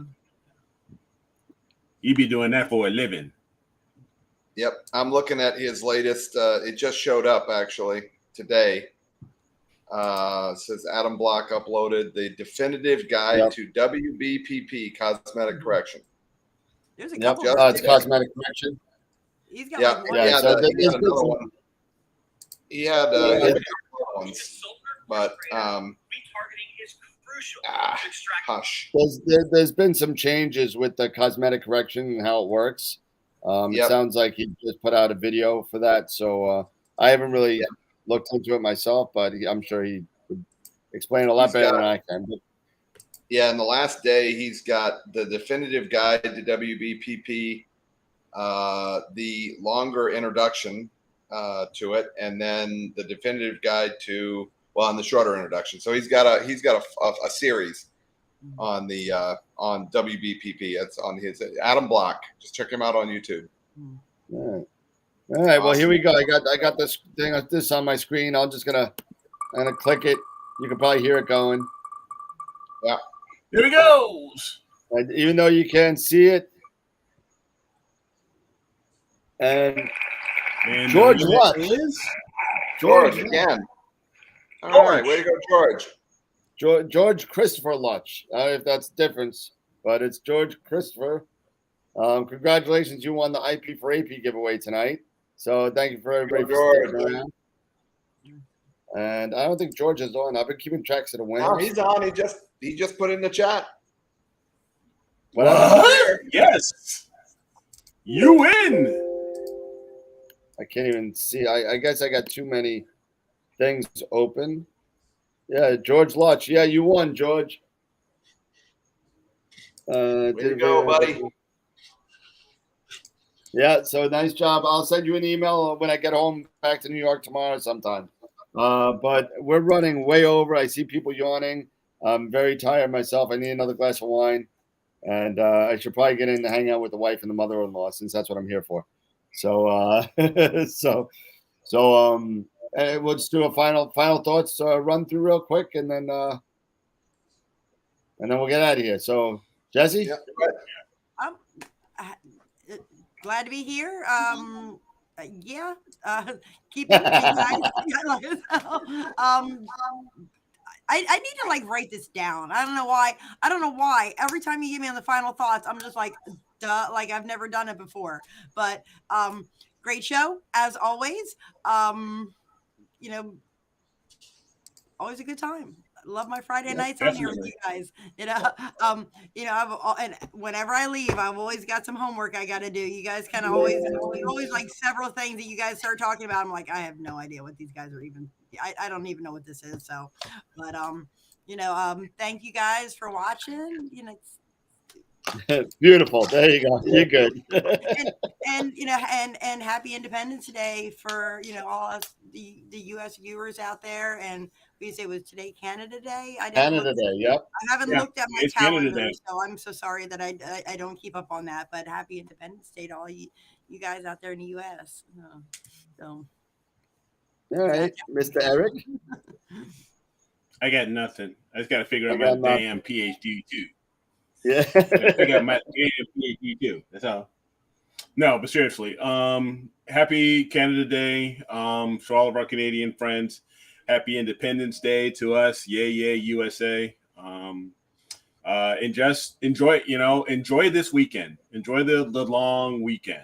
He be doing that for a living. Yep, I'm looking at his latest. It just showed up actually today. Says Adam Block uploaded the definitive guide to WBPP cosmetic correction. There's a yep, couple. it's cosmetic correction. He's got Yeah, like one. Yeah, so he had another one. He had a couple of ones, but hush. There's been some changes with the cosmetic correction and how it works. It sounds like he just put out a video for that. So I haven't really looked into it myself, but I'm sure he would explain it a lot better than I can. But, yeah, in the last day, he's got the definitive guide to WBPP, the longer introduction to it, and then the definitive guide to and the shorter introduction. So he's got a series on the on WBPP. It's on his Adam Block. Just check him out on YouTube. all right. Awesome. Well, here we go. I got this thing on my screen. I'm gonna click it. You can probably hear it going. Yeah. Here he goes. And even though you can't see it, and George Lutch. George again. All right, way to go, George. George Christopher Lutch. I don't know if that's the difference, but it's George Christopher. Congratulations, you won the IP for AP giveaway tonight. So thank you for everybody for sticking around. And I don't think George is on. I've been keeping tracks of the winners. No, he's on. He just put in the chat. What? Yes. You win. I can't even see. I guess I got too many things open. Yeah, George Lutch. Yeah, you won, George. Way to go, buddy. Yeah, so nice job. I'll send you an email when I get home back to New York tomorrow sometime. But we're running way over. I see people yawning. I'm very tired myself. I need another glass of wine. And I should probably get in to hang out with the wife and the mother-in-law since that's what I'm here for. So we'll just do a final thoughts run through real quick, and then we'll get out of here. So, Jesse, I'm glad to be here. Keep it nice. I need to like write this down. I don't know why. Every time you give me on the final thoughts, I'm just like, duh, like I've never done it before. But great show as always. Always a good time. love my Friday nights on here with you guys. And whenever I leave, I've always got some homework I got to do. You guys kind of always like several things that you guys start talking about. I'm like, I have no idea what these guys are even. I don't even know what this is. So, but thank you guys for watching. Beautiful. There you go. You're good. and happy Independence Day for all us the U.S. viewers out there. And we say it was today Canada Day. Canada Day. Yep. I haven't looked at my it's Canada calendar, Day. so I'm so sorry that I don't keep up on that. But happy Independence Day to all you guys out there in the U.S. So. All right, Mr. Eric. I got nothing. I just got to figure out my damn PhD too. Yeah. I got my damn PhD too. That's all. No, but seriously, happy Canada Day to all of our Canadian friends. Happy Independence Day to us. Yay, USA. And just enjoy this weekend. Enjoy the long weekend.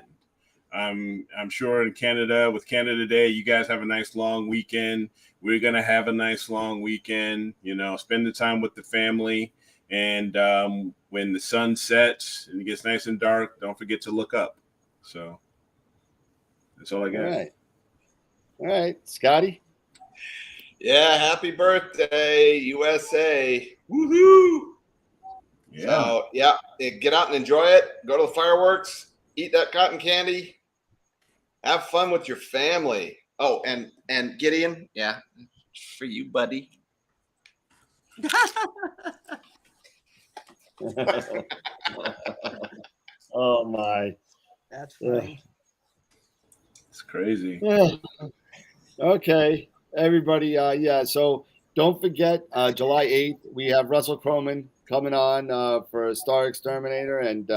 I'm sure in Canada, with Canada Day, you guys have a nice long weekend. We're going to have a nice long weekend, spend the time with the family. And when the sun sets and it gets nice and dark, don't forget to look up. So that's all I got. All right. Scotty? Yeah, happy birthday, USA. Woohoo! Yeah. So, get out and enjoy it. Go to the fireworks. Eat that cotton candy. Have fun with your family. Oh, and Gideon, for you, buddy. Oh my. That's funny. It's crazy. Okay, everybody. So don't forget, July 8th, we have Russell Croman coming on for Star Exterminator and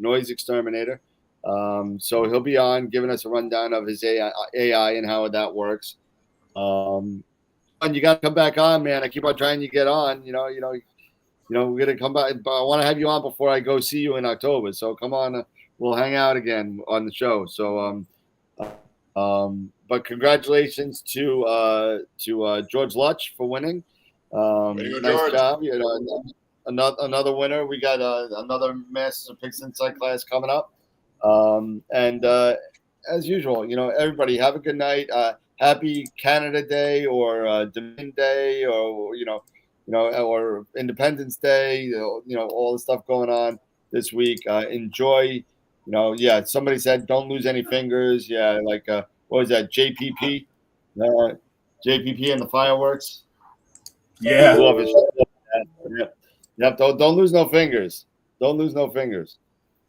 Noise Exterminator. So he'll be on giving us a rundown of his AI and how that works. And you got to come back on, man. I keep on trying to get on. We're gonna come back. But I want to have you on before I go see you in October. So come on, we'll hang out again on the show. So, but congratulations to George Lutch for winning. Nice George. job. Another winner. We got another Masters of Pixinsight Class coming up. And as usual, everybody have a good night. Happy Canada Day or Dominion Day or or Independence Day. All the stuff going on this week. Enjoy. Somebody said don't lose any fingers. Yeah, like what was that? JPP, JPP and the fireworks. Yeah. Love it. Yeah. Don't lose no fingers. Don't lose no fingers.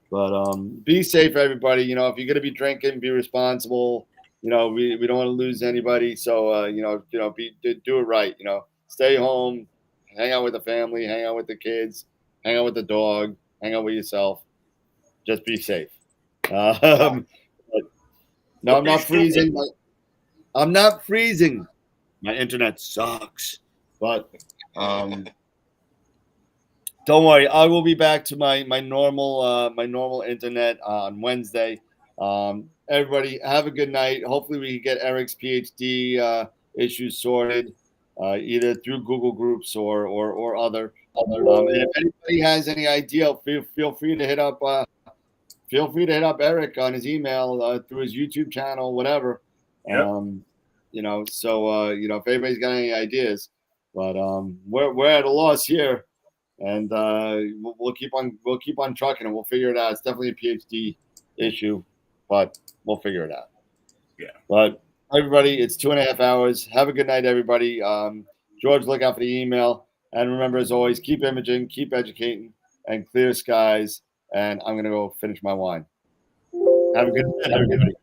But be safe, everybody. If you're gonna be drinking, be responsible. We don't want to lose anybody. So do it right. Stay home, hang out with the family, hang out with the kids, hang out with the dog, hang out with yourself. Just be safe. No, I'm not freezing. I'm not freezing. My internet sucks, but don't worry. I will be back to my normal internet on Wednesday. Everybody have a good night. Hopefully we can get Eric's PhD issues sorted, either through Google Groups or other. And if anybody has any idea, feel free to hit up. Feel free to hit up Eric on his email through his YouTube channel, whatever. Yep. So if anybody's got any ideas, but we're at a loss here, and we'll keep on trucking and we'll figure it out. It's definitely a PhD issue, but we'll figure it out. Yeah. But everybody, it's 2.5 hours. Have a good night, everybody. George, look out for the email, and remember, as always, keep imaging, keep educating, and clear skies. And I'm gonna go finish my wine. Have a good night, everybody.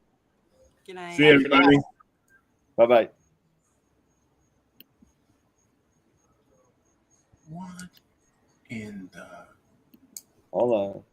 Good night. See you, everybody. Bye bye. What in the? Hold on.